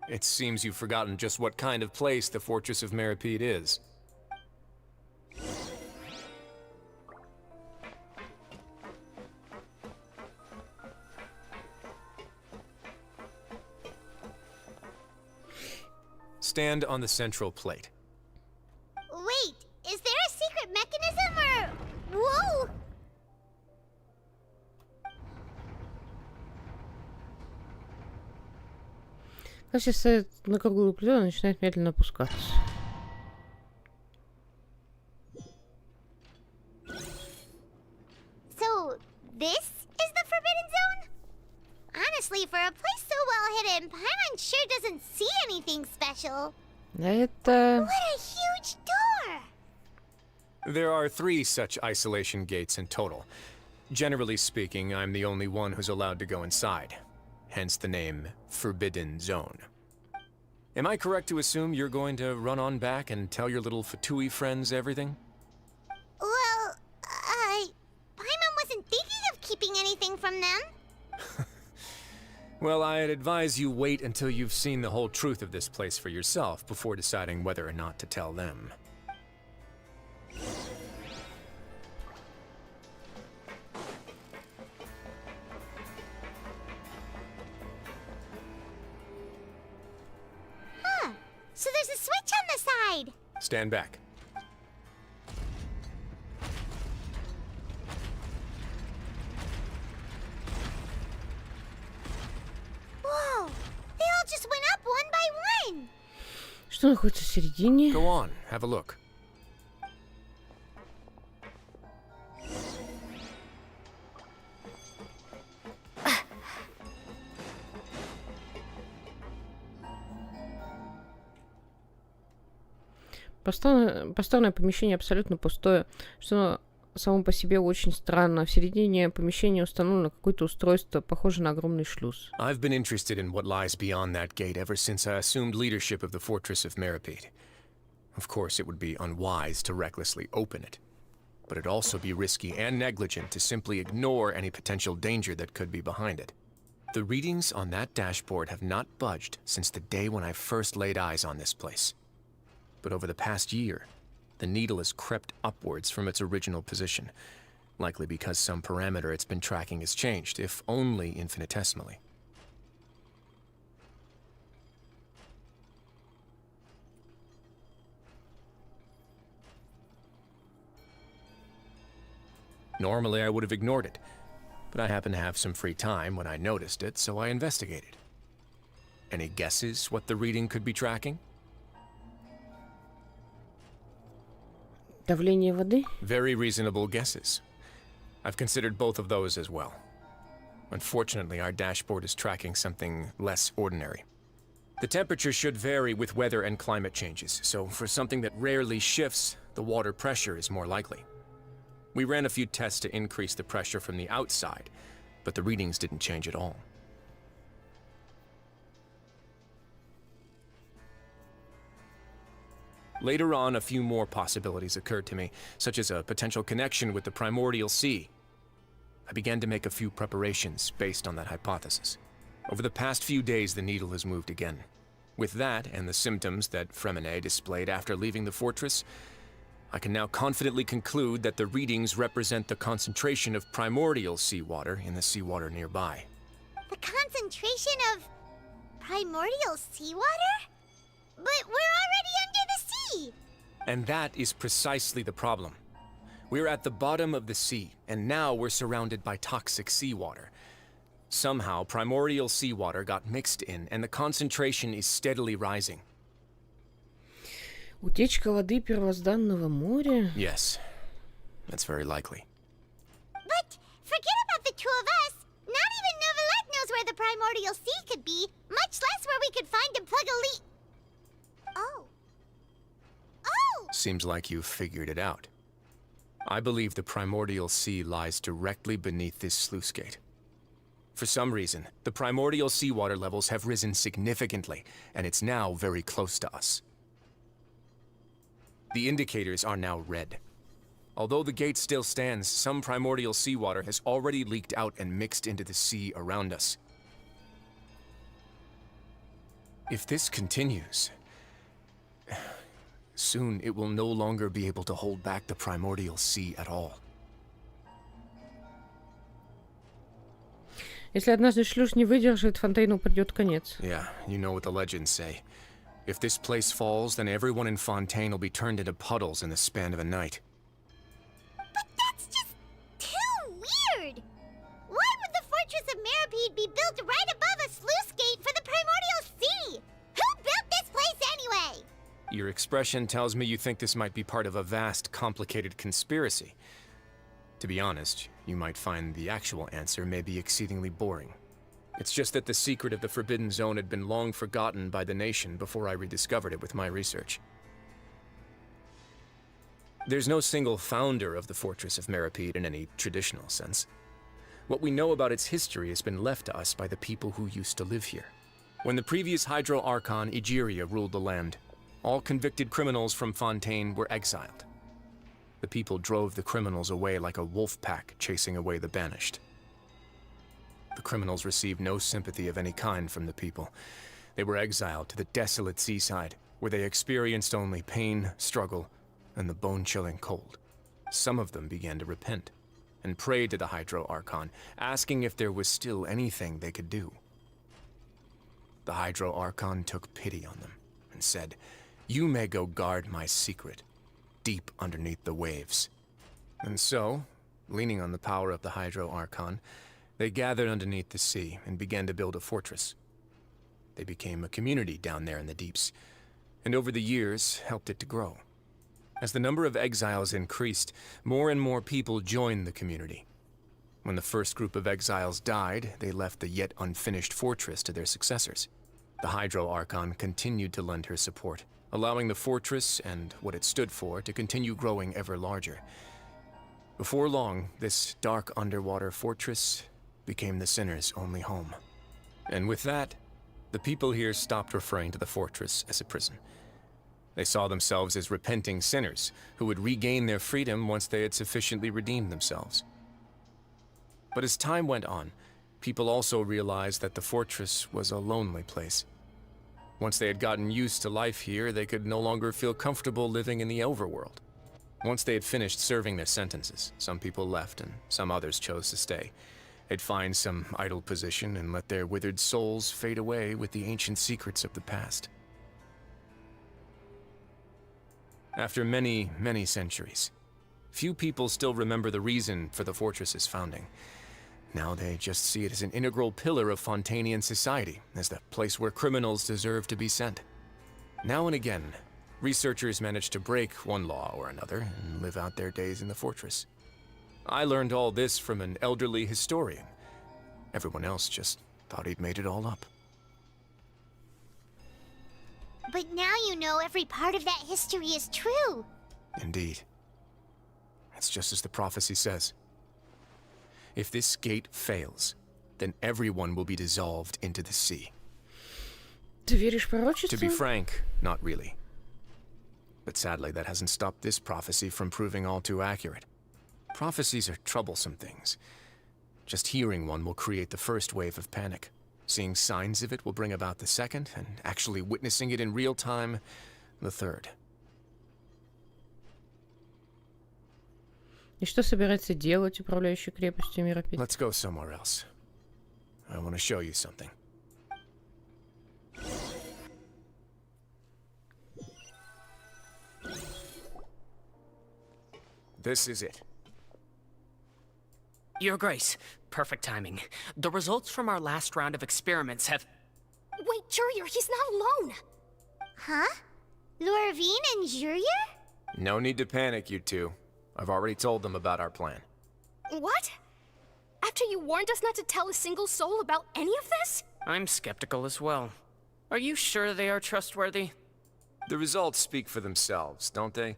It seems you've forgotten just what kind of place the Fortress of Meripede is. Stand on the central plate. Wait, is there a secret mechanism or... Whoa! Значит, стоит на круглую плиту и начинает медленно опускаться. So, this is the Forbidden Zone? Honestly, for a place so well hidden, Paimon sure doesn't see anything special. Это... What a huge door! There are 3 such isolation gates in total. Generally speaking, I'm the only one who's allowed to go inside. Hence the name Forbidden Zone. Am I correct to assume you're going to run on back and tell your little Fatui friends everything? Well, Paimon wasn't thinking of keeping anything from them. Well, I'd advise you wait until you've seen the whole truth of this place for yourself before deciding whether or not to tell them. Huh. So there's a switch on the side. Stand back. Whoa! They all just went up one by one. Что находится в середине? Go on, have a look. Просторное помещение абсолютно пустое, что само по себе очень странно. В середине помещения установлено какое-то устройство, похожее на огромный шлюз. I've been interested in what lies beyond that gate ever since I assumed leadership of the Fortress of Meripede. Of course, it would be unwise to recklessly open it, but it'd also be risky and negligent to simply ignore any potential danger that could be behind it. The readings on that dashboard have not budged since the day when I first laid eyes on this place. But over the past year, the needle has crept upwards from its original position, likely because some parameter it's been tracking has changed, if only infinitesimally. Normally, I would have ignored it, but I happened to have some free time when I noticed it, so I investigated. Any guesses what the reading could be tracking? Давление воды? Very reasonable guesses. I've considered both of those as well. Unfortunately, our dashboard is tracking something less ordinary. The temperature should vary with weather and climate changes, so for something that rarely shifts, the water pressure is more likely. We ran a few tests to increase the pressure from the outside, but the readings didn't change at all. Later on, a few more possibilities occurred to me, such as a potential connection with the primordial sea. I began to make a few preparations based on that hypothesis. Over the past few days, the needle has moved again. With that, and the symptoms that Fremine displayed after leaving the fortress, I can now confidently conclude that the readings represent the concentration of primordial seawater in the seawater nearby. The concentration of primordial seawater? But we're already under the sea! And that is precisely the problem. We're at the bottom of the sea, and now we're surrounded by toxic seawater. Somehow, primordial seawater got mixed in, and the concentration is steadily rising. Утечка воды первозданного моря? Yes, that's very likely. But forget about the two of us. Not even Novelette knows where the primordial sea could be, much less where we could find and plug a leak. Oh. Oh! Seems like you've figured it out. I believe the primordial sea lies directly beneath this sluice gate. For some reason, the primordial seawater levels have risen significantly, and it's now very close to us. The indicators are now red. Although the gate still stands, some primordial seawater has already leaked out and mixed into the sea around us. If this continues, soon it will no longer be able to hold back the primordial sea at all. Если однажды шлюз не выдержит, Фонтейну придет конец. Yeah, you know what the legends say. If this place falls, then everyone in Fontaine will be turned into puddles in the span of a night. But that's just too weird! Why would the Fortress of Meripede be built right above a sluice gate for the primordial sea? Who built this place anyway? Your expression tells me you think this might be part of a vast, complicated conspiracy. To be honest, you might find the actual answer may be exceedingly boring. It's just that the secret of the Forbidden Zone had been long forgotten by the nation before I rediscovered it with my research. There's no single founder of the Fortress of Meripede in any traditional sense. What we know about its history has been left to us by the people who used to live here. When the previous Hydro Archon Egeria ruled the land, all convicted criminals from Fontaine were exiled. The people drove the criminals away like a wolf pack chasing away the banished. The criminals received no sympathy of any kind from the people. They were exiled to the desolate seaside, where they experienced only pain, struggle, and the bone-chilling cold. Some of them began to repent, and prayed to the Hydro Archon, asking if there was still anything they could do. The Hydro Archon took pity on them, and said, "You may go guard my secret, deep underneath the waves." And so, leaning on the power of the Hydro Archon, they gathered underneath the sea and began to build a fortress. They became a community down there in the deeps, and over the years helped it to grow. As the number of exiles increased, more and more people joined the community. When the first group of exiles died, they left the yet unfinished fortress to their successors. The Hydro Archon continued to lend her support, allowing the fortress and what it stood for to continue growing ever larger. Before long, this dark underwater fortress became the sinner's only home. And with that, the people here stopped referring to the fortress as a prison. They saw themselves as repenting sinners who would regain their freedom once they had sufficiently redeemed themselves. But as time went on, people also realized that the fortress was a lonely place. Once they had gotten used to life here, they could no longer feel comfortable living in the overworld. Once they had finished serving their sentences, some people left and some others chose to stay. They'd find some idle position and let their withered souls fade away with the ancient secrets of the past. After many, many centuries, few people still remember the reason for the fortress's founding. Now they just see it as an integral pillar of Fontainian society, as the place where criminals deserve to be sent. Now and again, researchers manage to break one law or another and live out their days in the fortress. I learned all this from an elderly historian. Everyone else just thought he'd made it all up. But now you know every part of that history is true. Indeed. It's just as the prophecy says. If this gate fails, then everyone will be dissolved into the sea. Ты веришь пророчеству? To be frank, not really. But sadly, that hasn't stopped this prophecy from proving all too accurate. Prophecies are troublesome things. Just hearing one will create the first wave of panic. Seeing signs of it will bring about the second, and actually witnessing it in real time, the third. И что собирается делать управляющий крепостью мира 5? Let's go somewhere else. I want to show you something. This is it. Your Grace, perfect timing. The results from our last round of experiments have... Wait, Jurier, he's not alone! Huh? Lorvine and Jurier? No need to panic, you two. I've already told them about our plan. What? After you warned us not to tell a single soul about any of this? I'm skeptical as well. Are you sure they are trustworthy? The results speak for themselves, don't they?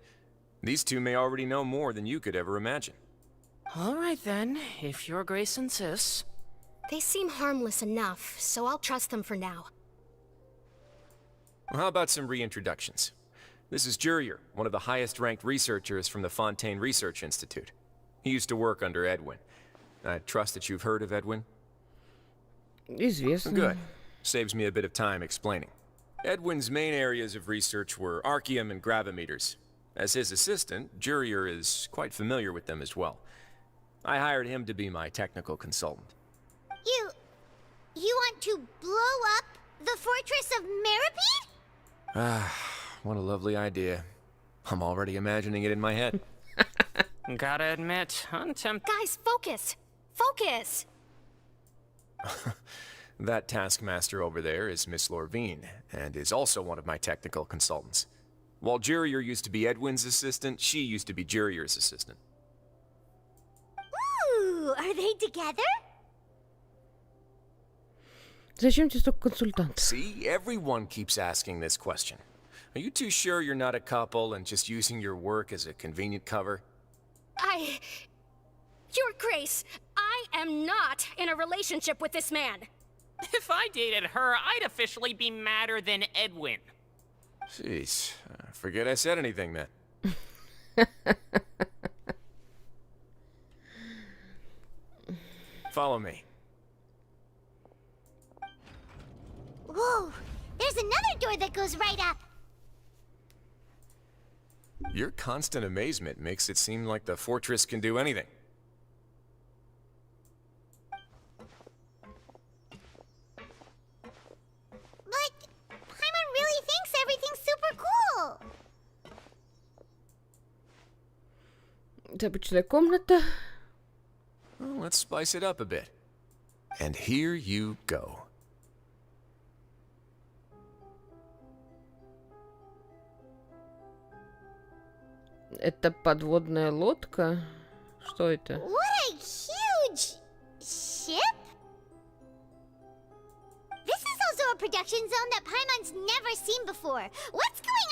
These two may already know more than you could ever imagine. All right then, if Your Grace insists. They seem harmless enough, so I'll trust them for now. Well, how about some reintroductions? This is Jurier, one of the highest-ranked researchers from the Ffontein Research Institute. He used to work under Edwin. I trust that you've heard of Edwin? Известно. Good. Saves me a bit of time explaining. Edwin's main areas of research were archaeum and gravimeters. As his assistant, Jurier is quite familiar with them as well. I hired him to be my technical consultant. You want to blow up the fortress of Meripede? Ah, what a lovely idea. I'm already imagining it in my head. Gotta admit, Guys, focus! Focus! That taskmaster over there is Miss Lorvine, and is also one of my technical consultants. While Jurier used to be Edwin's assistant, she used to be Jurier's assistant. Ooh, are they together? Зачем тебе столько консультантов? See, everyone keeps asking this question. Are you too sure you're not a couple and just using your work as a convenient cover? Your Grace, I am not in a relationship with this man. If I dated her, I'd officially be madder than Edwin. Jeez, forget I said anything then. Follow me. Whoa, there's another door that goes right up. Your constant amazement makes it seem like the fortress can do anything. But Paimon really thinks everything's super cool. Это обычная комната. Well, let's spice it up a bit. And here you go. Это подводная лодка? Что это? What a huge ship! This is also a production zone that Paimon's never seen before. What's going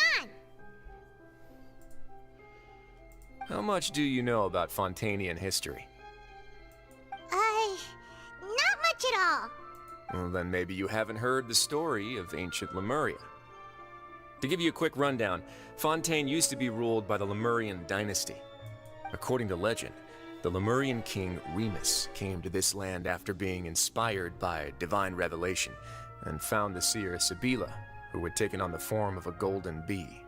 How much do you know about Fontainian history? Not much at all. Well, then maybe you haven't heard the story of ancient Lemuria. To give you a quick rundown, Fontaine used to be ruled by the Lemurian dynasty. According to legend, the Lemurian king Remus came to this land after being inspired by divine revelation and found the seer Sibila, who had taken on the form of a golden bee.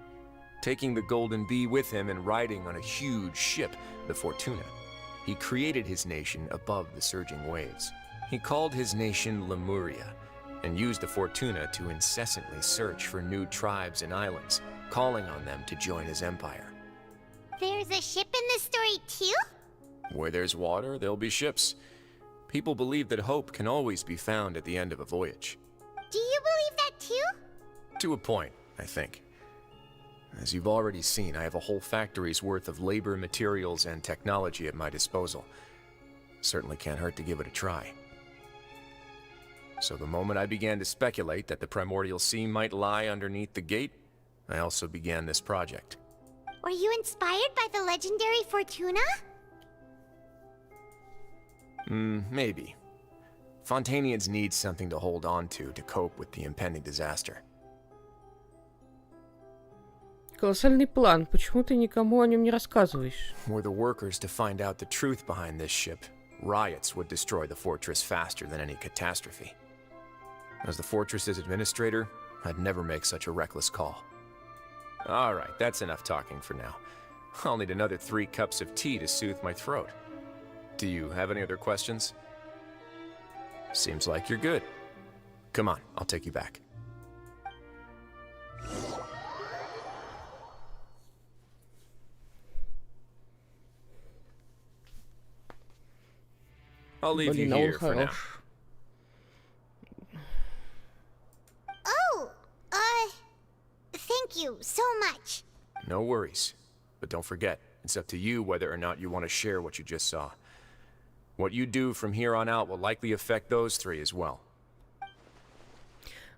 Taking the golden bee with him and riding on a huge ship, the Fortuna, he created his nation above the surging waves. He called his nation Lemuria and used the Fortuna to incessantly search for new tribes and islands, calling on them to join his empire. There's a ship in this story too? Where there's water, there'll be ships. People believe that hope can always be found at the end of a voyage. Do you believe that too? To a point, I think. As you've already seen, I have a whole factory's worth of labor, materials, and technology at my disposal. Certainly can't hurt to give it a try. So the moment I began to speculate that the Primordial Sea might lie underneath the gate, I also began this project. Were you inspired by the legendary Fortuna? Maybe. Fontainians need something to hold on to cope with the impending disaster. Колоссальный план. Почему ты никому о нем не рассказываешь? Were the workers to find out the truth behind this ship, riots would destroy the fortress faster than any catastrophe. As the fortress's administrator, I'd never make such a reckless call. Alright, that's enough talking for now. I'll need another 3 cups of tea to soothe my throat. Do you have any other questions? Seems like you're good. Come on, I'll take you back. I'll leave you here for now. Oh, thank you so much. No worries. But don't forget, it's up to you whether or not you want to share what you just saw. What you do from here on out will likely affect those 3 as well.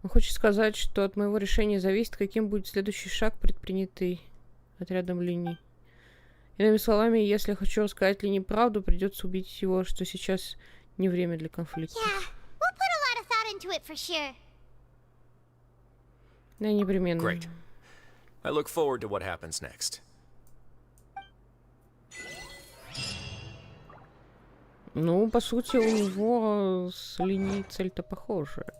Он хочет сказать, что от моего решения зависит, каким будет следующий шаг, предпринятый отрядом линий. Иными словами, если я хочу рассказать Линии правду, придется убедить его, что сейчас не время для конфликта. Yeah, we'll put a lot of thought into it for sure. Да, непременно. Great. I look forward to what happens next. Ну, по сути, у него с Линией цель-то похожая.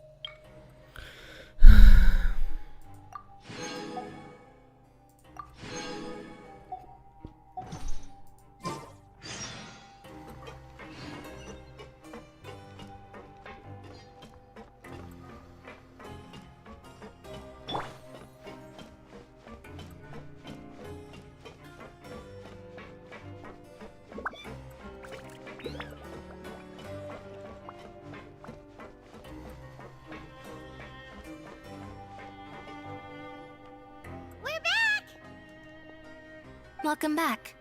Welcome back.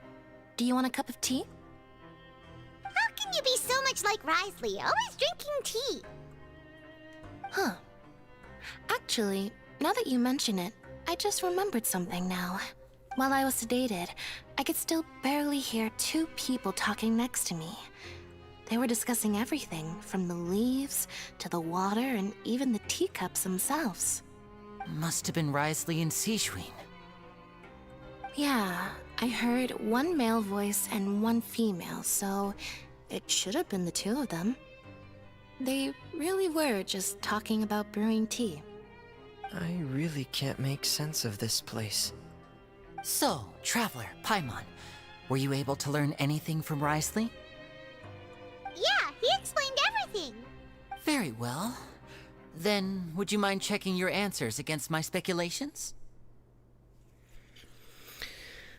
Do you want a cup of tea? How can you be so much like Risley, always drinking tea? Huh. Actually, now that you mention it, I just remembered something now. While I was sedated, I could still barely hear 2 people talking next to me. They were discussing everything, from the leaves to the water and even the teacups themselves. Must have been Risley and Sijween. Yeah, I heard 1 male voice and 1 female, so it should have been the 2 of them. They really were just talking about brewing tea. I really can't make sense of this place. So, Traveler, Paimon, were you able to learn anything from Risley? Yeah, he explained everything. Very well. Then, would you mind checking your answers against my speculations?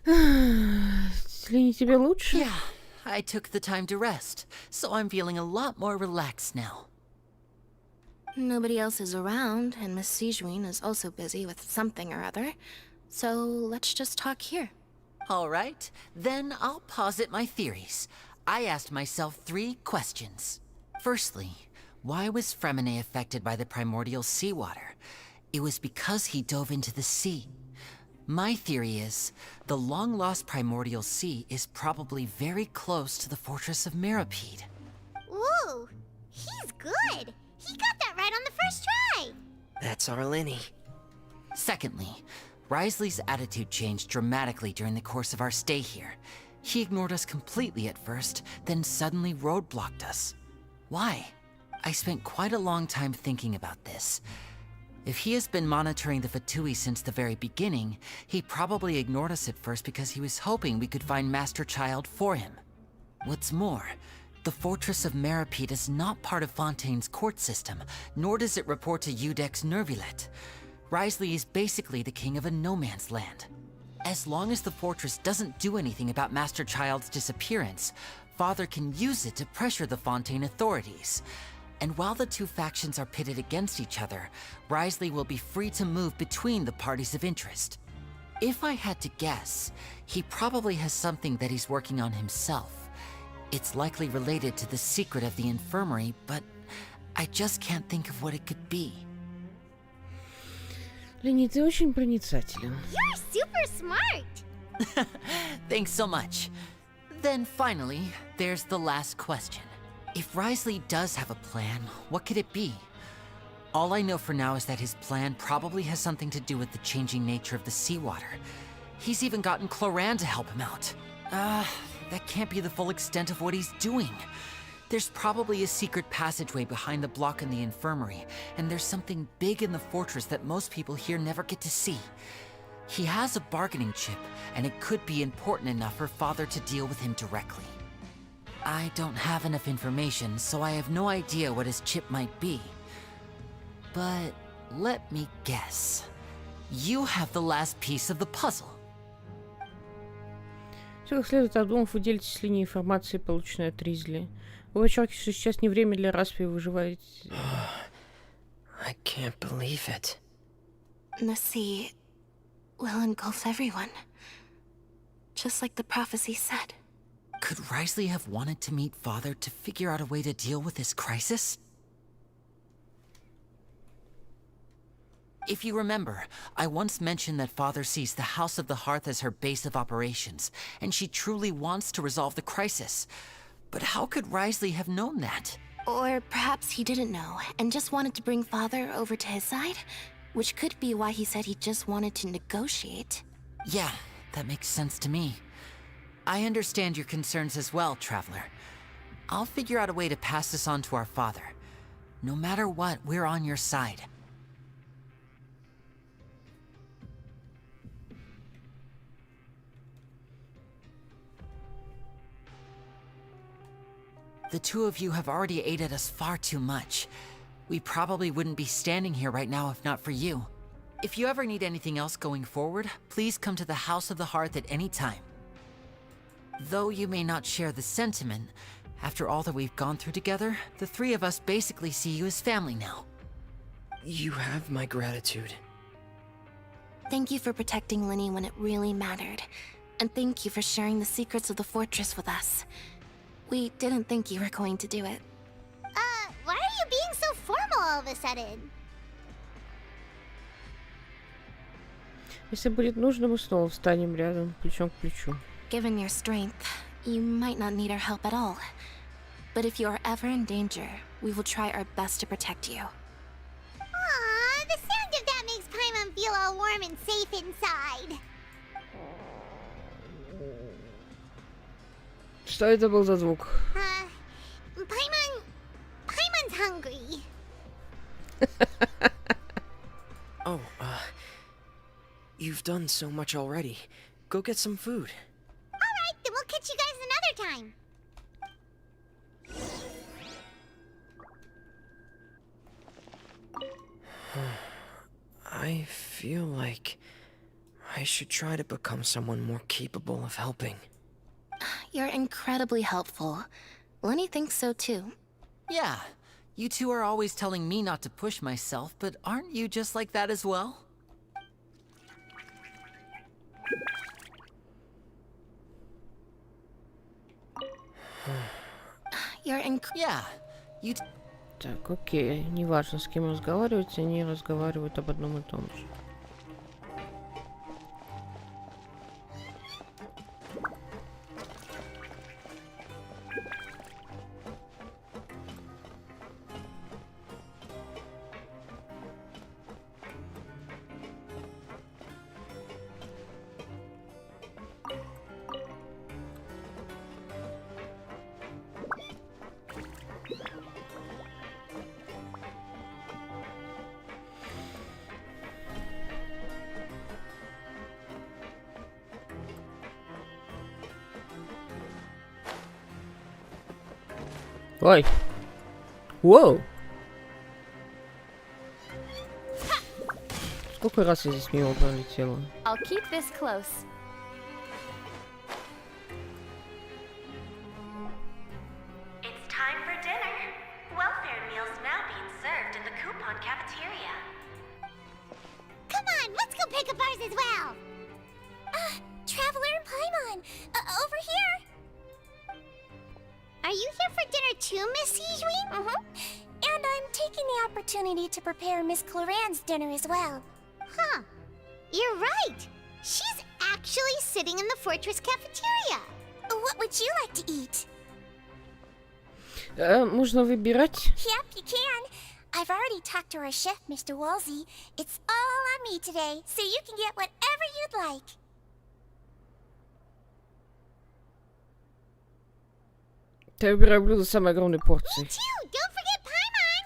Линии тебе лучше? Yeah, I took the time to rest, so I'm feeling a lot more relaxed now. Nobody else is around, and Miss Sijween is also busy with something or other, so let's just talk here. All right, then I'll posit my theories. I asked myself 3 questions. Firstly, why was Fremine affected by the primordial seawater? It was because he dove into the sea. My theory is, the long-lost primordial sea is probably very close to the fortress of Meropide. Ooh, he's good. He got that right on the first try. That's our Lenny. Secondly, Wriothesley's attitude changed dramatically during the course of our stay here. He ignored us completely at first, then suddenly roadblocked us. Why? I spent quite a long time thinking about this. If he has been monitoring the Fatui since the very beginning, he probably ignored us at first because he was hoping we could find Master Child for him. What's more, the Fortress of Meropide is not part of Fontaine's court system, nor does it report to Iudex Nervulet. Wriothesley is basically the king of a no-man's land. As long as the fortress doesn't do anything about Master Child's disappearance, Father can use it to pressure the Fontaine authorities. And while the two factions are pitted against each other, Wriothesley will be free to move between the parties of interest. If I had to guess, he probably has something that he's working on himself. It's likely related to the secret of the infirmary, but I just can't think of what it could be. Lenny, ты очень проницателен. You're super smart. Thanks so much. Then finally, there's the last question. If Wriothesley does have a plan, what could it be? All I know for now is that his plan probably has something to do with the changing nature of the seawater. He's even gotten Cloran to help him out. That can't be the full extent of what he's doing. There's probably a secret passageway behind the block in the infirmary, and there's something big in the fortress that most people here never get to see. He has a bargaining chip, and it could be important enough for Father to deal with him directly. I don't have enough information, so I have no idea what his chip might be. But let me guess. You have the last piece of the puzzle. Все как следует обдумав, вы делитесь с Леней информацией, полученной от Ризли. Вы подчеркиваете, что сейчас не время для распри, выживаете. I can't believe it. The sea will engulf everyone. Just like the prophecy said. Could Wriothesley have wanted to meet Father to figure out a way to deal with this crisis? If you remember, I once mentioned that Father sees the House of the Hearth as her base of operations, and she truly wants to resolve the crisis. But how could Wriothesley have known that? Or perhaps he didn't know, and just wanted to bring Father over to his side? Which could be why he said he just wanted to negotiate. Yeah, that makes sense to me. I understand your concerns as well, Traveler. I'll figure out a way to pass this on to our father. No matter what, we're on your side. The two of you have already aided us far too much. We probably wouldn't be standing here right now if not for you. If you ever need anything else going forward, please come to the House of the Hearth at any time. Though you may not share the sentiment, after all that we've gone through together, the three of us basically see you as family now. You have my gratitude. Thank you for protecting Lenny when it really mattered. And thank you for sharing the secrets of the fortress with us. We didn't think you were going to do it. Why are you being so formal all of a sudden? Если будет нужно, мы снова встанем рядом, плечом к плечу. Given your strength, you might not need our help at all. But if you are ever in danger, we will try our best to protect you. Aww, the sound of that makes Paimon feel all warm and safe inside. Что это был за звук? Paimon's hungry. Oh, you've done so much already. Go get some food. Alright, then we'll catch you guys another time. I feel like I should try to become someone more capable of helping. You're incredibly helpful. Lenny thinks so too. Yeah, you two are always telling me not to push myself, but aren't you just like that as well? Yeah, you... Так, окей, неважно, с кем разговаривать, они разговаривают об одном и том же. Ой. Воу. Сколько раз я здесь мимо пролетела? I'll keep this close. It's time for dinner. Welfare meals now being served in the coupon cafeteria. Come on, let's go pick up ours as well. Traveler and Paimon, over here. Are you here for dinner too, Miss Sijui? And I'm taking the opportunity to prepare Miss Cloran's dinner as well. Huh. You're right. She's actually sitting in the fortress cafeteria. What would you like to eat? Можно выбирать. Yep, you can. I've already talked to our chef, Mr. Wolsey. It's all on me today, so you can get whatever you'd like. Я выбираю блюдо с самой огромной порцией. Don't forget Paimon.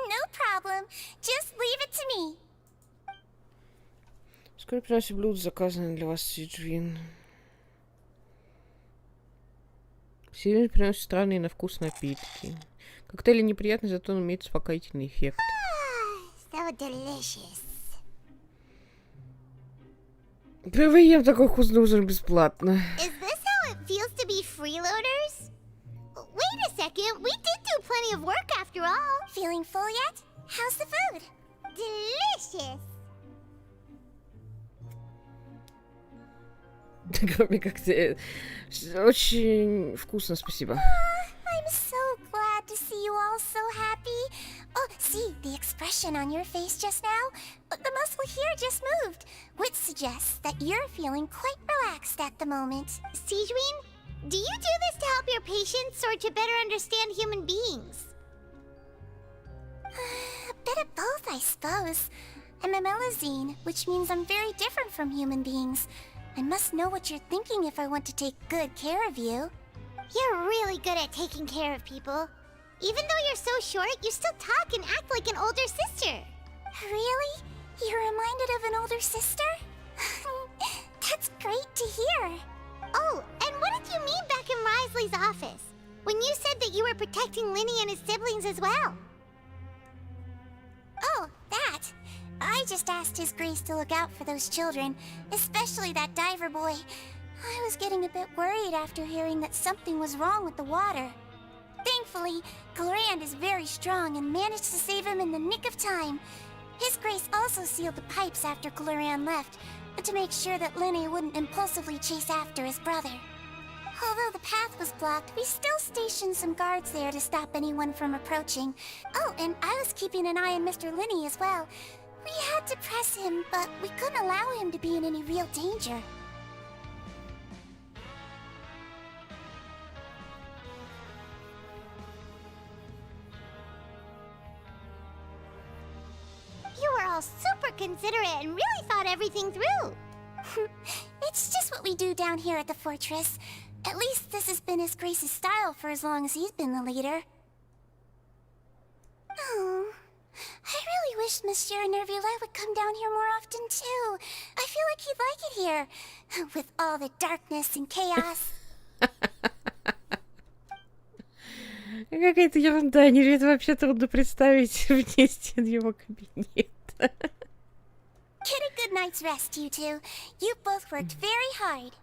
No problem. Just leave it to me. Скоро приносит блюдо, заказанное для вас, Сиджвин. Сиджвин приносит странные на вкус напитки. Коктейли неприятный, зато он имеет успокоительный эффект. So delicious. Впервые ем такой вкусный ужин бесплатно. Is this how it feels to be freeloaders? Wait a second, we did do plenty of work after all. Feeling full yet? How's the food? Delicious. Кроме коктейля. Очень вкусно, спасибо. I'm so glad to see you all so happy. Oh, see, the expression on your face just now? The muscle here just moved, which suggests that you're feeling quite relaxed at the moment. Sijwin, do you do this to help your patients or to better understand human beings? A bit of both, I suppose. I'm a Melazine, which means I'm very different from human beings. I must know what you're thinking if I want to take good care of you. You're really good at taking care of people. Even though you're so short, you still talk and act like an older sister. Really? You're reminded of an older sister? That's great to hear. Oh, and what did you mean back in Risley's office? When you said that you were protecting Linny and his siblings as well? Oh, that. I just asked His Grace to look out for those children, especially that diver boy. I was getting a bit worried after hearing that something was wrong with the water. Thankfully, Clorand is very strong and managed to save him in the nick of time. His Grace also sealed the pipes after Clorand left, to make sure that Linny wouldn't impulsively chase after his brother. Although the path was blocked, we still stationed some guards there to stop anyone from approaching. Oh, and I was keeping an eye on Mr. Linny as well. We had to press him, but we couldn't allow him to be in any real danger. You were all super considerate and really thought everything through. It's just what we do down here at the fortress. At least this has been His Grace's style for as long as he's been the leader. Oh, I really wish Monsieur Nervula would come down here more often too. I feel like he'd like it here, with all the darkness and chaos. Какая-то ерунда, неужели вообще трудно представить вне стен его кабинета. Get a good night's rest, you two. You both worked very hard.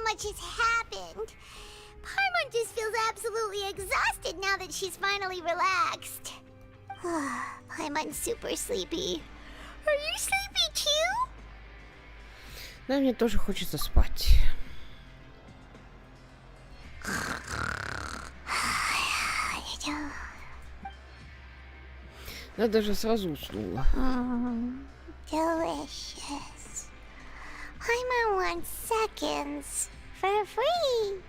Much has happened. Paimon just feels absolutely exhausted now that she's finally relaxed. Paimon's super sleepy. Are you sleepy too? Да, мне тоже хочется спать. Я даже сразу уснула. Delicious. Paimon wants seconds for free.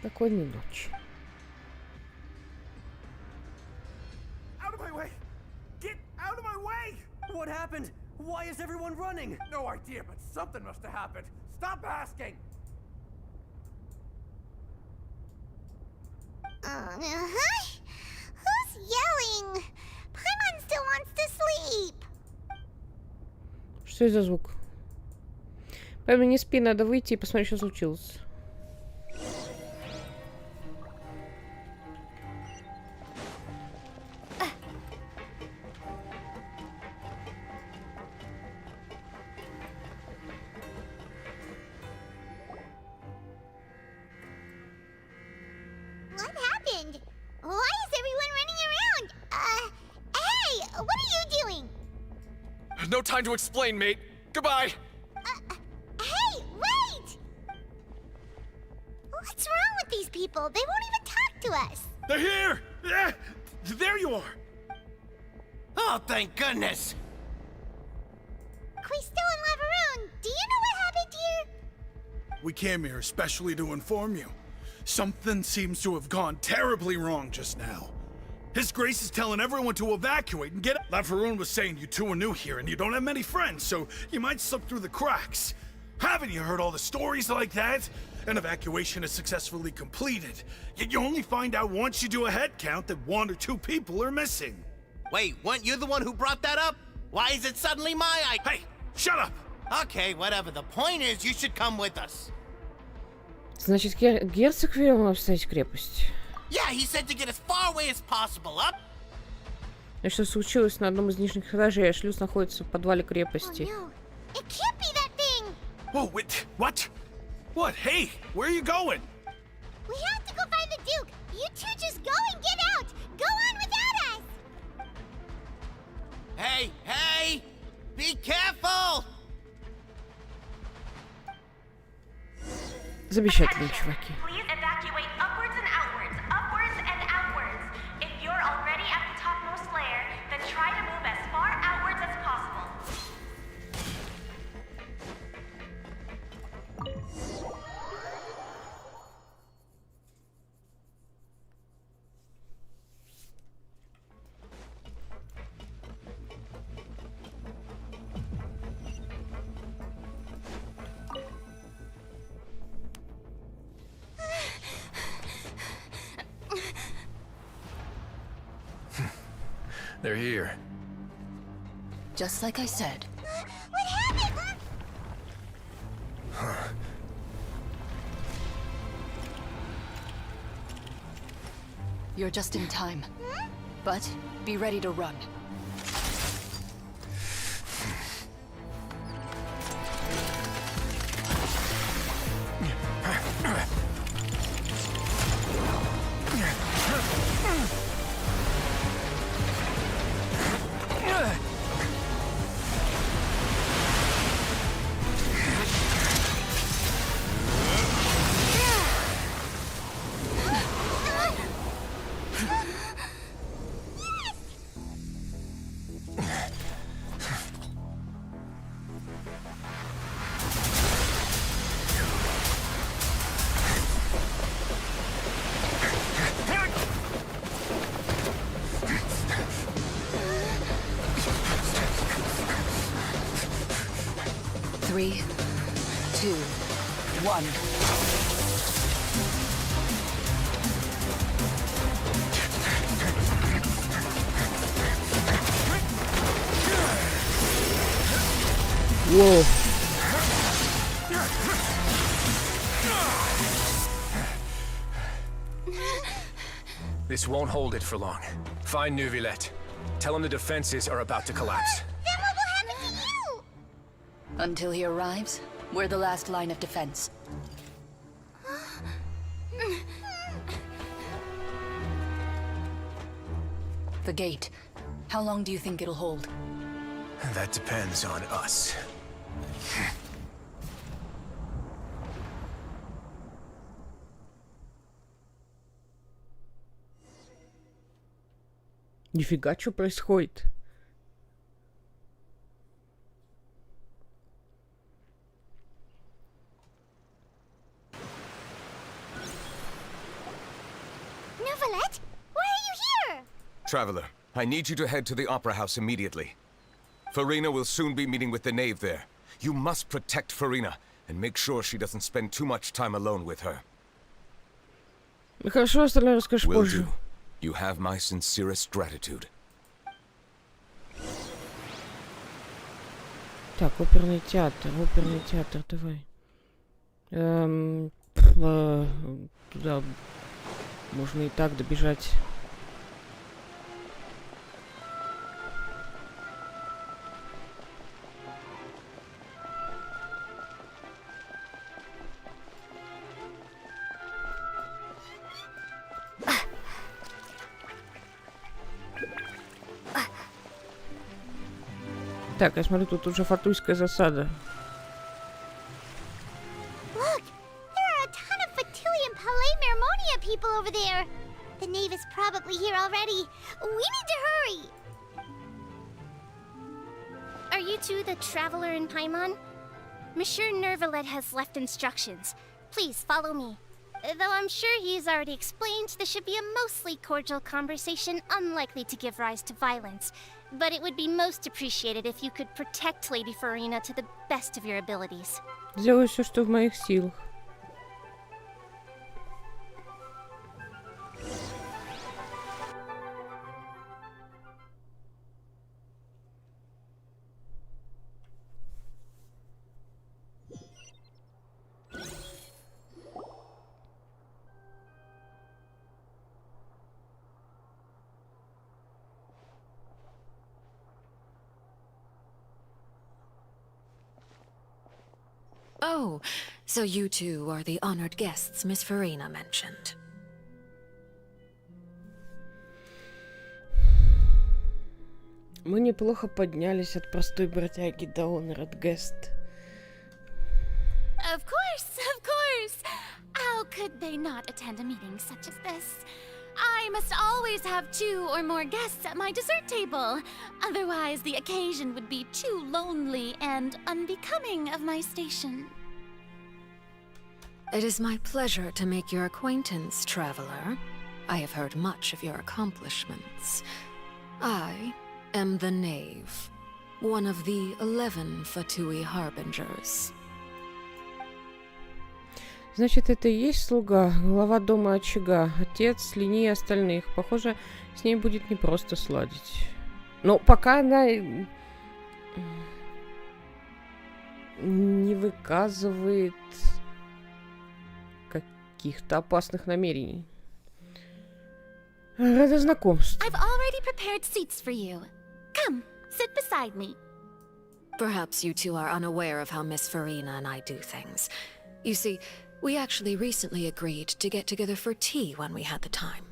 Спокойной ночи. Out of my way! Get out of my way! What happened? Why is everyone running? No idea, but something must have happened. Stop asking! Who's yelling? Paimon still wants to sleep. Что это за звук? Пойми, не спи, надо выйти и посмотреть, что случилось. What happened? Why is everyone running around? Hey, what are you doing? No time to explain, mate. Goodbye. Hey, wait! What's wrong with these people? They won't even talk to us. They're here! There you are! Oh, thank goodness! Quisto and Lavaroon, do you know what happened here? We came here especially to inform you. Something seems to have gone terribly wrong just now. His Grace is telling everyone to evacuate and get out. Lavaroon was saying you two are new here and you don't have many friends, so you might slip through the cracks. Haven't you heard all the stories like that? An evacuation is successfully completed, yet you only find out once you do a head count that 1 or 2 people are missing. Wait, weren't you the one who brought that up? Why is it suddenly my idea? Hey, shut up! Okay, whatever. The point is, you should come with us. Значит, герцог велел нам встать крепость. Yeah, he said to get as far away as possible, up? И что случилось на одном из нижних этажей? Шлюз находится в подвале крепости. It can't be that thing! Whoa, wait, what? What? Hey, where are you going? We have to go find the Duke! You two just go and get out! Go on without us! Hey, hey! Be careful! Замечательно, чуваки. Please evacuate upwards and outwards, upwards and outwards. If you're already at the topmost layer, then try to move as far outwards as possible. They're here. Just like I said. What happened? You're just in time. But be ready to run. Three, 2, 1. Whoa. This won't hold it for long. Find Neuvillette. Tell him the defenses are about to collapse. Then what will happen to you? Until he arrives, we're the last line of defense. The gate. How long do you think it'll hold? That depends on us. Нифига, что происходит? Neuvillette, why are you here? Traveler, I need you to head to the Opera House immediately. Farina will soon be meeting with the knave there. You must protect Farina and make sure she doesn't spend too much time alone with her. Хорошо, остальное расскажешь Will позже. do. You have my sincerest gratitude. Так, оперный театр, давай. Туда можно и так добежать. Так, я смотрю, тут уже фатуйская засада. Look, there are a ton of Fatui and Palais Mermonia people over there. The knave is probably here already. We need to hurry. Are you two the traveler in Paimon? Monsieur Neuvillette has left instructions. Please follow me. Though I'm sure he's already explained, this should be a mostly cordial conversation, unlikely to give rise to violence. But it would be most appreciated if you could protect Lady Farina to the best of your abilities. Сделаю все, что в моих силах. Oh, so you two are the honored guests Miss Farina mentioned. Мы неплохо поднялись от простой бродяги до honored guest. Of course. How could they not attend a meeting such as this? I must always have 2 or more guests at my dessert table. Otherwise, the occasion would be too lonely and unbecoming of my station. It is my pleasure to make your acquaintance, traveler. I have heard much of your accomplishments. I am the knave, one of the 11 Fatui Harbingers. Значит, это и есть слуга, глава дома очага, отец линии остальных. Похоже, с ней будет непросто сладить. Но пока она не выказывает каких-то опасных намерений. Рада знакомству. I've already prepared seats for you. Come, sit beside me. Perhaps you two are unaware of how Miss Farina and I do things. You see, we actually recently agreed to get together for tea when we had the time.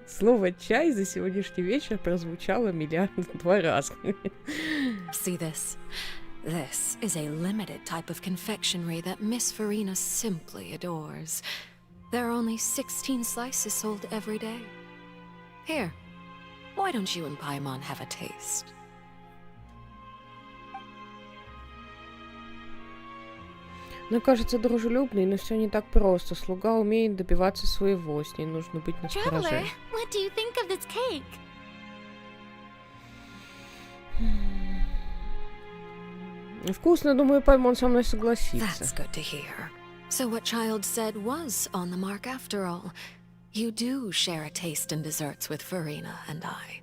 Слово «чай» за сегодняшний вечер прозвучало 1,000,000,002 раза. See this? This is a limited type of confectionery that Miss Farina simply adores. There are only 16 slices sold every day. Here, why don't you and Paimon have a taste? Она кажется дружелюбной, но все не так просто. Слуга умеет добиваться своего, с ней нужно быть настороже. Traveler, what do you think of this cake? Вкусно, думаю, Паймон со мной согласится. That's good to hear. So what Child said was on the mark after all. You do share a taste in desserts with Farina and I.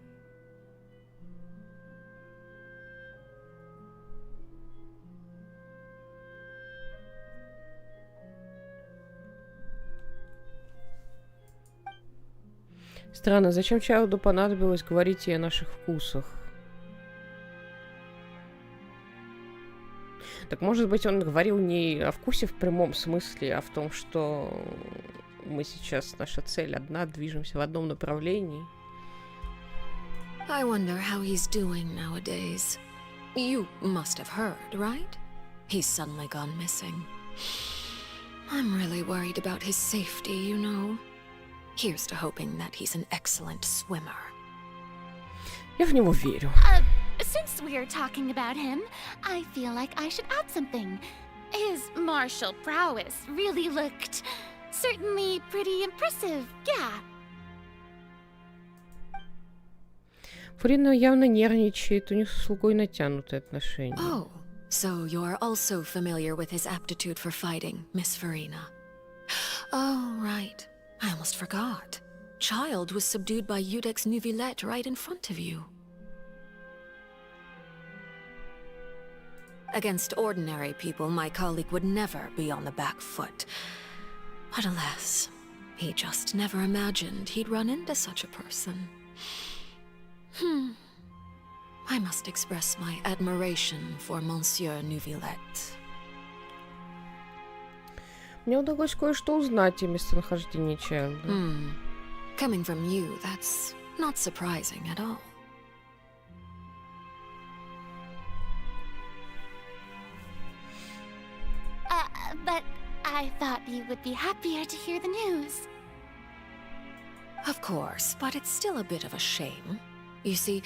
Странно, зачем Чайлду понадобилось говорить ей о наших вкусах? Так, может быть, он говорил не о вкусе в прямом смысле, а в том, что мы сейчас, наша цель одна, движемся в одном направлении. I wonder how he's doing nowadays. You must have heard, right? He's suddenly gone missing. I'm really worried about his safety, you know. Here's to hoping that he's an excellent swimmer. Я в него верю. Since we're talking about him, I feel like I should add something. His martial prowess really looked certainly pretty impressive, yeah. Фурина явно нервничает, у них с слугой натянутые отношения. Oh, so you're also familiar with his aptitude for fighting, Miss Farina. Oh, right. I almost forgot. Child was subdued by Udex Nuvillette right in front of you. Against ordinary people, my colleague would never be on the back foot. But alas, he just never imagined he'd run into such a person. I must express my admiration for Monsieur Nuvillette. Мне удалось кое-что узнать о местонахождении Чайлда. Coming from you, that's not surprising at all. But I thought you would be happier to hear the news. Of course, but it's still a bit of a shame. You see,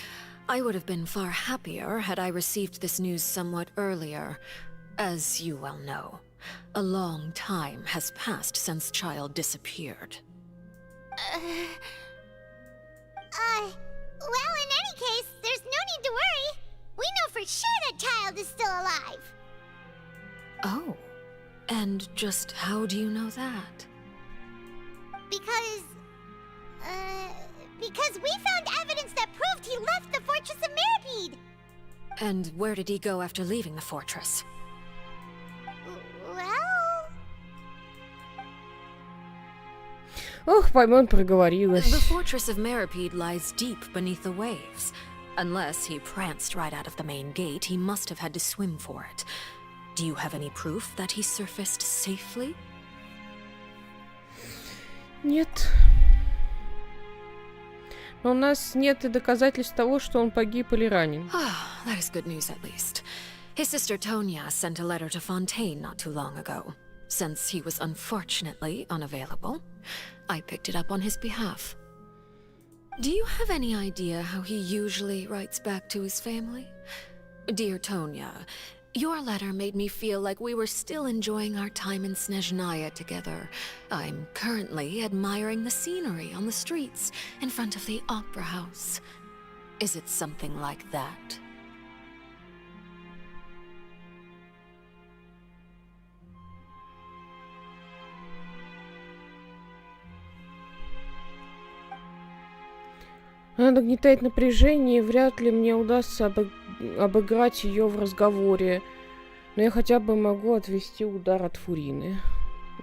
I would have been far happier had I received this news somewhat earlier. As you well know, a long time has passed since Child disappeared. Well, in any case, there's no need to worry. We know for sure that Child is still alive. Oh, and just how do you know that? Because we found evidence that proved he left the Fortress of Mirapede. And where did he go after leaving the fortress? Well... Ох, Паймон проговорилась. The Fortress of Mirapede lies deep beneath the waves. Unless he pranced right out of the main gate, he must have had to swim for it. Do you have any proof that he surfaced safely? Нет. Но у нас нет и доказательств того, что он погиб или ранен. Ah, that is good news at least. His sister Tonya sent a letter to Fontейn not too long ago. Since he was unfortunately unavailable, I picked it up on his behalf. Do you have any idea how he usually writes back to his family? Dear Tonya, your letter made me feel like we were still enjoying our time in Snezhnaya together. I'm currently admiring the scenery on the streets in front of the opera house. Is it something like that? Она нагнетает напряжение, и вряд ли мне удастся обыграть ее в разговоре. Но я хотя бы могу отвести удар от Фурины.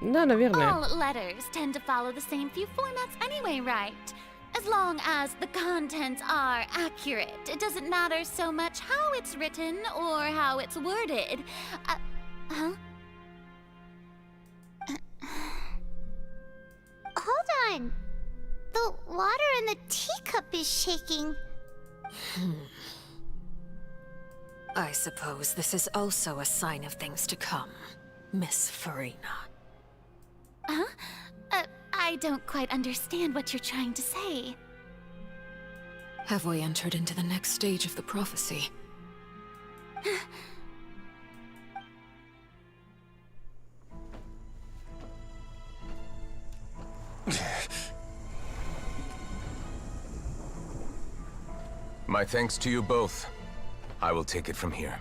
Да, наверное. All letters tend to follow the same few formats anyway, right? As long as the contents are accurate, it doesn't matter so much how it's written or how it's worded. Huh? Hold on. The water in the teacup is shaking. I suppose this is also a sign of things to come, Miss Farina. Huh? I don't quite understand what you're trying to say. Have we entered into the next stage of the prophecy? My thanks to you both. I will take it from here.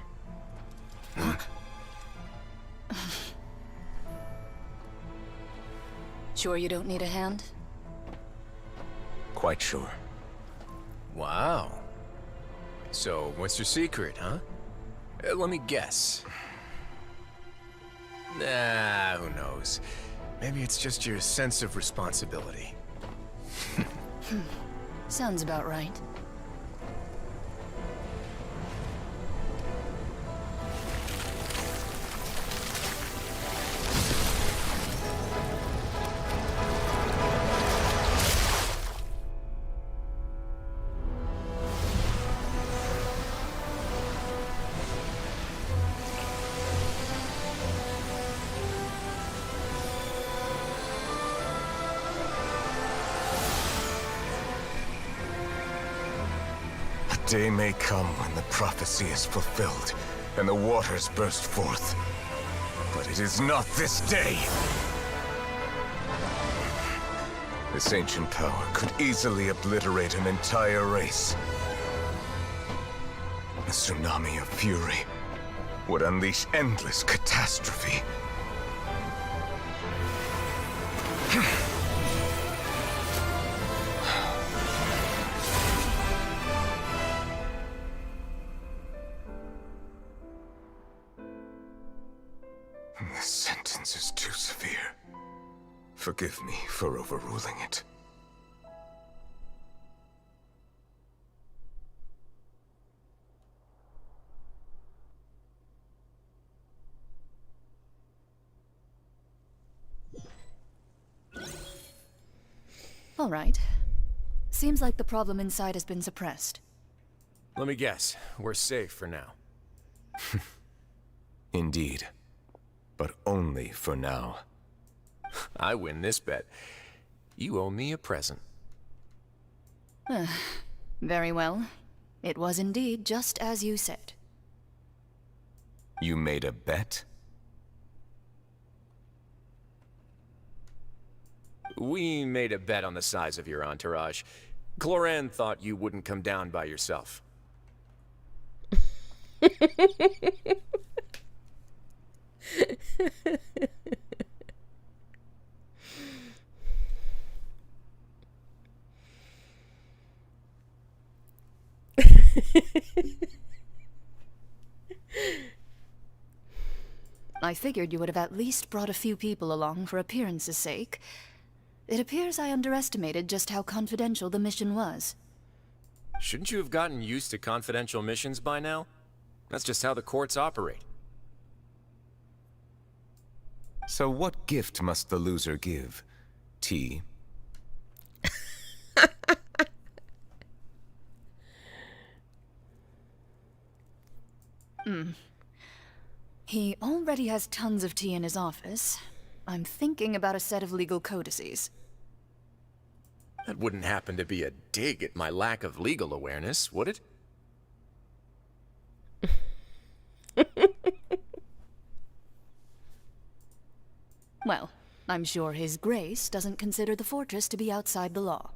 Sure you don't need a hand? Quite sure. Wow. So, what's your secret, huh? Let me guess. Nah, who knows? Maybe it's just your sense of responsibility. Sounds about right. day may come when the prophecy is fulfilled and the waters burst forth. But it is not this day! This ancient power could easily obliterate an entire race. A tsunami of fury would unleash endless catastrophe. This sentence is too severe. Forgive me for overruling it. All right. Seems like the problem inside has been suppressed. Let me guess, we're safe for now. Indeed. But only for now. I win this bet. You owe me a present. Very well. It was indeed just as you said. You made a bet? We made a bet on the size of your entourage. Cloran thought you wouldn't come down by yourself. I figured you would have at least brought a few people along for appearance's sake. It appears I underestimated just how confidential the mission was. Shouldn't you have gotten used to confidential missions by now? That's just how the courts operate. So what gift must the loser give? Tea? He already has tons of tea in his office. I'm thinking about a set of legal codices. That wouldn't happen to be a dig at my lack of legal awareness, would it? Well, I'm sure His Grace doesn't consider the fortress to be outside the law.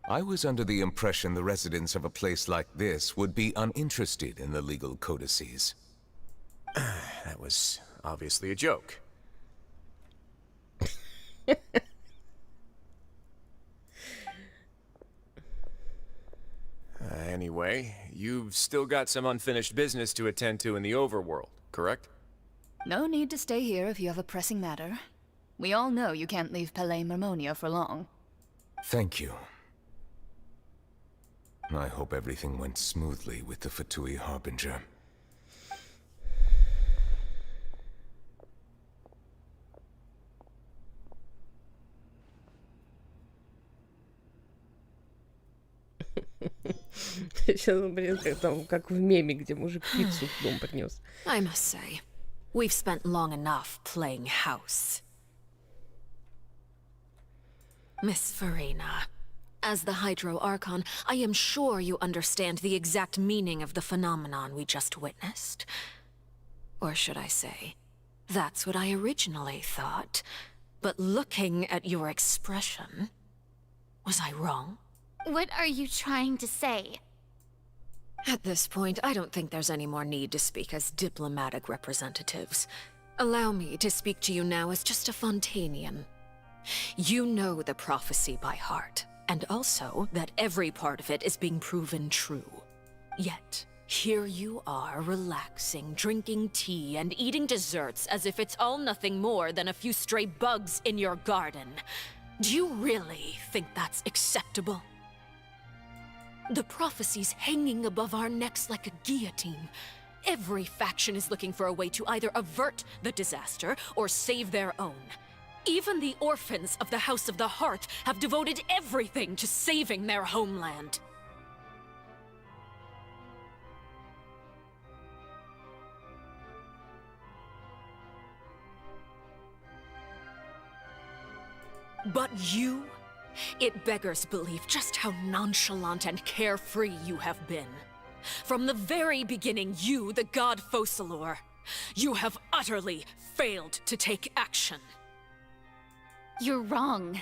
I was under the impression the residents of a place like this would be uninterested in the legal codices. That was obviously a joke. Anyway, you've still got some unfinished business to attend to in the overworld, correct? No need to stay here if you have a pressing matter. We all know you can't leave Palais Marmonia for long. Thank you. I hope everything went smoothly with the Fatui Harbinger. Сейчас он, блин, как в меме, где мужик пиццу в дом принес. I must say, we've spent long enough playing house. Miss Farina, as the Hydro Archon, I am sure you understand the exact meaning of the phenomenon we just witnessed. Or should I say, that's what I originally thought. But looking at your expression, was I wrong? What are you trying to say? At this point, I don't think there's any more need to speak as diplomatic representatives. Allow me to speak to you now as just a Fontainian. You know the prophecy by heart, and also that every part of it is being proven true. Yet, here you are relaxing, drinking tea, and eating desserts as if it's all nothing more than a few stray bugs in your garden. Do you really think that's acceptable? The prophecy's hanging above our necks like a guillotine. Every faction is looking for a way to either avert the disaster or save their own. Even the orphans of the House of the Hearth have devoted everything to saving their homeland. But you It beggars belief just how nonchalant and carefree you have been. From the very beginning, you, the god Focalor, you have utterly failed to take action. You're wrong.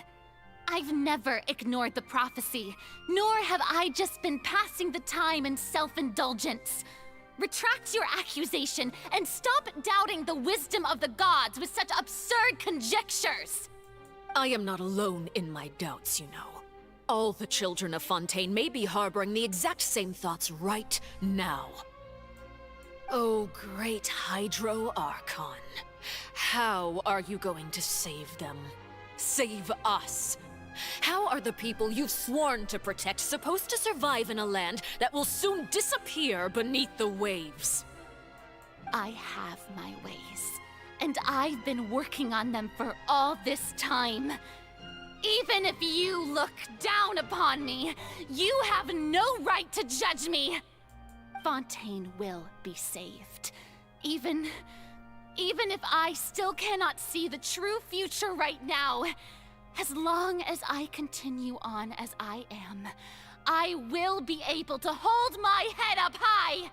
I've never ignored the prophecy, nor have I just been passing the time in self-indulgence. Retract your accusation and stop doubting the wisdom of the gods with such absurd conjectures! I am not alone in my doubts, you know. All the children of Fontein may be harboring the exact same thoughts right now. Oh, great Hydro Archon. How are you going to save them? Save us? How are the people you've sworn to protect supposed to survive in a land that will soon disappear beneath the waves? I have my ways, and I've been working on them for all this time. Even if you look down upon me, you have no right to judge me! Fontaine will be saved. Even if I still cannot see the true future right now, as long as I continue on as I am, I will be able to hold my head up high!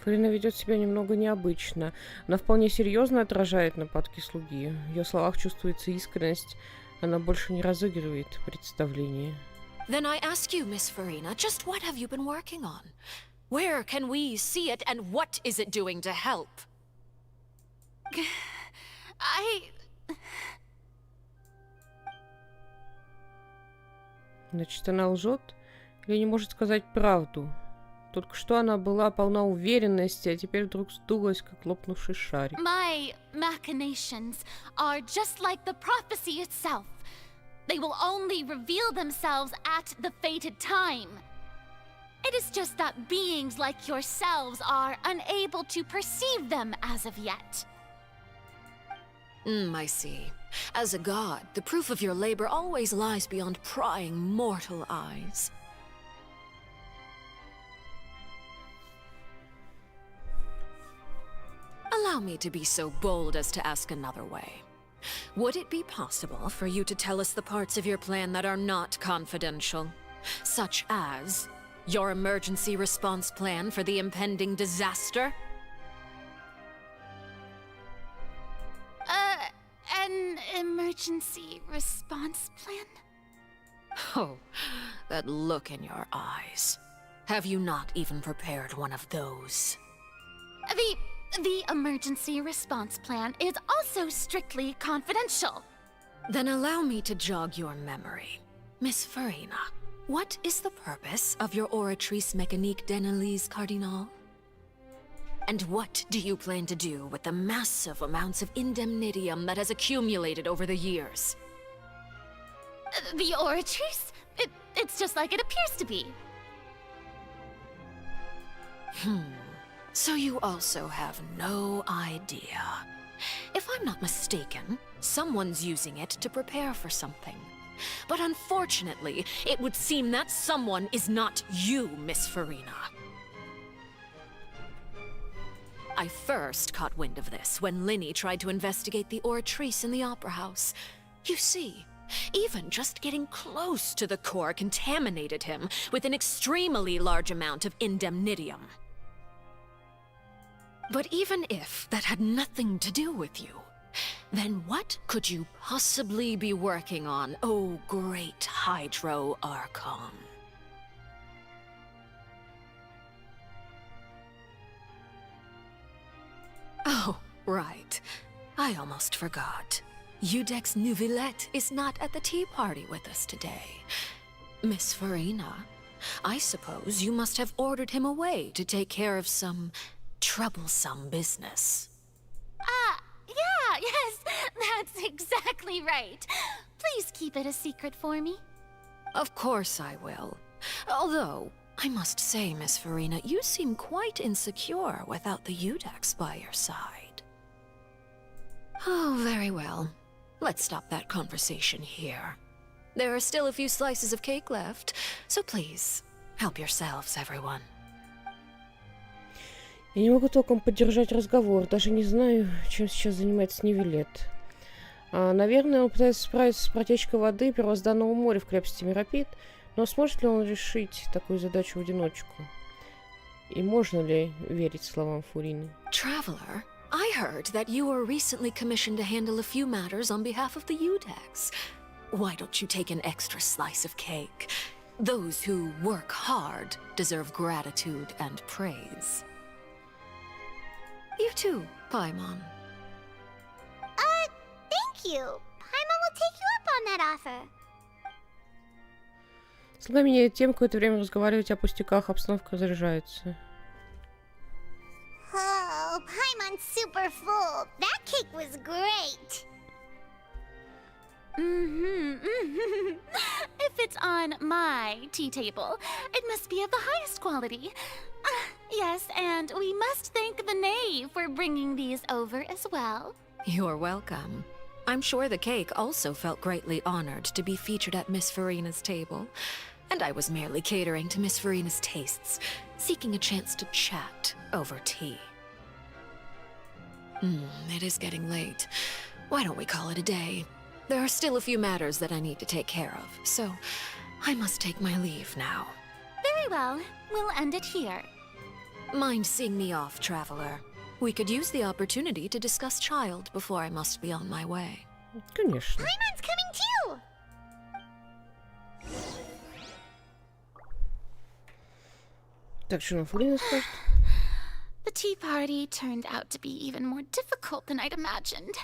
Фарина ведет себя немного необычно. Она вполне серьезно отражает нападки слуги. В ее словах чувствуется искренность. Она больше не разыгрывает представление. Then I ask you, Miss Farina, just what have you been working on? Where can we see it, and what is it doing to help? Значит, она лжет или не может сказать правду? Только что она была полна уверенности, а теперь вдруг сдулась, как лопнувший шарик. My machinations are just like the prophecy itself. They will only reveal themselves at the fated time. It is just that beings like yourselves are unable to perceive them as of yet. I see. As a god, the proof of your labor always lies beyond prying mortal eyes. Allow me to be so bold as to ask another way. Would it be possible for you to tell us the parts of your plan that are not confidential? Such as your emergency response plan for the impending disaster? An emergency response plan? Oh, that look in your eyes. Have you not even prepared one of those? The emergency response plan is also strictly confidential. Then allow me to jog your memory. Miss Farina, what is the purpose of your Oratrice Mécanique d'Annelise Cardinal? And what do you plan to do with the massive amounts of indemnitium that has accumulated over the years? The Oratrice? It's just like it appears to be. So you also have no idea. If I'm not mistaken, someone's using it to prepare for something. But unfortunately, it would seem that someone is not you, Miss Farina. I first caught wind of this when Linny tried to investigate the Oratrice in the Opera House. You see, even just getting close to the core contaminated him with an extremely large amount of indemnitium. But even if that had nothing to do with you, then what could you possibly be working on, oh great Hydro Archon? Oh, right. I almost forgot. Udex Nouvillette is not at the tea party with us today. Miss Farina, I suppose you must have ordered him away to take care of some troublesome business. Yeah, yes, that's exactly right. Please keep it a secret for me. Of course I will. Although, I must say, Miss Farina, you seem quite insecure without the Udex by your side. Oh, very well. Let's stop that conversation here. There are still a few slices of cake left, so please, help yourselves, everyone. Я не могу толком поддержать разговор, даже не знаю, чем сейчас занимается Невилет. Наверное, он пытается справиться с протечкой воды первозданного моря в крепости Миропит, но сможет ли он решить такую задачу в одиночку? И можно ли верить словам Фурины? Traveler, I heard that you were recently commissioned to handle a few matters on behalf of the Udex. Why don't you take an extra slice of cake? Those who work hard deserve gratitude and praise. You too, Paimon. Thank you. Paimon will take you up on that offer. Слуга меняет тему, какое-то время разговаривать о пустяках, обстановка разряжается. Oh, Paimon's super full. That cake was great. If it's on my tea table, it must be of the highest quality. Yes, and we must thank the knave for bringing these over as well. You're welcome. I'm sure the cake also felt greatly honored to be featured at Miss Farina's table. And I was merely catering to Miss Farina's tastes, seeking a chance to chat over tea. It is getting late. Why don't we call it a day? There are still a few matters that I need to take care of, so I must take my leave now. Very well. We'll end it here. Mind seeing me off, Traveler? We could use the opportunity to discuss Child before I must be on my way. Конечно. Paimon's coming too! Так, что нам Фурина скажет? The tea party turned out to be even more difficult than I'd imagined.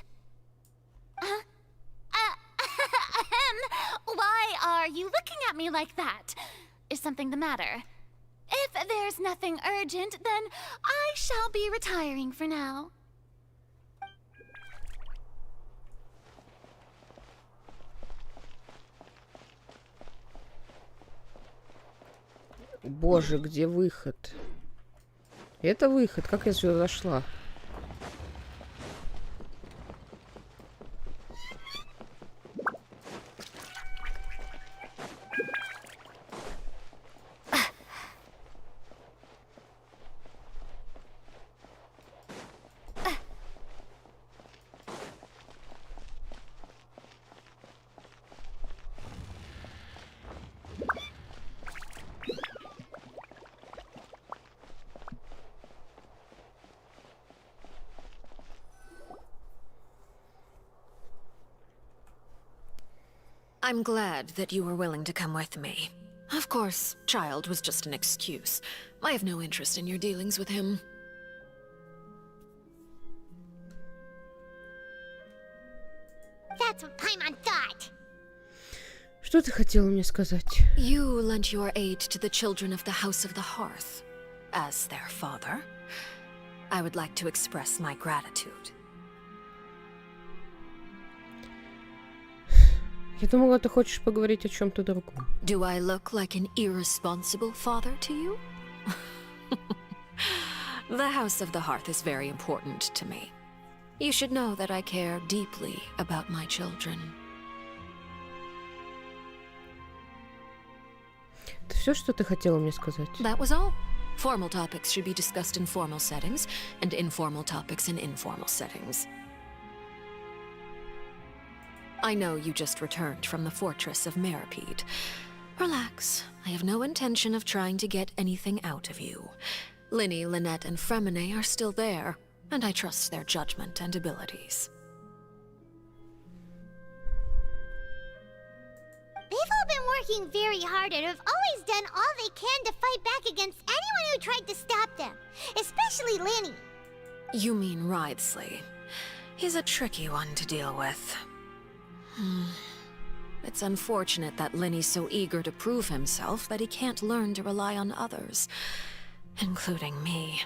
Why are you looking at me like that? Is something the matter? If there's nothing urgent, then I shall be retiring for now. Боже, где выход? Это выход. Как я сюда зашла? I'm glad that you were willing to come with me. Of course, Child was just an excuse. I have no interest in your dealings with him. That's what Paimon thought. Что ты хотела мне сказать? You lent your aid to the children of the House of the Hearth. As their father, I would like to express my gratitude. Я думала, ты хочешь поговорить о чем-то другом. Do I look like an irresponsible father to you? The House of the Hearth is very important to me. You should know that I care deeply about my children. Это все, что ты хотела мне сказать? That was all. Formal topics should be discussed in formal settings, and informal topics in informal settings. I know you just returned from the fortress of Meripede. Relax. I have no intention of trying to get anything out of you. Linny, Lynette, and Fremine are still there, and I trust their judgment and abilities. They've all been working very hard and have always done all they can to fight back against anyone who tried to stop them. Especially Linny. You mean Wriothesley. He's a tricky one to deal with. It's unfortunate that Linny's so eager to prove himself that he can't learn to rely on others, including me.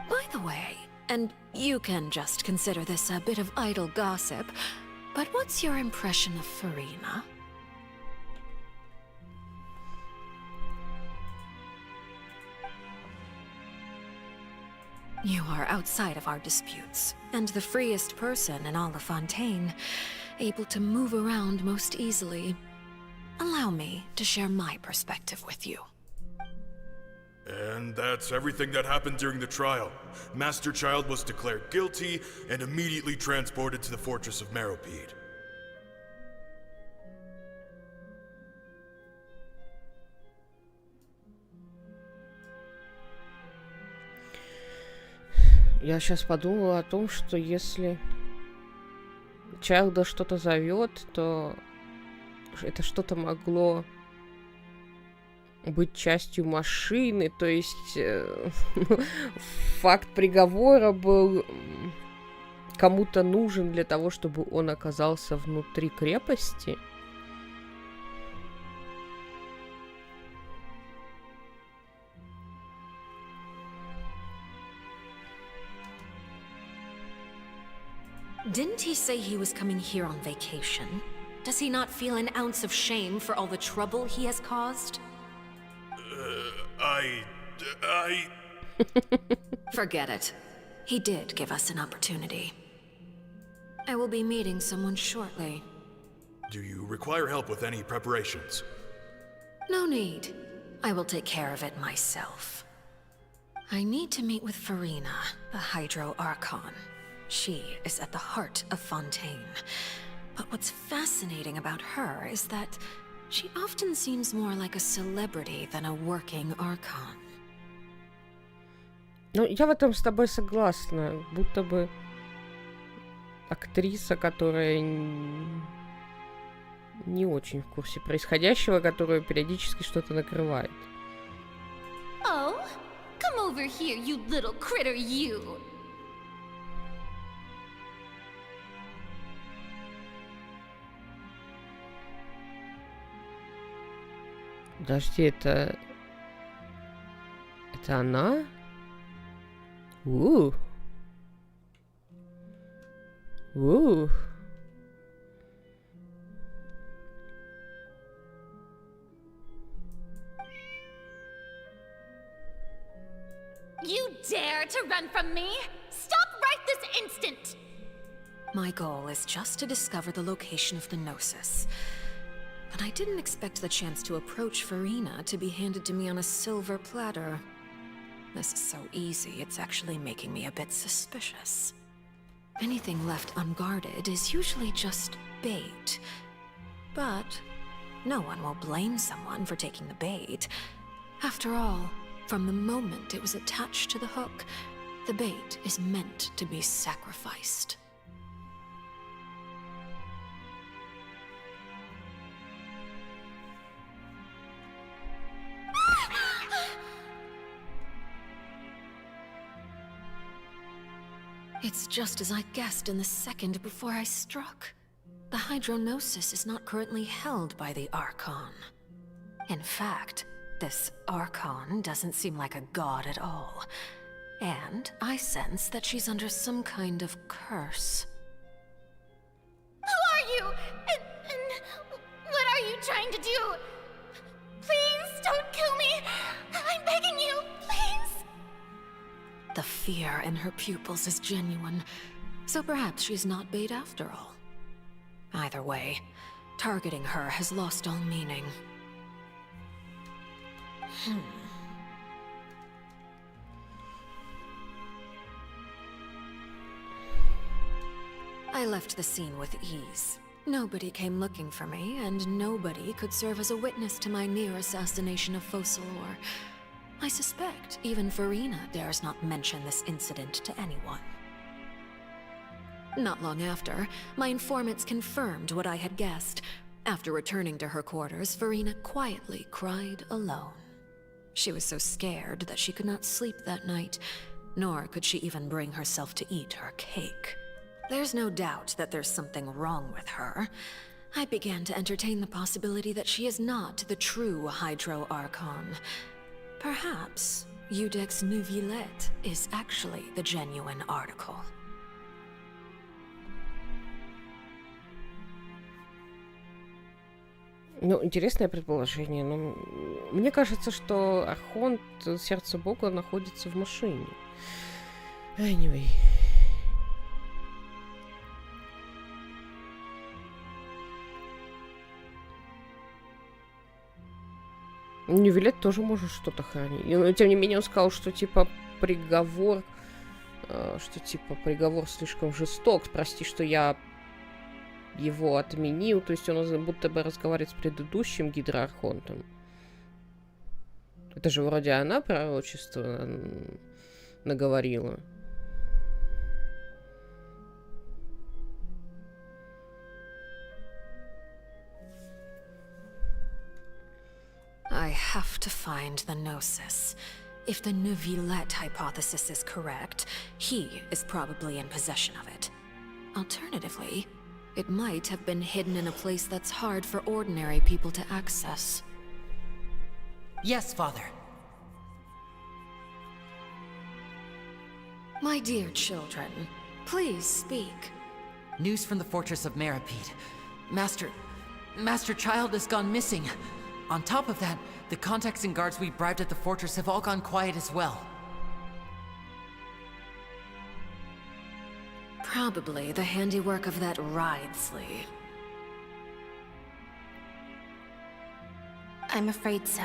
By the way, and you can just consider this a bit of idle gossip, but what's your impression of Farina? You are outside of our disputes, and the freest person in all of Fontaine, able to move around most easily. allow me to share my perspective with you. And that's everything that happened during the trial. Master Child was declared guilty and immediately transported to the Fortress of Meropide. Я сейчас подумала о том, что если Чайлда что-то зовет, то это что-то могло быть частью машины, то есть факт приговора был кому-то нужен для того, чтобы он оказался внутри крепости. Didn't he say he was coming here on vacation? Does he not feel an ounce of shame for all the trouble he has caused? Forget it. He did give us an opportunity. I will be meeting someone shortly. Do you require help with any preparations? No need. I will take care of it myself. I need to meet with Farina, the Hydro Archon. She is at the heart of Fontейn. But what's fascinating about her is that she often seems more like a celebrity than a working Archon. Ну, я в этом с тобой согласна. Будто бы актриса, которая не очень в курсе происходящего, которая периодически что-то накрывает. Oh, come over here, you little critter, you! Подожди, это она? У. You dare to run from me? Stop right this instant! My goal is just to discover the location of the Gnosis. But I didn't expect the chance to approach Farina to be handed to me on a silver platter. This is so easy, it's actually making me a bit suspicious. Anything left unguarded is usually just bait. But no one will blame someone for taking the bait. After all, from the moment it was attached to the hook, the bait is meant to be sacrificed. It's just as I guessed in the second before I struck. The Hydronosis is not currently held by the Archon. In fact, this Archon doesn't seem like a god at all. And I sense that she's under some kind of curse. Who are you? And what are you trying to do? Please don't kill me! I'm begging you, please! The fear in her pupils is genuine, so perhaps she's not bait after all. Either way, targeting her has lost all meaning. I left the scene with ease. Nobody came looking for me, and nobody could serve as a witness to my near assassination of Focalor. I suspect even Farina dares not mention this incident to anyone. Not long after, my informants confirmed what I had guessed. After returning to her quarters, Farina quietly cried alone. She was so scared that she could not sleep that night, nor could she even bring herself to eat her cake. There's no doubt that there's something wrong with her. I began to entertain the possibility that she is not the true Hydro Archon. Perhaps Eudex Neuvillette is actually the genuine article. Ну, интересное предположение, но мне кажется, что Архонт, сердце Бога, находится в машине. Anyway. Нювелет тоже может что-то хранить. Но, тем не менее, он сказал, что, типа, приговор... что, типа, приговор слишком жесток. Прости, что я его отменил. То есть он будто бы разговаривает с предыдущим гидроархонтом. Это же вроде она пророчество наговорила. I have to find the Gnosis. If the Neuvillette hypothesis is correct, he is probably in possession of it. Alternatively, it might have been hidden in a place that's hard for ordinary people to access. Yes, Father. My dear children, please speak. News from the fortress of Meripede. Master Child has gone missing. On top of that, the contacts and guards we bribed at the fortress have all gone quiet as well. Probably the handiwork of that Ridesley. I'm afraid so.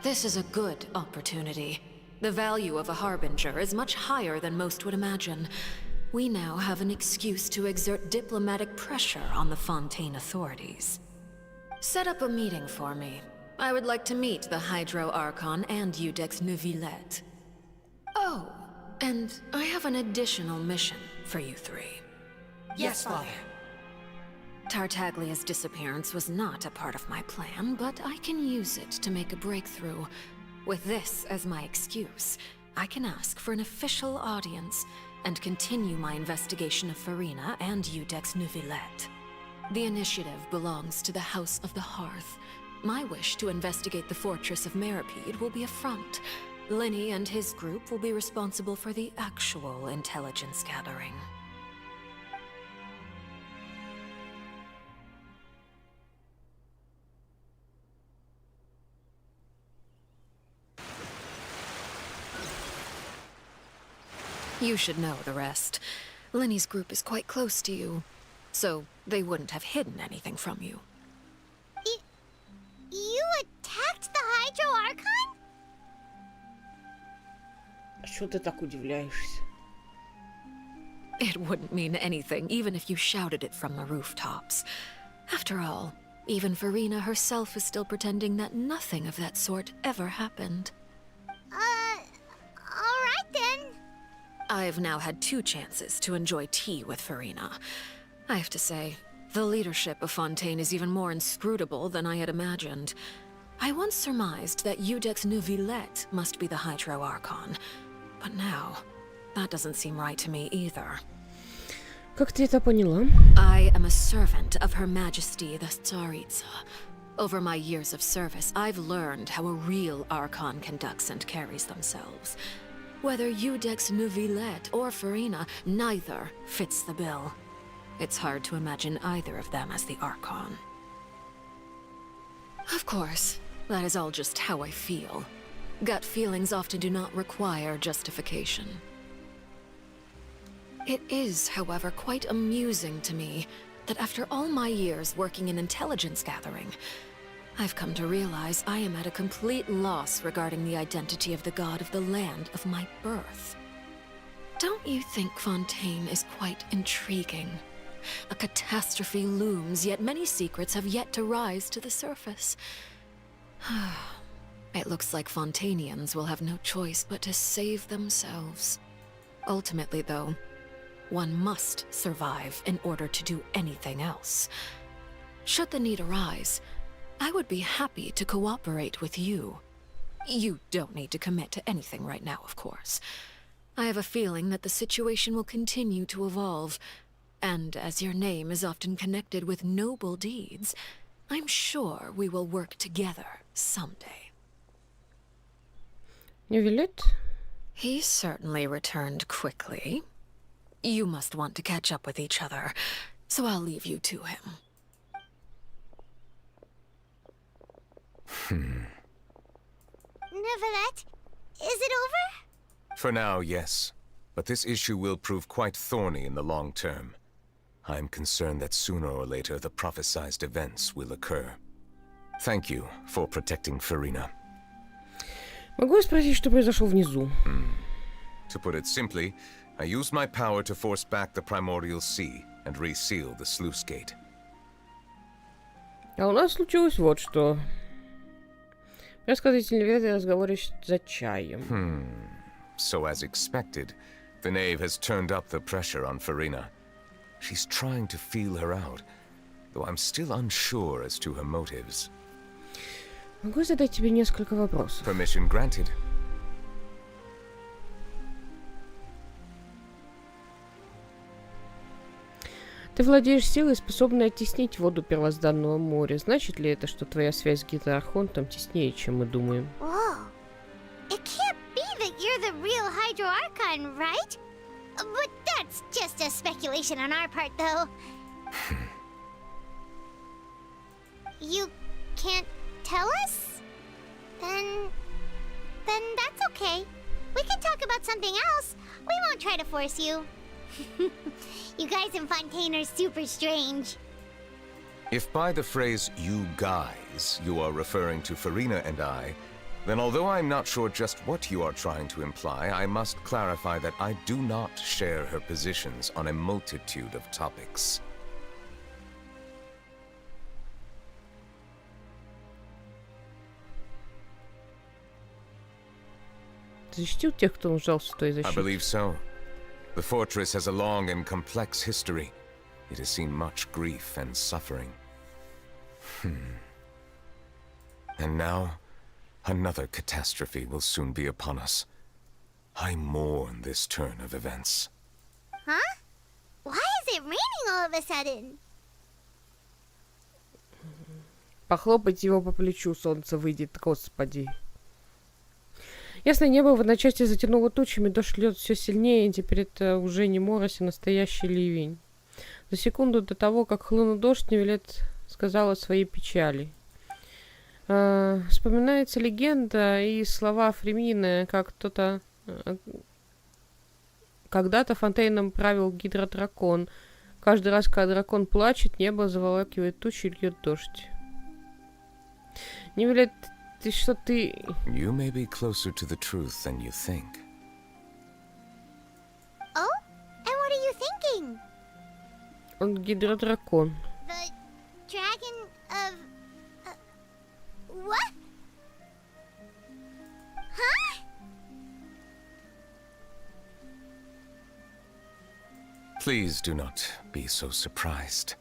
This is a good opportunity. The value of a Harbinger is much higher than most would imagine. We now have an excuse to exert diplomatic pressure on the Fontaine authorities. Set up a meeting for me. I would like to meet the Hydro Archon and Eudex Neuvillette. Oh, and I have an additional mission for you three. Yes, Father. Tartaglia's disappearance was not a part of my plan, but I can use it to make a breakthrough. With this as my excuse, I can ask for an official audience and continue my investigation of Farina and Eudex Neuvillette. The initiative belongs to the House of the Hearth. My wish to investigate the fortress of Meripede will be a front. Lenny and his group will be responsible for the actual intelligence gathering. You should know the rest. Lenny's group is quite close to you, so they wouldn't have hidden anything from you. You attacked the Hydro Archon? А чё ты так удивляешься? It wouldn't mean anything, even if you shouted it from the rooftops. After all, even Farina herself is still pretending that nothing of that sort ever happened. Alright then. I've now had 2 chances to enjoy tea with Farina. I have to say, the leadership of Fontaine is even more inscrutable than I had imagined. I once surmised that Eudex Neuvillette must be the Hydro Archon, but now, that doesn't seem right to me either. Как ты это поняла? I am a servant of Her Majesty the Tsaritsa. Over my years of service, I've learned how a real Archon conducts and carries themselves. Whether Eudex Neuvillette or Farina, neither fits the bill. It's hard to imagine either of them as the Archon. Of course, that is all just how I feel. Gut feelings often do not require justification. It is, however, quite amusing to me that after all my years working in intelligence gathering, I've come to realize I am at a complete loss regarding the identity of the god of the land of my birth. Don't you think Fontaine is quite intriguing? A catastrophe looms, yet many secrets have yet to rise to the surface. It looks like Fontainians will have no choice but to save themselves. Ultimately, though, one must survive in order to do anything else. Should the need arise, I would be happy to cooperate with you. You don't need to commit to anything right now, of course. I have a feeling that the situation will continue to evolve, and as your name is often connected with noble deeds, I'm sure we will work together someday. Neuvillette? He certainly returned quickly. You must want to catch up with each other, so I'll leave you to him. Neuvillette, is it over? For now, yes. But this issue will prove quite thorny in the long term. I'm concerned that sooner or later the prophesized events will occur. Thank you for protecting Farina. Могу я спросить, что произошло внизу? To put it simply, I used my power to force back the primordial sea and reseal the sluice gate. А у нас случилось вот что. Рассказывайте о разговоре за чаем. So as expected, the knave has turned up the pressure on Farina. She's trying to feel her out, though I'm still unsure as to her motives. Могу задать тебе несколько вопросов? Permission granted. Ты владеешь силой, способной оттеснить воду первозданного моря. Значит ли это, что твоя связь с Гидроархонтом теснее, чем мы думаем? Whoa. It can't be that you're the real Hydro Archon, right? But that's just a speculation on our part, though. You can't tell us? Then that's okay. We can talk about something else. We won't try to force you. You guys in Fontaine are super strange. If by the phrase, you guys, you are referring to Farina and I, then although I'm not sure just what you are trying to imply, I must clarify that I do not share her positions on a multitude of topics. Защитил тех, кто нуждался в твоей I защите? believe so. The fortress has a long and complex history. It has seen much grief and suffering. And now, another catastrophe will soon be upon us. I mourn this turn of events. Huh? Why is it raining all of a sudden? Похлопать его по плечу, солнце выйдет, господи. Ясное небо в одночасье затянуло тучами, дождь льет все сильнее, и теперь это уже не морось, а настоящий ливень. За секунду до того, как хлынул дождь, Невилет сказала своей печали. Вспоминается легенда и слова Фремины, как кто-то... Когда-то Фонтейном правил гидродракон. Каждый раз, когда дракон плачет, небо заволакивает тучи и льет дождь. Невилет, ты что, ты... You may be closer to the truth than you think. Oh? And what are you thinking? Он гидродракон. The dragon of... what? Huh? Please do not be so surprised.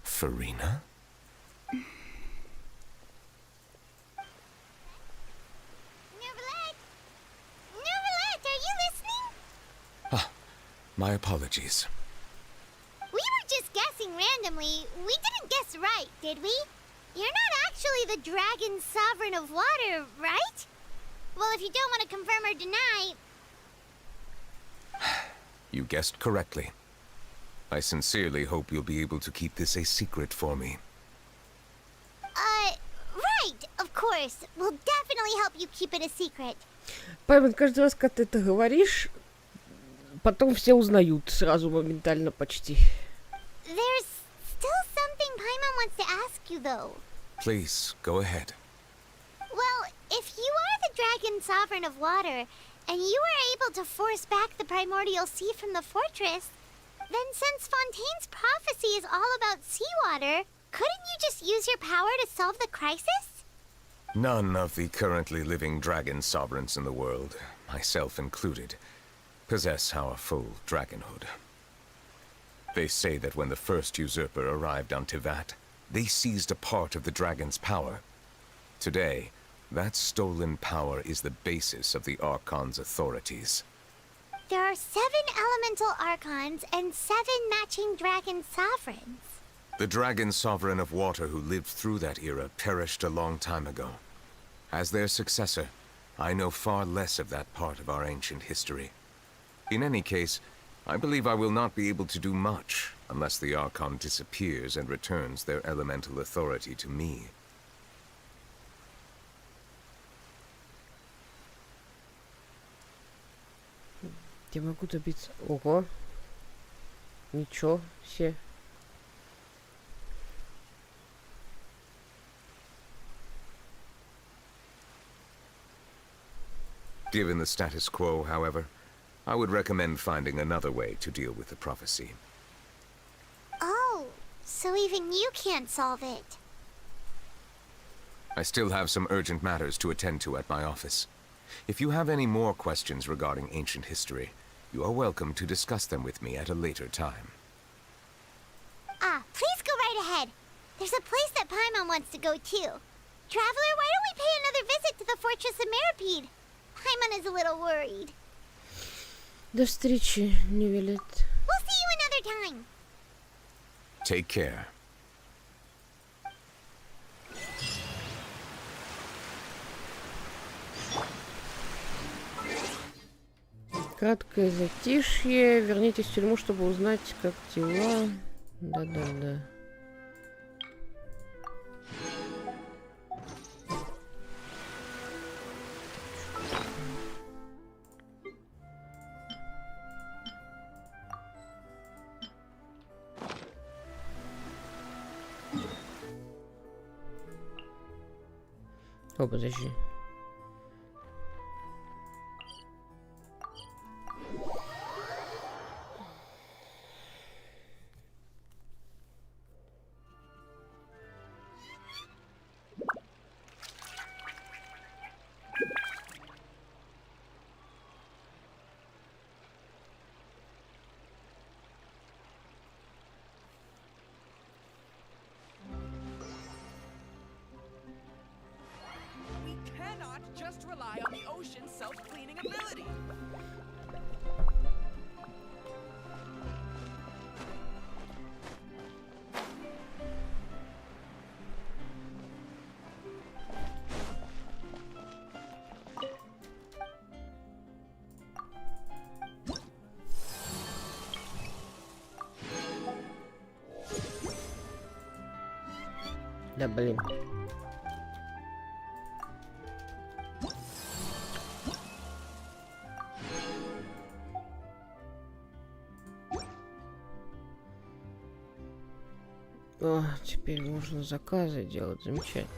Farina? Neverlet, are you listening? Ah, my apologies. We were just guessing randomly. We didn't guess right, did we? You're not actually the dragon sovereign of water, right? Well, if you don't want to confirm or deny... You guessed correctly. I sincerely hope you'll be able to keep this a secret for me. Right, of course. We'll definitely help you keep it a secret. Паймон, каждый раз, когда ты это говоришь, потом все узнают сразу, моментально почти. There's still something Paimon wants to ask you, though. Please, go ahead. Well, if you are the dragon sovereign of water, and you were able to force back the primordial sea from the fortress, then since Fontaine's prophecy is all about seawater, couldn't you just use your power to solve the crisis? None of the currently living dragon sovereigns in the world, myself included, possess our full dragonhood. They say that when the first usurper arrived on Tivat, they seized a part of the dragon's power. Today, that stolen power is the basis of the Archon's authorities. There are 7 elemental archons and 7 matching dragon sovereigns. The dragon sovereign of water who lived through that era perished a long time ago. As their successor, I know far less of that part of our ancient history. In any case, I believe I will not be able to do much unless the Archon disappears and returns their elemental authority to me. Я могу добиться... Ого. Ничего себе. Given the status quo, however, I would recommend finding another way to deal with the prophecy. Oh, so even you can't solve it. I still have some urgent matters to attend to at my office. If you have any more questions regarding ancient history, you are welcome to discuss them with me at a later time. Please go right ahead. There's a place that Paimon wants to go too. Traveler, why don't we pay another visit to the Fortress of Meropide? Paimon is a little worried. До встречи, Нивелет. We'll see you another time. Take care. Краткое затишье. Вернитесь в тюрьму, чтобы узнать, как дела. Да-да-да. О, подожди. Just rely on the ocean's self-cleaning ability. Да, блин. О, теперь можно заказы делать. Замечательно.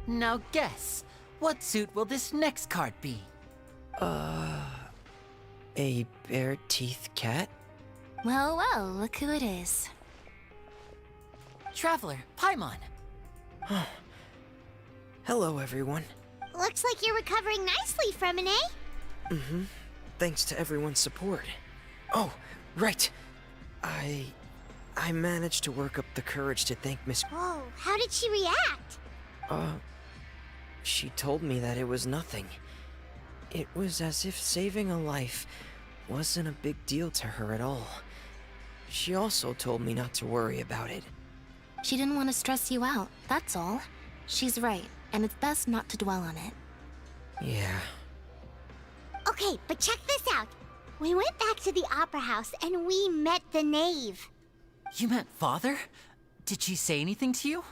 Now guess, what suit will this next card be? A bare-teeth cat? Well, well, look who it is. Traveler, Paimon. Hello, everyone. Looks like you're recovering nicely, Fremine. Mm-hmm. Thanks to everyone's support. Oh, right. I managed to work up the courage to thank Miss... Whoa, how did she react? She told me that it was nothing. It was as if saving a life wasn't a big deal to her at all. She also told me not to worry about it. She didn't want to stress you out, that's all. She's right, and it's best not to dwell on it. Yeah. Okay, but check this out. We went back to the opera house and we met the knave. You met Father? Did she say anything to you?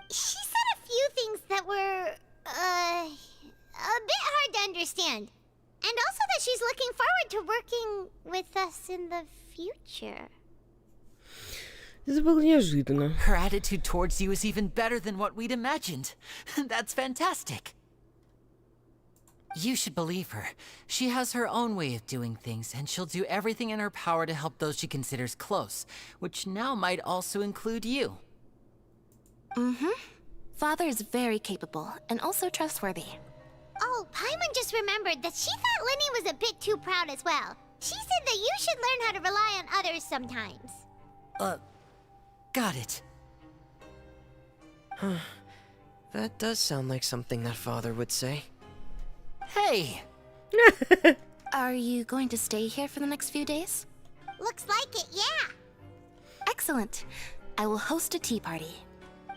She said a few things that were, a bit hard to understand. And also that she's looking forward to working with us in the future. Это было неожиданно. Her attitude towards you is even better than what we'd imagined. That's fantastic. You should believe her. She has her own way of doing things, and she'll do everything in her power to help those she considers close, which now might also include you. Mm-hmm. Father is very capable, and also trustworthy. Oh, Paimon just remembered that she thought Lenny was a bit too proud as well. She said that you should learn how to rely on others sometimes. Got it. That does sound like something that Father would say. Hey! Are you going to stay here for the next few days? Looks like it, yeah. Excellent. I will host a tea party.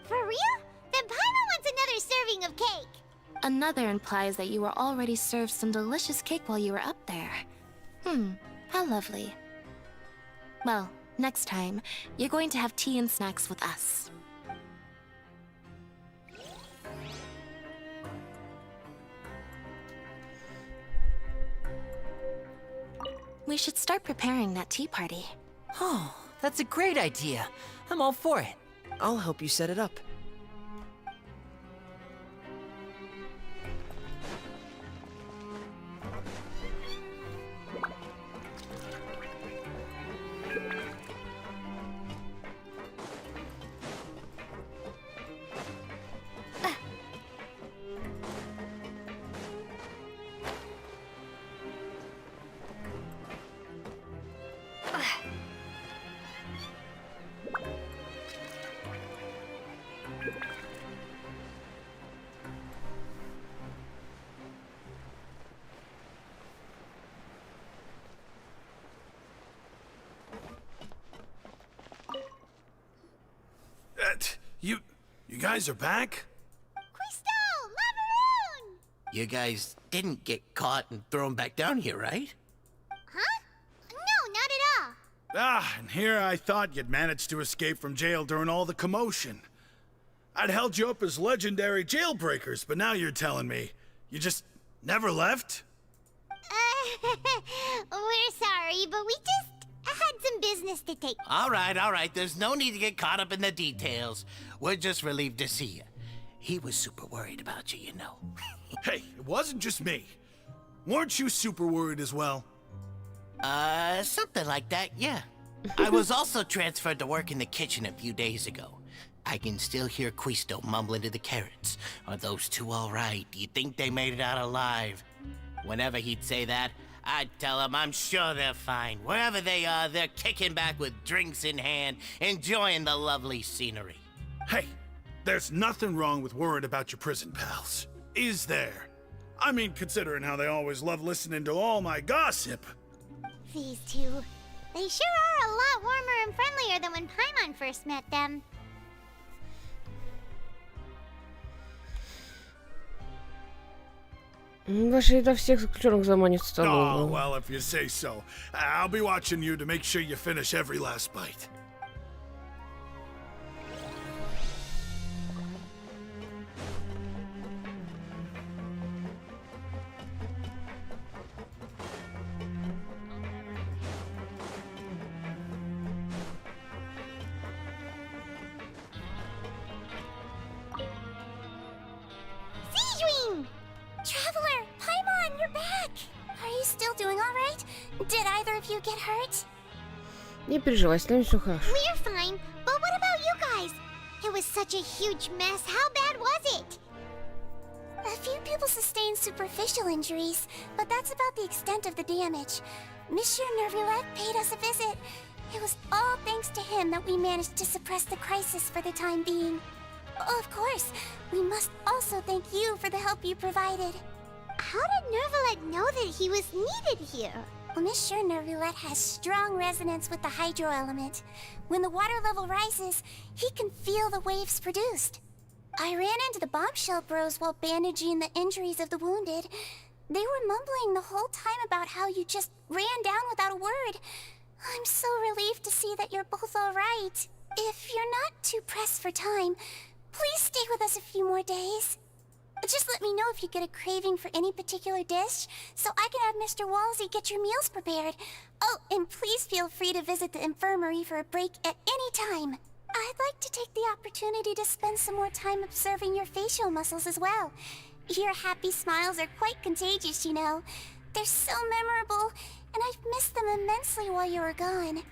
For real? Then Paimon wants another serving of cake. Another implies that you were already served some delicious cake while you were up there. How lovely. Well, next time, you're going to have tea and snacks with us. We should start preparing that tea party. Oh, that's a great idea. I'm all for it. I'll help you set it up. You guys are back? Crystal! Laveroon! You guys didn't get caught and thrown back down here, right? Huh? No, not at all. And here I thought you'd managed to escape from jail during all the commotion. I'd held you up as legendary jailbreakers, but now you're telling me you just never left? We're sorry, but we just had some business to take. All right. There's no need to get caught up in the details. We're just relieved to see you. He was super worried about you, you know. Hey, it wasn't just me. Weren't you super worried as well? Something like that, yeah. I was also transferred to work in the kitchen a few days ago. I can still hear Quisto mumbling to the carrots. Are those two all right? Do you think they made it out alive? Whenever he'd say that, I'd tell him I'm sure they're fine. Wherever they are, they're kicking back with drinks in hand, enjoying the lovely scenery. Hey, there's nothing wrong with worrying about your prison pals. Is there? I mean, considering how they always love listening to all my gossip. These two. They sure are a lot warmer and friendlier than when Paimon first met them. Ваша еда всех заключенных заманит в столовую. Oh, well, if you say so. I'll be watching you to make sure you finish every last bite. Traveler, Paimon, you're back! Are you still doing alright? Did either of you get hurt? Не переживай, с нами все хорошо. We're fine, but what about you guys? It was such a huge mess. How bad was it? A few people sustained superficial injuries, but that's about the extent of the damage. Monsieur Nervillette paid us a visit. It was all thanks to him that we managed to suppress the crisis for the time being. Of course, we must also thank you for the help you provided. How did Nervillette know that he was needed here? Well, Monsieur Nervillette has strong resonance with the hydro element. When the water level rises, he can feel the waves produced. I ran into the bombshell bros while bandaging the injuries of the wounded. They were mumbling the whole time about how you just ran down without a word. I'm so relieved to see that you're both all right. If you're not too pressed for time, please stay with us a few more days. Just let me know if you get a craving for any particular dish, so I can have Mr. Walsey get your meals prepared. Oh, and please feel free to visit the infirmary for a break at any time. I'd like to take the opportunity to spend some more time observing your facial muscles as well. Your happy smiles are quite contagious, you know. They're so memorable, and I've missed them immensely while you were gone.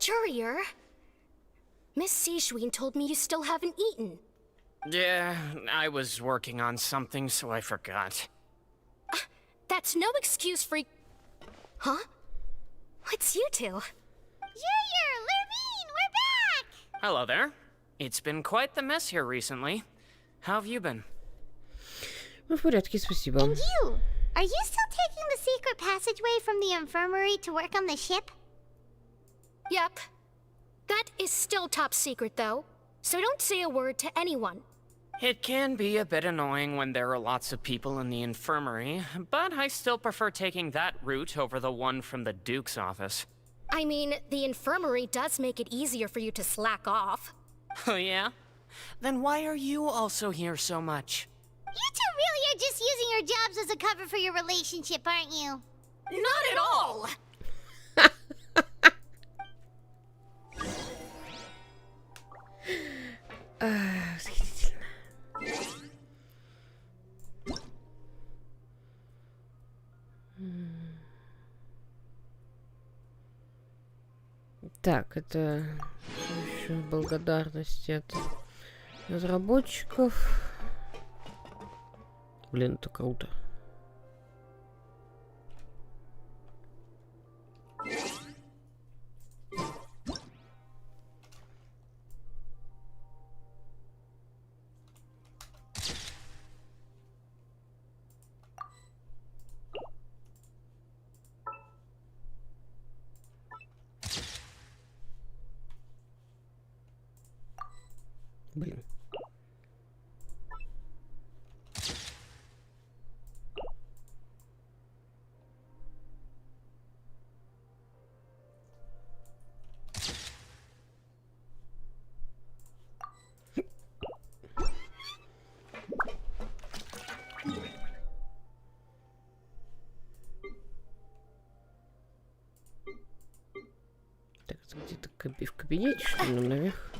Courier, Miss Sijween told me you still haven't eaten. Yeah, I was working on something, so I forgot. That's no excuse for... Huh? What's you two? Junior, Lurvine, we're back! Hello there. It's been quite the mess here recently. How have you been? В порядке, спасибо. And you? Are you still taking the secret passageway from the infirmary to work on the ship? Yep. That is still top secret, though. So don't say a word to anyone. It can be a bit annoying when there are lots of people in the infirmary, but I still prefer taking that route over the one from the Duke's office. I mean, the infirmary does make it easier for you to slack off. Oh yeah? Then why are you also here so much? You two really are just using your jobs as a cover for your relationship, aren't you? Not at all! Восхитительно. Так, это еще благодарность от разработчиков. Блин, это круто. Блин. Так, это где-то в кабинете, что ли, нам наверх?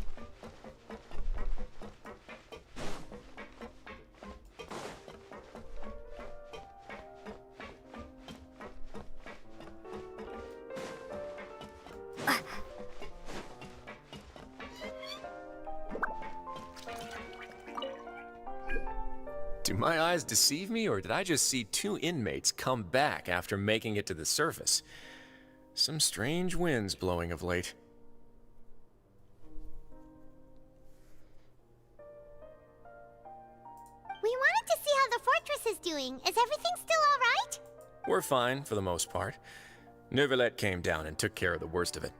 Do my eyes deceive me, or did I just see two inmates come back after making it to the surface? Some strange winds blowing of late. We wanted to see how the fortress is doing. Is everything still alright? We're fine, for the most part. Neuvillette came down and took care of the worst of it.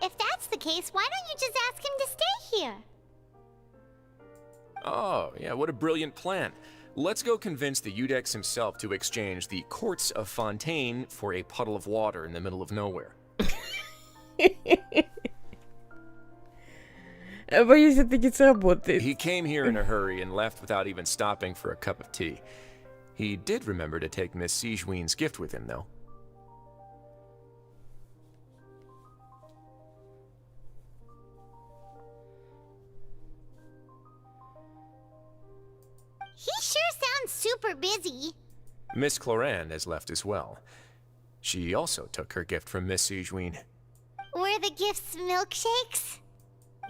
If that's the case, why don't you just ask him to stay here? Oh, yeah, what a brilliant plan. Let's go convince the Udex himself to exchange the courts of Fontaine for a puddle of water in the middle of nowhere. Боюсь, это не сработает. He came here in a hurry and left without even stopping for a cup of tea. He did remember to take Miss Sijween's gift with him, though. He sure sounds super busy. Miss Cloran has left as well. She also took her gift from Miss Sijween. Were the gifts milkshakes?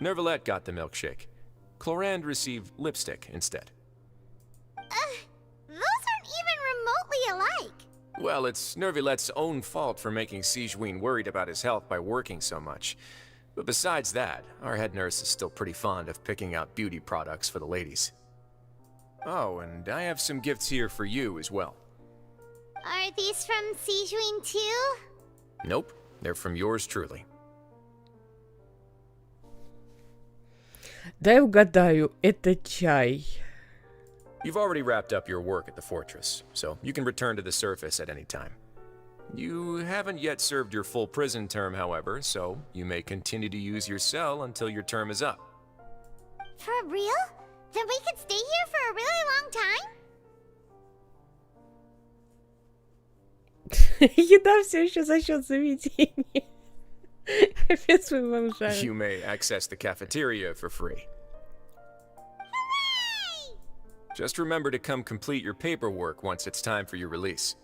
Neuvillette got the milkshake. Cloran received lipstick instead. Those aren't even remotely alike. Well, it's Neuvillette's own fault for making Sijween worried about his health by working so much. But besides that, our head nurse is still pretty fond of picking out beauty products for the ladies. Oh, and I have some gifts here for you as well. Are these from Sijween too? Nope, they're from yours truly. Дай угадаю, это чай. You've already wrapped up your work at the fortress, so you can return to the surface at any time. You haven't yet served your full prison term, however, so you may continue to use your cell until your term is up. For real? Then we could stay here for a really long time? Еда все еще за счет заведения. Капец вы бомжары. You may access the cafeteria for free. Just remember to come complete your paperwork once it's time for your release.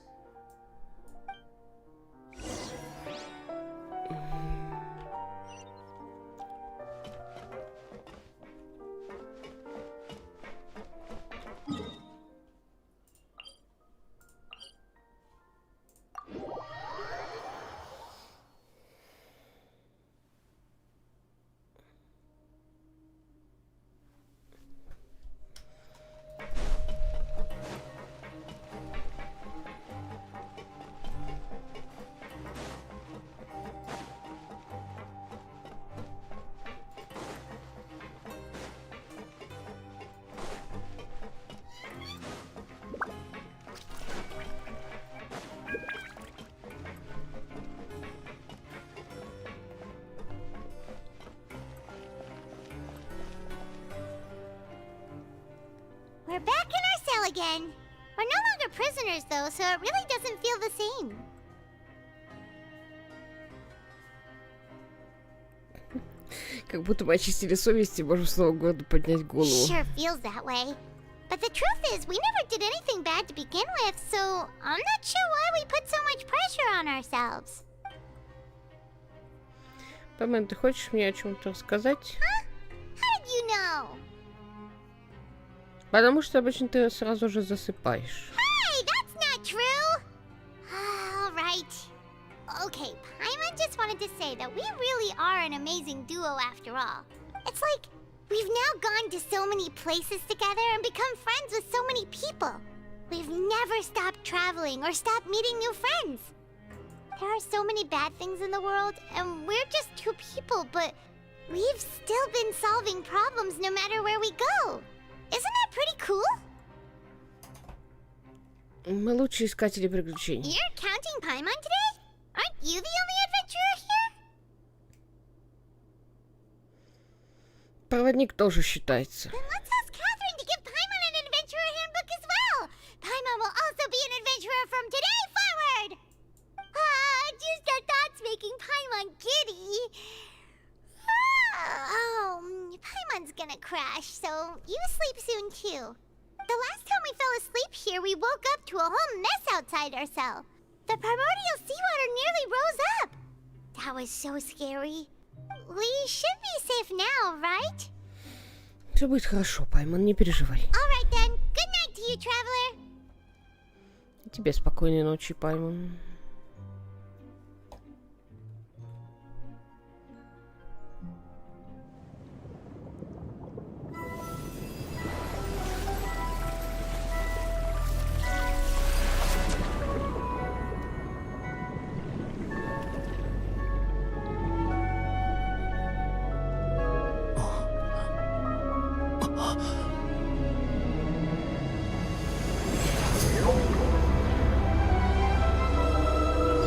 We're back in our cell again. We're no longer prisoners, though, so it really doesn't feel the same. Как будто мы очистили совесть и можем снова гордо поднять голову. Sure feels that way. But the truth is, we never did anything bad to begin with, so I'm not sure why we put so much pressure on ourselves. Пэмен, ты хочешь мне о чем-то рассказать? Huh? How did you know? Потому что обычно ты сразу же засыпаешь. Hey, that's not true! All right. Okay, Paimon just wanted to say that we really are an amazing duo after all. It's like we've now gone to so many places together and become friends with so many people. We've never stopped traveling or stopped meeting new friends. There are so many bad things in the world, and we're just two people, but we've still been solving problems no matter where we go. Isn't that pretty cool? Мы лучшие искатели приключений. You're counting Paimon today? Aren't you the only adventurer here? Проводник тоже считается. Then let's ask Catherine to give Paimon an adventurer handbook as well. Paimon will also be an adventurer from today forward. Just our thoughts making Paimon giddy. Paimon's gonna crash, so you sleep soon too. The last time we fell asleep here, we woke up to a whole mess outside our cell. The primordial seawater nearly rose up. That was so scary. We should be safe now, right? Все будет хорошо, Паймон, не переживай. Alright then. Good night to you, traveler. И тебе спокойной ночи, Паймон.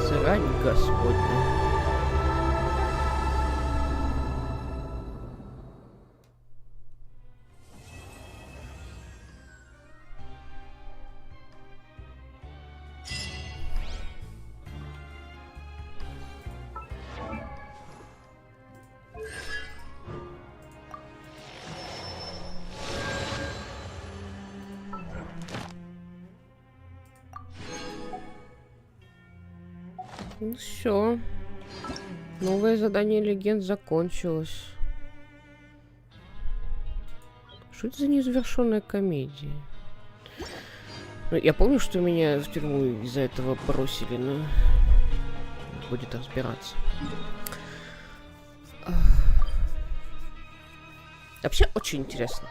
Срань Господня. Ну все. Новое задание легенд закончилось. Что это за незавершенная комедия? Ну, я помню, что меня в тюрьму из-за этого бросили, но будет разбираться. Вообще очень интересно.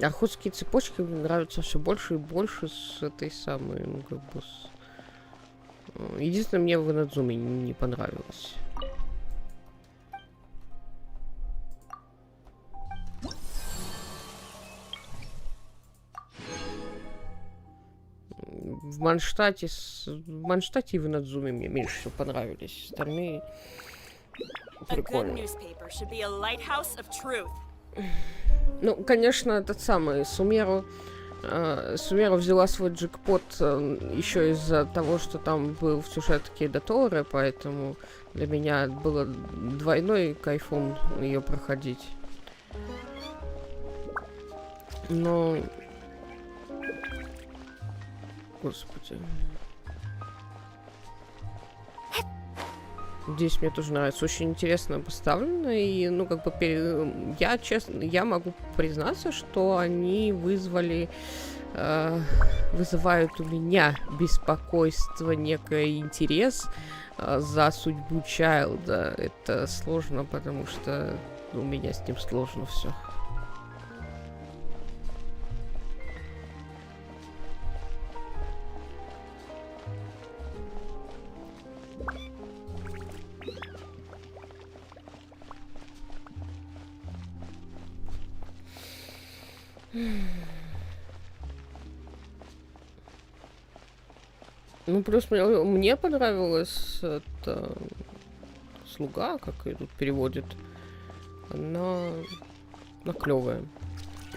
Охотские цепочки мне нравятся все больше и больше с этой самой, ну, как бы с... Единственное, мне в Инадзуме не понравилось. В Манштате и в Инадзуме мне меньше всего понравились. Остальные прикольные. Ну, конечно, этот самый Сумеру взяла свой джекпот еще из-за того, что там был в сюжетке Доторе, поэтому для меня было двойной кайфом ее проходить. Но... Господи. Здесь мне тоже нравится. Очень интересно поставлено. И, ну, как бы, я, честно, я могу признаться, что они вызывают у меня беспокойство, некий интерес за судьбу Чайлда. Это сложно, потому что у меня с ним сложно все. Ну, плюс мне понравилась эта слуга, как ее тут переводит. Она клевая.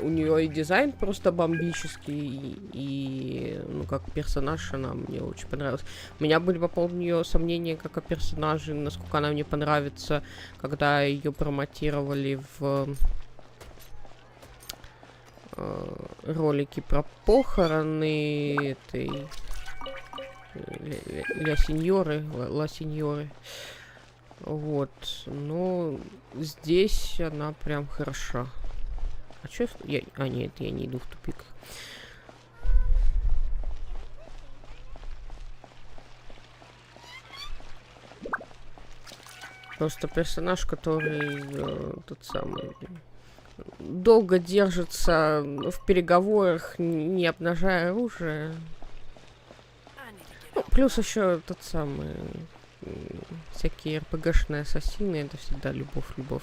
У нее и дизайн просто бомбический, и ну, как персонаж она мне очень понравилась. У меня были по поводу нее сомнения, как о персонаже, насколько она мне понравится, когда ее промотировали в ролики про похороны этой Ла Сеньоры. Вот. Но здесь она прям хороша. А чё я... нет, я не иду в тупик. Просто персонаж, который тот самый... долго держится в переговорах, не обнажая оружие. Ну, плюс еще тот самый... всякие РПГшные ассасины, это всегда любовь.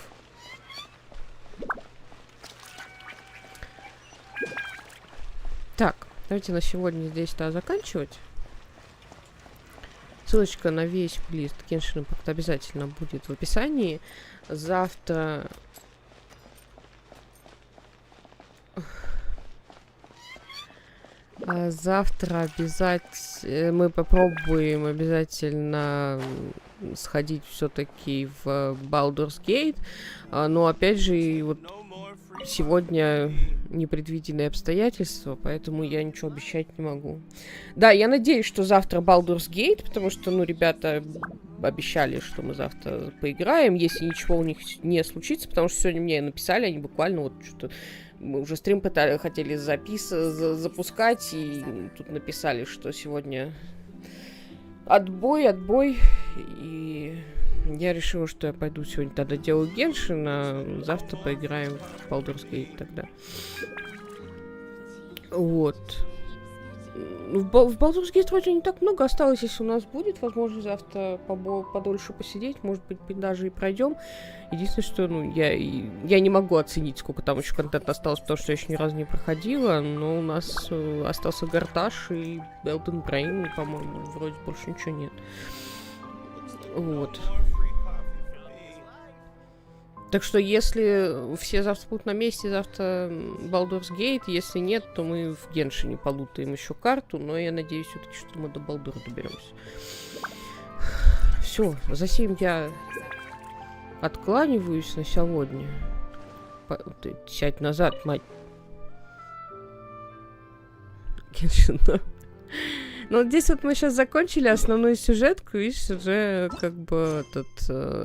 Так, давайте на сегодня здесь-то заканчивать. Ссылочка на весь плейлист Genshin Impact обязательно будет в описании. Завтра... Завтра мы попробуем обязательно сходить все-таки в Baldur's Gate. Но опять же, вот сегодня непредвиденные обстоятельства, поэтому я ничего обещать не могу. Да, я надеюсь, что завтра Baldur's Gate, потому что, ну, ребята обещали, что мы завтра поиграем, если ничего у них не случится, потому что сегодня мне написали, они буквально вот что-то... Мы уже стрим хотели запускать, и тут написали, что сегодня отбой, и я решила, что я пойду сегодня тогда делаю Genshin, а завтра поиграем в Baldur's Gate тогда. Вот. В Baldur's Gate вроде не так много осталось, если у нас будет возможность завтра подольше посидеть, может быть, даже и пройдем. Единственное, что, ну, я не могу оценить, сколько там еще контента осталось, потому что я еще ни разу не проходила, но у нас остался Гарташ и Elden Brain, и, по-моему, вроде больше ничего нет. Вот. Так что, если все завтра будут на месте, завтра Baldur's Gate, если нет, то мы в Геншине полутаем еще карту, но я надеюсь все-таки, что мы до Балдура доберемся. Все, за сим я откланиваюсь на сегодня. Ты сядь назад, мать. Геншин, ну, здесь вот мы сейчас закончили основную сюжетку, видишь, уже как бы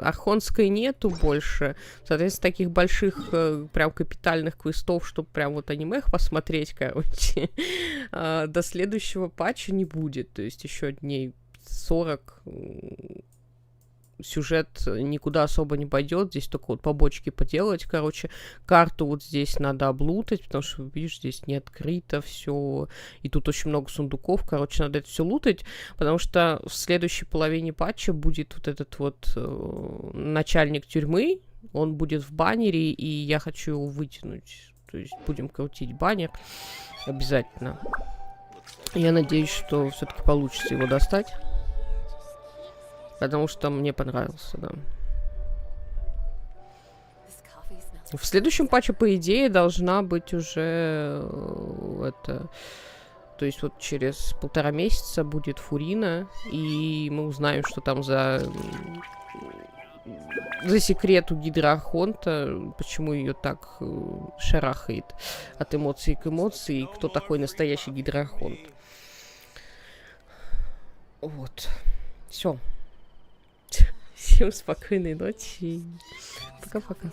Архонской нету больше. Соответственно, таких больших, прям капитальных квестов, чтобы прям вот аниме посмотреть, короче, до следующего патча не будет. То есть еще дней 40 сюжет никуда особо не пойдет, здесь только вот побочки поделать, короче, карту вот здесь надо облутать, потому что, видишь, здесь не открыто все, и тут очень много сундуков, короче, надо это все лутать, потому что в следующей половине патча будет вот этот вот начальник тюрьмы, он будет в баннере, и я хочу его вытянуть, то есть будем крутить баннер обязательно. Я надеюсь, что все-таки получится его достать. Потому что мне понравился, да. В следующем патче, по идее, должна быть уже это... То есть вот через 1,5 месяца будет Фурина, и мы узнаем, что там за секрет у Гидроархонта, почему ее так шарахает от эмоций к эмоции, и кто такой настоящий Гидроархонт. Вот. Все. Всем спокойной ночи. Пока-пока.